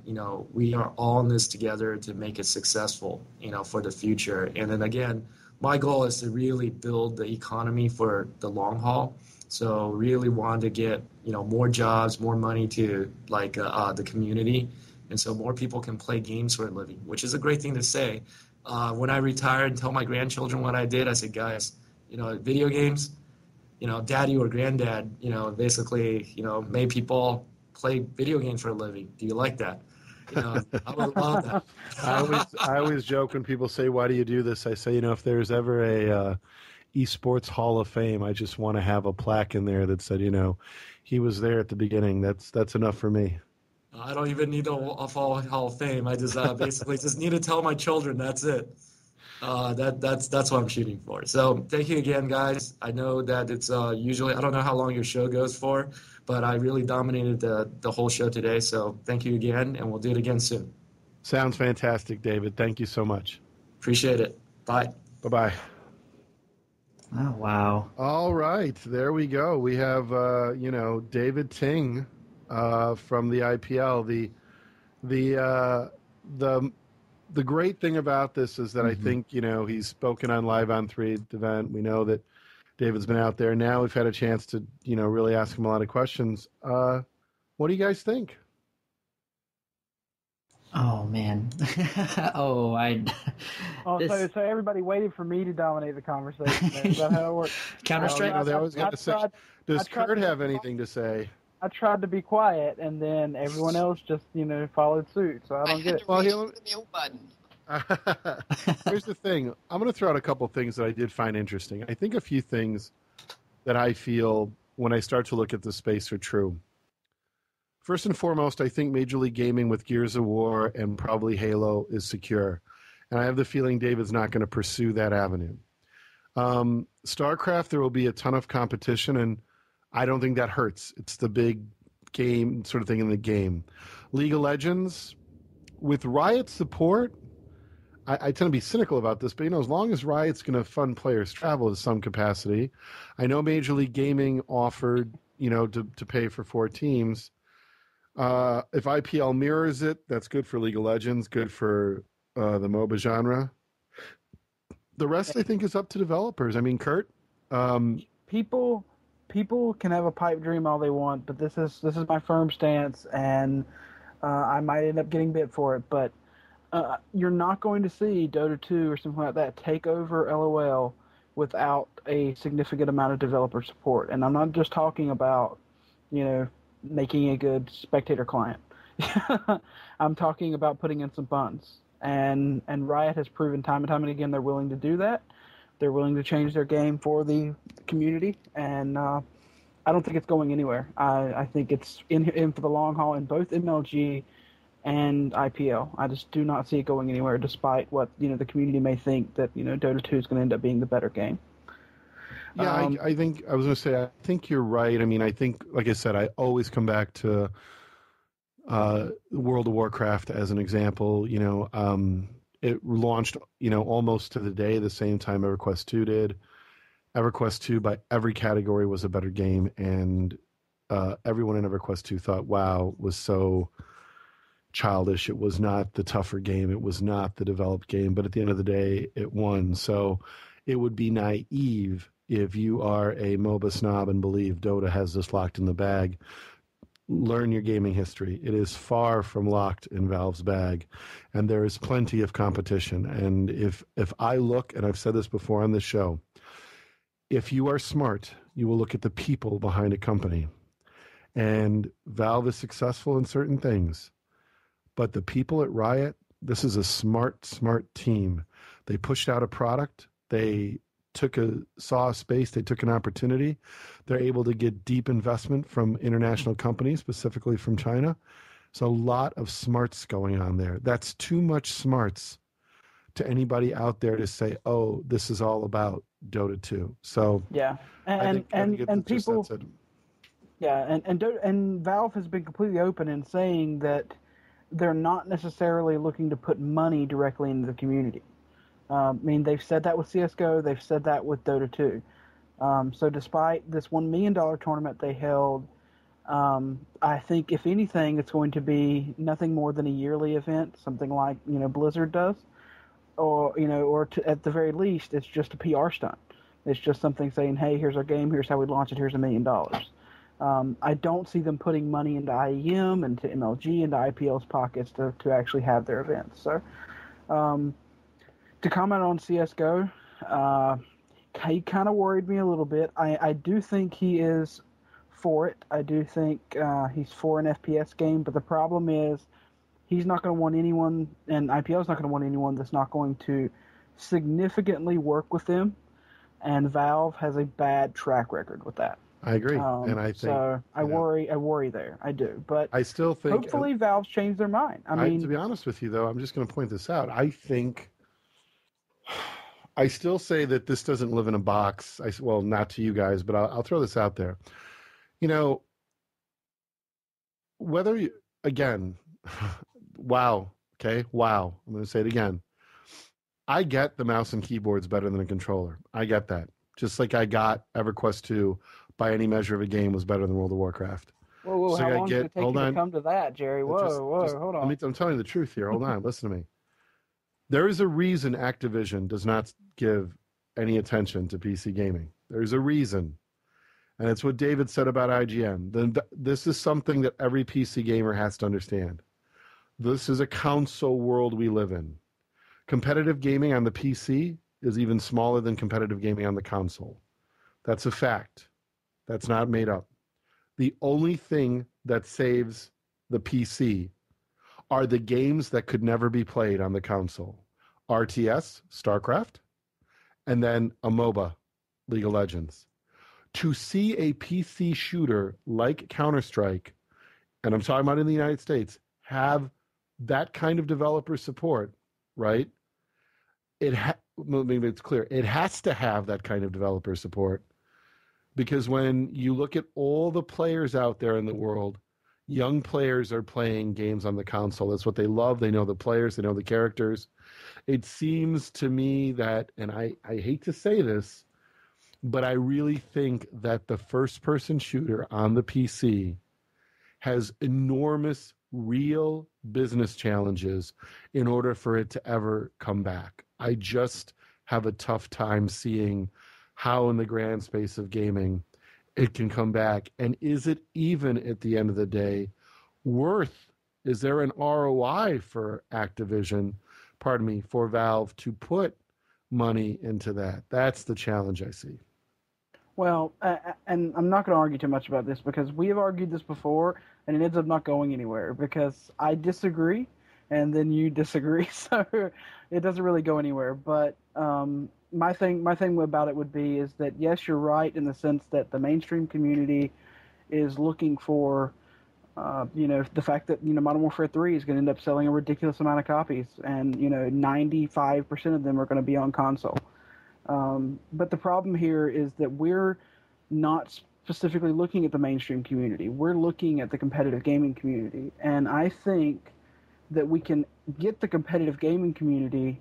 E: we are all in this together to make it successful, for the future. And then again, my goal is to really build the economy for the long haul. So really want to get, more jobs, more money to the community. And so more people can play games for a living, which is a great thing to say. When I retired and tell my grandchildren what I did, I said, guys, video games, daddy or granddad, basically, made people play video games for a living. Do you like that? I would love that.
D: I always joke when people say, why do you do this? I say, if there's ever a eSports Hall of Fame, I just want to have a plaque in there that said, he was there at the beginning. That's enough for me.
E: I don't even need a Hall of Fame. I just basically just need to tell my children that's it. That's what I'm shooting for. So thank you again, guys. I know that it's usually, I don't know how long your show goes for, but I really dominated the whole show today. So thank you again, and we'll do it again soon.
D: Sounds fantastic, David. Thank you so much.
E: Appreciate it. Bye. Bye-bye.
A: Oh, wow.
D: All right. There we go. We have, David Ting from the IPL. The great thing about this is that I think, he's spoken on Live on 3 event. We know that David's been out there. Now we've had a chance to, really ask him a lot of questions. What do you guys think?
A: Oh, man.
C: So everybody waited for me to dominate the conversation. Is that how it works?
D: Counter-Strike? They always got to say, does Kurt have anything to say?
C: I tried to be quiet, and then everyone else just, followed suit. So I don't get it.
B: Well, the mute button.
D: Here's the thing. I'm going to throw out a couple things that I did find interesting. I think a few things that I feel when I start to look at the space are true. First and foremost, I think Major League Gaming with Gears of War and probably Halo is secure. And I have the feeling David's not going to pursue that avenue. StarCraft, there will be a ton of competition, and I don't think that hurts. It's the big game sort of thing in the game. League of Legends, with Riot support, I tend to be cynical about this, but, as long as Riot's going to fund players' travel to some capacity, I know Major League Gaming offered, to pay for 4 teams. If IPL mirrors it, that's good for League of Legends, good for the MOBA genre. The rest, I think, is up to developers. I mean, Kurt?
C: People can have a pipe dream all they want, but this is my firm stance, and I might end up getting bit for it. But you're not going to see Dota 2 or something like that take over LOL without a significant amount of developer support. And I'm not just talking about, making a good spectator client. I'm talking about putting in some funds. And Riot has proven time and time again they're willing to do that. They're willing to change their game for the community, and I don't think it's going anywhere. I think it's in for the long haul in both MLG and IPL. I just do not see it going anywhere, despite what the community may think that Dota 2 is going to end up being the better game.
D: Yeah, I think I was going to say I think you're right. I mean, I think, like I said, I always come back to World of Warcraft as an example. It launched almost to the day the same time EverQuest 2 did. EverQuest 2 by every category was a better game, and everyone in EverQuest 2 thought WoW was so childish. It was not the tougher game. It was not the developed game. But at the end of the day, it won. So it would be naive if you are a MOBA snob and believe Dota has this locked in the bag. Learn your gaming history. It is far from locked in Valve's bag, and there is plenty of competition. And if I look, and I've said this before on this show, if you are smart, you will look at the people behind a company. And Valve is successful in certain things, but the people at Riot, this is a smart team. They pushed out a product. They saw a space. They took an opportunity. They're able to get deep investment from international companies, specifically from China. So a lot of smarts going on there. That's too much smarts to anybody out there to say, oh, this is all about Dota 2. So
C: yeah, and people, yeah, and Valve has been completely open in saying that they're not necessarily looking to put money directly into the community. I mean, they've said that with CSGO. They've said that with Dota 2. So despite this $1 million tournament they held, I think, if anything, it's going to be nothing more than a yearly event, something like Blizzard does. Or at the very least, it's just a PR stunt. It's just something saying, hey, here's our game, here's how we launch it, here's $1 million. I don't see them putting money into IEM, into MLG, into IPL's pockets to actually have their events. So, to comment on CSGO, he kind of worried me a little bit. I do think he is for it. I do think he's for an FPS game, but the problem is he's not going to want anyone, and IPL's not going to want anyone that's not going to significantly work with them, and Valve has a bad track record with that.
D: I agree, and I think
C: so. I worry there. I do, but
D: I still think
C: hopefully Valve's changed their mind. I mean,
D: to be honest with you, though, I'm just going to point this out. I still say that this doesn't live in a box. Well, not to you guys, but I'll throw this out there. Whether you, again, wow, okay, wow. I'm going to say it again. I get the mouse and keyboard's better than a controller. I get that. Just like I got EverQuest 2 by any measure of a game was better than World of Warcraft.
C: Whoa, how long did it take you to come to that, Jerry? Whoa, hold on.
D: I'm telling you the truth here. Hold on, listen to me. There is a reason Activision does not give any attention to PC gaming. There's a reason. And it's what David said about IGN. This is something that every PC gamer has to understand. This is a console world we live in. Competitive gaming on the PC is even smaller than competitive gaming on the console. That's a fact. That's not made up. The only thing that saves the PC are the games that could never be played on the console. RTS, StarCraft, and then a MOBA, League of Legends. To see a PC shooter like Counter-Strike, and I'm talking about in the United States, have that kind of developer support, right? Maybe it's clear. It has to have that kind of developer support, because when you look at all the players out there in the world, young players are playing games on the console. That's what they love. They know the players. They know the characters. It seems to me that, and I hate to say this, but I really think that the first-person shooter on the PC has enormous real business challenges in order for it to ever come back. I just have a tough time seeing how in the grand space of gaming it can come back. And is it even at the end of the day worth, is there an ROI for Activision, for Valve to put money into that? That's the challenge I see.
C: Well, and I'm not going to argue too much about this because we have argued this before and it ends up not going anywhere because I disagree. and then you disagree. So it doesn't really go anywhere. But my thing about it would be is that, yes, you're right in the sense that the mainstream community is looking for, the fact that, Modern Warfare 3 is going to end up selling a ridiculous amount of copies, and, 95% of them are going to be on console. But the problem here is that we're not specifically looking at the mainstream community. We're looking at the competitive gaming community. And I think that we can get the competitive gaming community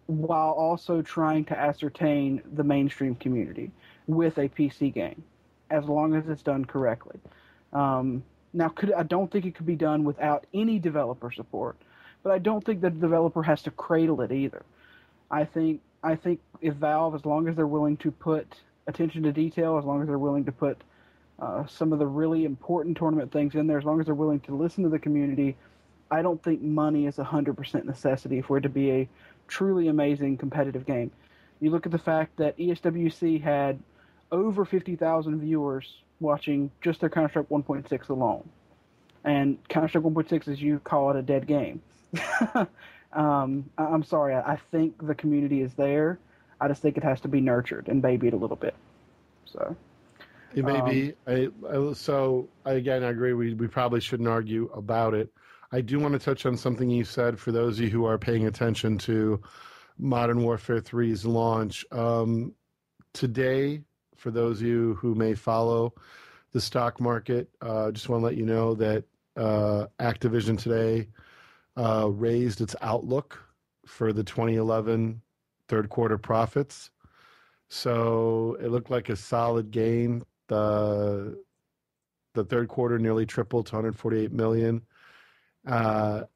C: while also trying to ascertain the mainstream community with a PC game, as long as it's done correctly. Now, I don't think it could be done without any developer support, but I don't think the developer has to cradle it either. I think if Valve, as long as they're willing to put attention to detail, as long as they're willing to put some of the really important tournament things in there, as long as they're willing to listen to the community, I don't think money is 100% necessity for it to be a truly amazing competitive game. You look at the fact that ESWC had over 50,000 viewers watching just their Counter-Strike 1.6 alone. And Counter-Strike 1.6, as you call it, a dead game. I'm sorry. I think the community is there. I just think it has to be nurtured and babied a little bit. So
D: it may be. Again, I agree. We probably shouldn't argue about it. I do want to touch on something you said for those of you who are paying attention to Modern Warfare 3's launch. Today, for those of you who may follow the stock market, just want to let you know that Activision today raised its outlook for the 2011 third quarter profits. So it looked like a solid gain. The third quarter nearly tripled to 148 million. And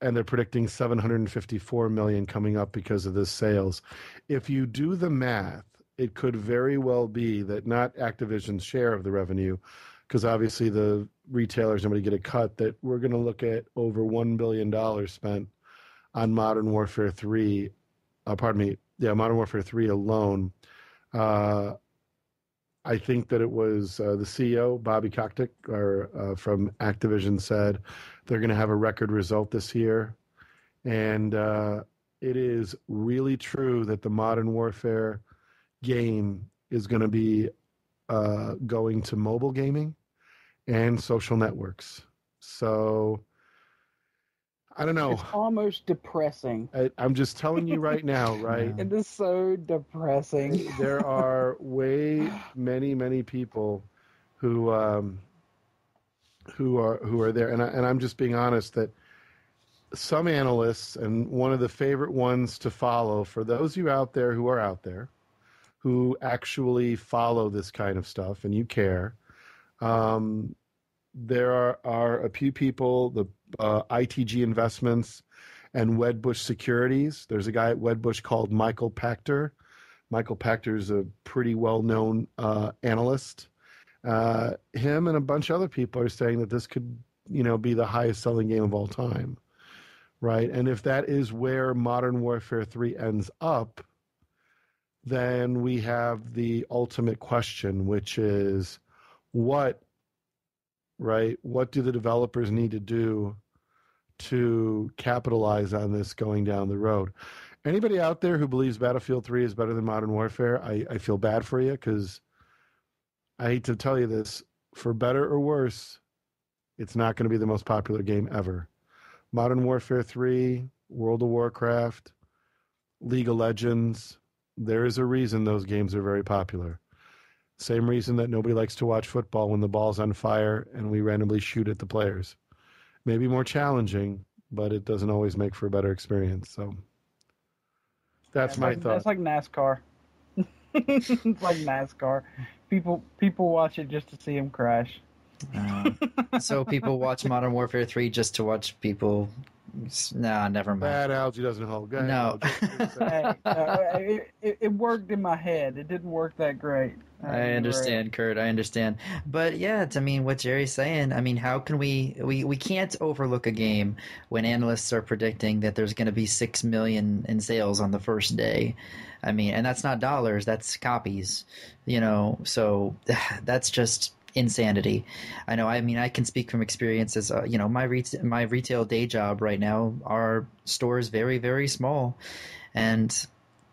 D: they're predicting 754 million coming up because of this sales. If you do the math, it could very well be that not Activision's share of the revenue, because obviously the retailers are going to get a cut, that we're going to look at over $1 billion spent on Modern Warfare 3. Modern Warfare 3 alone. I think that it was the CEO, Bobby Kotick, from Activision, said they're going to have a record result this year. And it is really true that the Modern Warfare game is going to be going to mobile gaming and social networks. So I don't know.
C: It's almost depressing.
D: I'm just telling you right now, right?
C: It is so depressing.
D: There are many people who are there, and I'm just being honest that some analysts, and one of the favorite ones to follow for those of you out there who are out there, who actually follow this kind of stuff and you care, there are a few people, the ITG Investments and Wedbush Securities. There's a guy at Wedbush called Michael Pachter. Michael Pachter is a pretty well-known analyst. Him and a bunch of other people are saying that this could, be the highest-selling game of all time, right? And if that is where Modern Warfare 3 ends up, then we have the ultimate question, which is what do the developers need to do to capitalize on this going down the road? Anybody out there who believes Battlefield 3 is better than Modern Warfare, I feel bad for you, because I hate to tell you this, for better or worse, it's not going to be the most popular game ever. Modern Warfare 3, World of Warcraft, League of Legends, there is a reason those games are very popular. Same reason that nobody likes to watch football when the ball's on fire and we randomly shoot at the players. Maybe more challenging, but it doesn't always make for a better experience. So that's my thought.
C: That's like NASCAR. It's like NASCAR. People watch it just to see them crash.
A: So people watch Modern Warfare 3 just to watch people. No, never mind.
D: That algae doesn't hold. Go ahead,
A: no.
C: It worked in my head. It didn't work that great.
A: I understand, Kurt. I understand. But yeah, what Jerry's saying, how can we can't overlook a game when analysts are predicting that there's going to be 6 million in sales on the first day. And that's not dollars, that's copies, so that's just insanity. I know. I mean, I can speak from experience as my retail day job right now. Our store is very, very small, and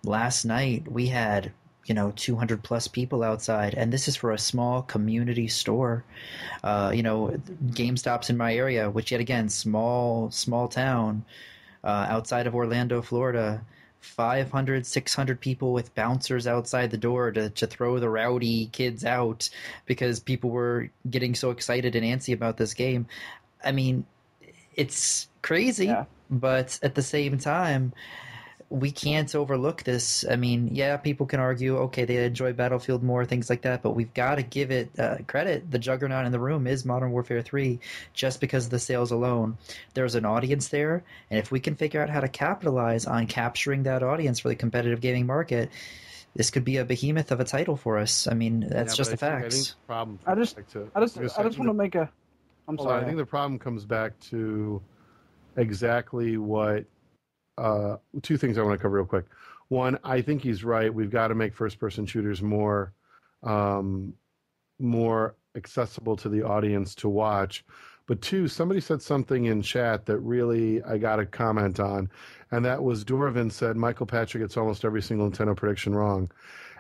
A: last night we had 200 plus people outside, and this is for a small community store. GameStop's in my area, which yet again, small town, outside of Orlando, Florida. 500, 600 people with bouncers outside the door to throw the rowdy kids out because people were getting so excited and antsy about this game. I mean, it's crazy, but at the same time, we can't overlook this. I mean, yeah, people can argue, okay, they enjoy Battlefield more, things like that, but we've got to give it credit. The juggernaut in the room is Modern Warfare 3, just because of the sales alone. There's an audience there, and if we can figure out how to capitalize on capturing that audience for the competitive gaming market, this could be a behemoth of a title for us. I mean, that's just the facts.
C: I just want to make a... I'm sorry.
D: I think the problem comes back to exactly what... two things I want to cover real quick. One, I think he's right. We've got to make first-person shooters more accessible to the audience to watch. But two, somebody said something in chat that really I got to comment on, and that was Dorvin said Michael Patrick gets almost every single Nintendo prediction wrong.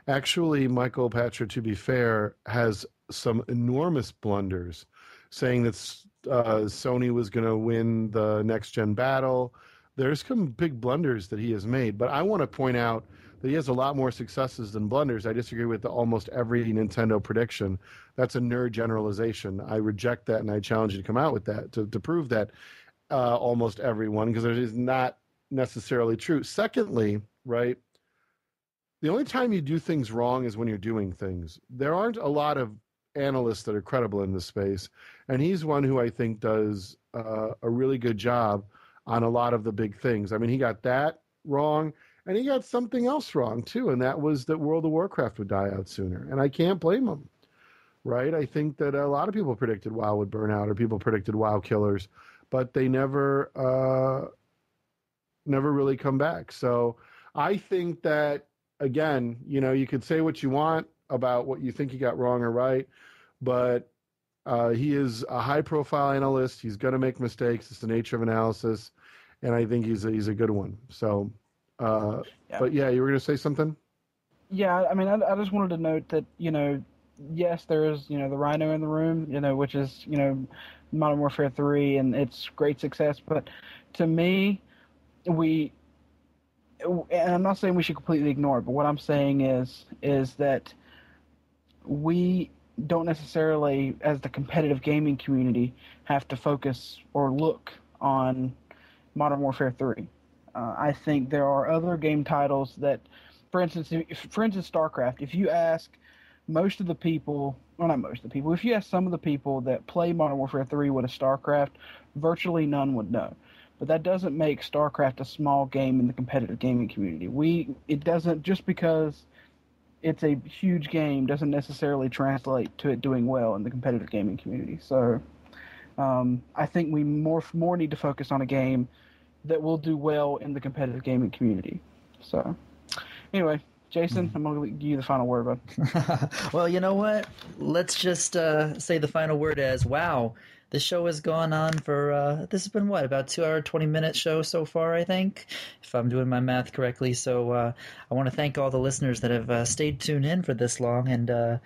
D: Actually, Michael Patrick, to be fair, has some enormous blunders, saying that Sony was going to win the next-gen battle. There's some big blunders that he has made, but I want to point out that he has a lot more successes than blunders. I disagree with almost every Nintendo prediction. That's a nerd generalization. I reject that, and I challenge you to come out with that to prove that almost everyone, because it is not necessarily true. Secondly, right, the only time you do things wrong is when you're doing things. There aren't a lot of analysts that are credible in this space, and he's one who I think does a really good job on a lot of the big things. I mean, he got that wrong, and he got something else wrong, too, and that was that World of Warcraft would die out sooner, and I can't blame him, right? I think that a lot of people predicted WoW would burn out, or people predicted WoW killers, but they never really come back. So I think that, again, you could say what you want about what you think you got wrong or right, but he is a high-profile analyst. He's going to make mistakes. It's the nature of analysis, and I think he's a good one. So, But yeah, you were going to say something?
C: Yeah, I mean, I just wanted to note that, yes, there is, the Rhino in the room, which is, Modern Warfare 3, and it's great success. But to me, and I'm not saying we should completely ignore it, but what I'm saying is that we don't necessarily, as the competitive gaming community, have to focus or look on Modern Warfare 3. I think there are other game titles that, for instance, StarCraft, if you ask most of the people, well, not most of the people, if you ask some of the people that play Modern Warfare 3 what a StarCraft, virtually none would know. But that doesn't make StarCraft a small game in the competitive gaming community. It doesn't, just because it's a huge game doesn't necessarily translate to it doing well in the competitive gaming community. So I think we more need to focus on a game that will do well in the competitive gaming community. So anyway, Jason, I'm going to give you the final word, bud.
A: Well, you know what? Let's just say the final word as, wow, this show has gone on for, this has been what, about 2 hour, 20-minute show so far, I think, if I'm doing my math correctly. So I want to thank all the listeners that have stayed tuned in for this long, and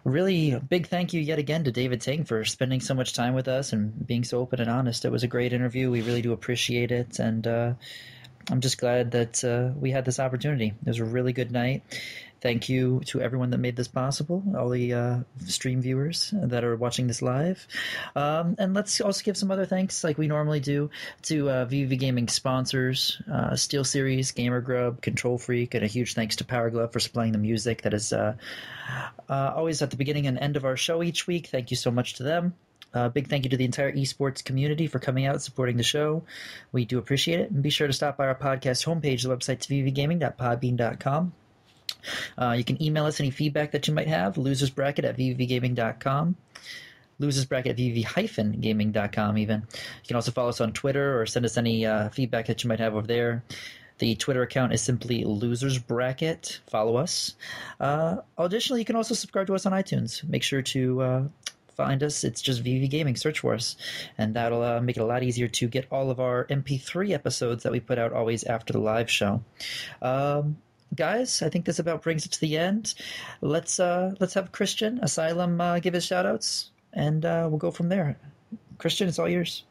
A: really big thank you yet again to David Ting for spending so much time with us and being so open and honest. It was a great interview. We really do appreciate it, and I'm just glad that we had this opportunity. It was a really good night. Thank you to everyone that made this possible, all the stream viewers that are watching this live. And let's also give some other thanks, like we normally do, to VVV Gaming sponsors, SteelSeries, Gamer Grub, Control Freak, and a huge thanks to Power Glove for supplying the music that is always at the beginning and end of our show each week. Thank you so much to them. Big thank you to the entire eSports community for coming out and supporting the show. We do appreciate it. And be sure to stop by our podcast homepage. The website's vvgaming.podbean.com. You can email us any feedback that you might have, losersbracket@vvgaming.com, losersbracket@vv-gaming.com even. You can also follow us on Twitter or send us any feedback that you might have over there. The Twitter account is simply Losers Bracket. Follow us. Additionally, you can also subscribe to us on iTunes. Make sure to find us. It's just VV Gaming. Search for us. And that'll make it a lot easier to get all of our MP3 episodes that we put out always after the live show. Guys, I think this about brings it to the end. Let's have Christian, Asylum, give his shout-outs, and we'll go from there. Christian, it's all yours.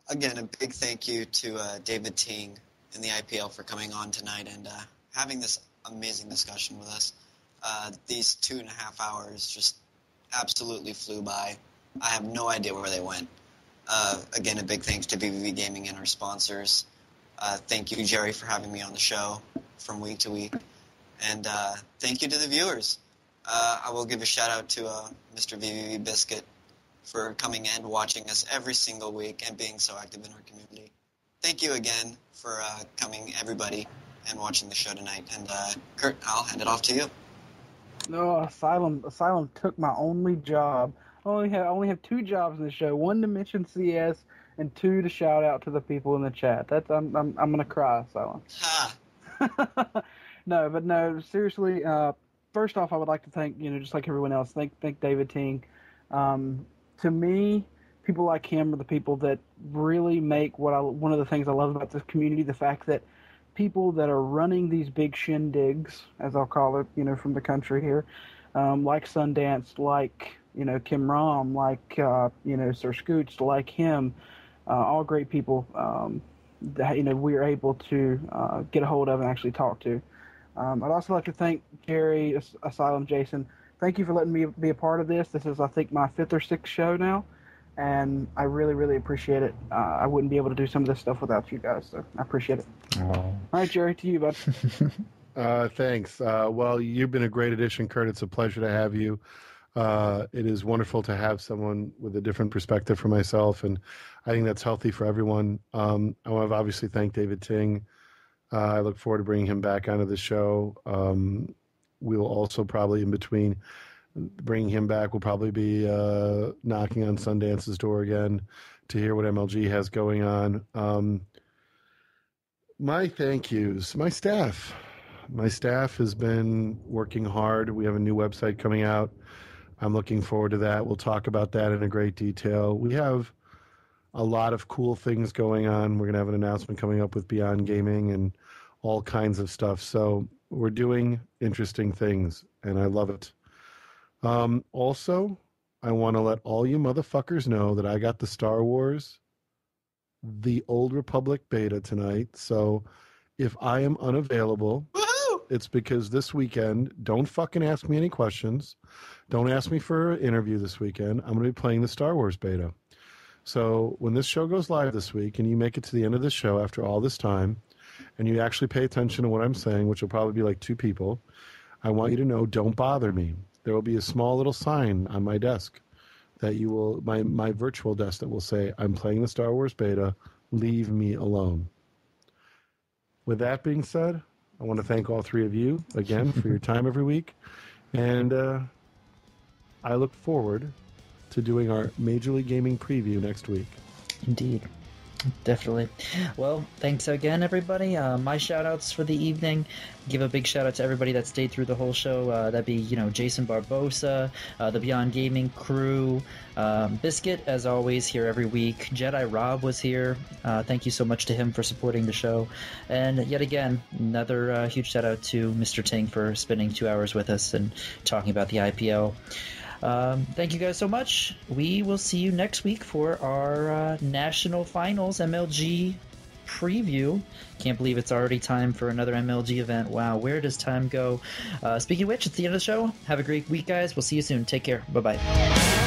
B: Again, a big thank you to David Ting and the IPL for coming on tonight and having this amazing discussion with us. These 2.5 hours just absolutely flew by. I have no idea where they went. Again, a big thanks to VVV Gaming and our sponsors. Thank you, Jerry, for having me on the show from week to week. And thank you to the viewers. I will give a shout-out to Mr. VVV Biscuit for coming and watching us every single week and being so active in our community. Thank you again for coming, everybody, and watching the show tonight. And Kurt, I'll hand it off to you.
C: No, Asylum took my only job. I only have 2 jobs in the show. 1 to mention CS, and 2 to shout out to the people in the chat. I'm gonna cry, Asylum.
B: Ha!
C: No, seriously. First off, I would like to thank, just like everyone else, thank David Ting. To me, people like him are the people that really make one of the things I love about this community, the fact that people that are running these big shindigs, as I'll call it, from the country here, like Sundance, like, Kim Rom, like, Sir Scooch, like him, all great people that, we are able to get a hold of and actually talk to. I'd also like to thank Jerry, Asylum, Jason. Thank you for letting me be a part of this. This is, I think, my 5th or 6th show now, and I really, really appreciate it. I wouldn't be able to do some of this stuff without you guys, so I appreciate it.
A: Oh.
C: All right, Jerry, to you, bud.
D: Thanks. Well, you've been a great addition, Kurt. It's a pleasure to have you. It is wonderful to have someone with a different perspective for myself, and I think that's healthy for everyone. I want to obviously thank David Ting. I look forward to bringing him back onto the show. We will also probably, in between bringing him back, we'll probably be knocking on Sundance's door again to hear what MLG has going on. My thank yous, my staff. My staff has been working hard. We have a new website coming out. I'm looking forward to that. We'll talk about that in a great detail. We have a lot of cool things going on. We're going to have an announcement coming up with Beyond Gaming and all kinds of stuff. So we're doing interesting things, and I love it. Also, I want to let all you motherfuckers know that I got the Star Wars, the Old Republic beta tonight. So if I am unavailable, it's because this weekend, don't fucking ask me any questions. Don't ask me for an interview this weekend. I'm going to be playing the Star Wars beta. So when this show goes live this week and you make it to the end of the show after all this time and you actually pay attention to what I'm saying, which will probably be like 2 people, I want you to know, don't bother me. There will be a small little sign on my desk that you will, my virtual desk that will say, I'm playing the Star Wars beta, leave me alone. With that being said, I want to thank all 3 of you again for your time every week. And I look forward to doing our Major League Gaming preview next week.
A: Indeed. Definitely. Well, thanks again, everybody. My shout-outs for the evening. Give a big shout-out to everybody that stayed through the whole show. That'd be, Jason Barbosa, the Beyond Gaming crew, Biscuit, as always, here every week. Jedi Rob was here. Thank you so much to him for supporting the show. And yet again, another huge shout-out to Mr. Ting for spending 2 hours with us and talking about the IPL. Thank you guys so much. We will see you next week for our National Finals MLG preview. Can't believe it's already time for another MLG event. Wow, where does time go? Speaking of which, it's the end of the show. Have a great week, guys. We'll see you soon. Take care. Bye-bye.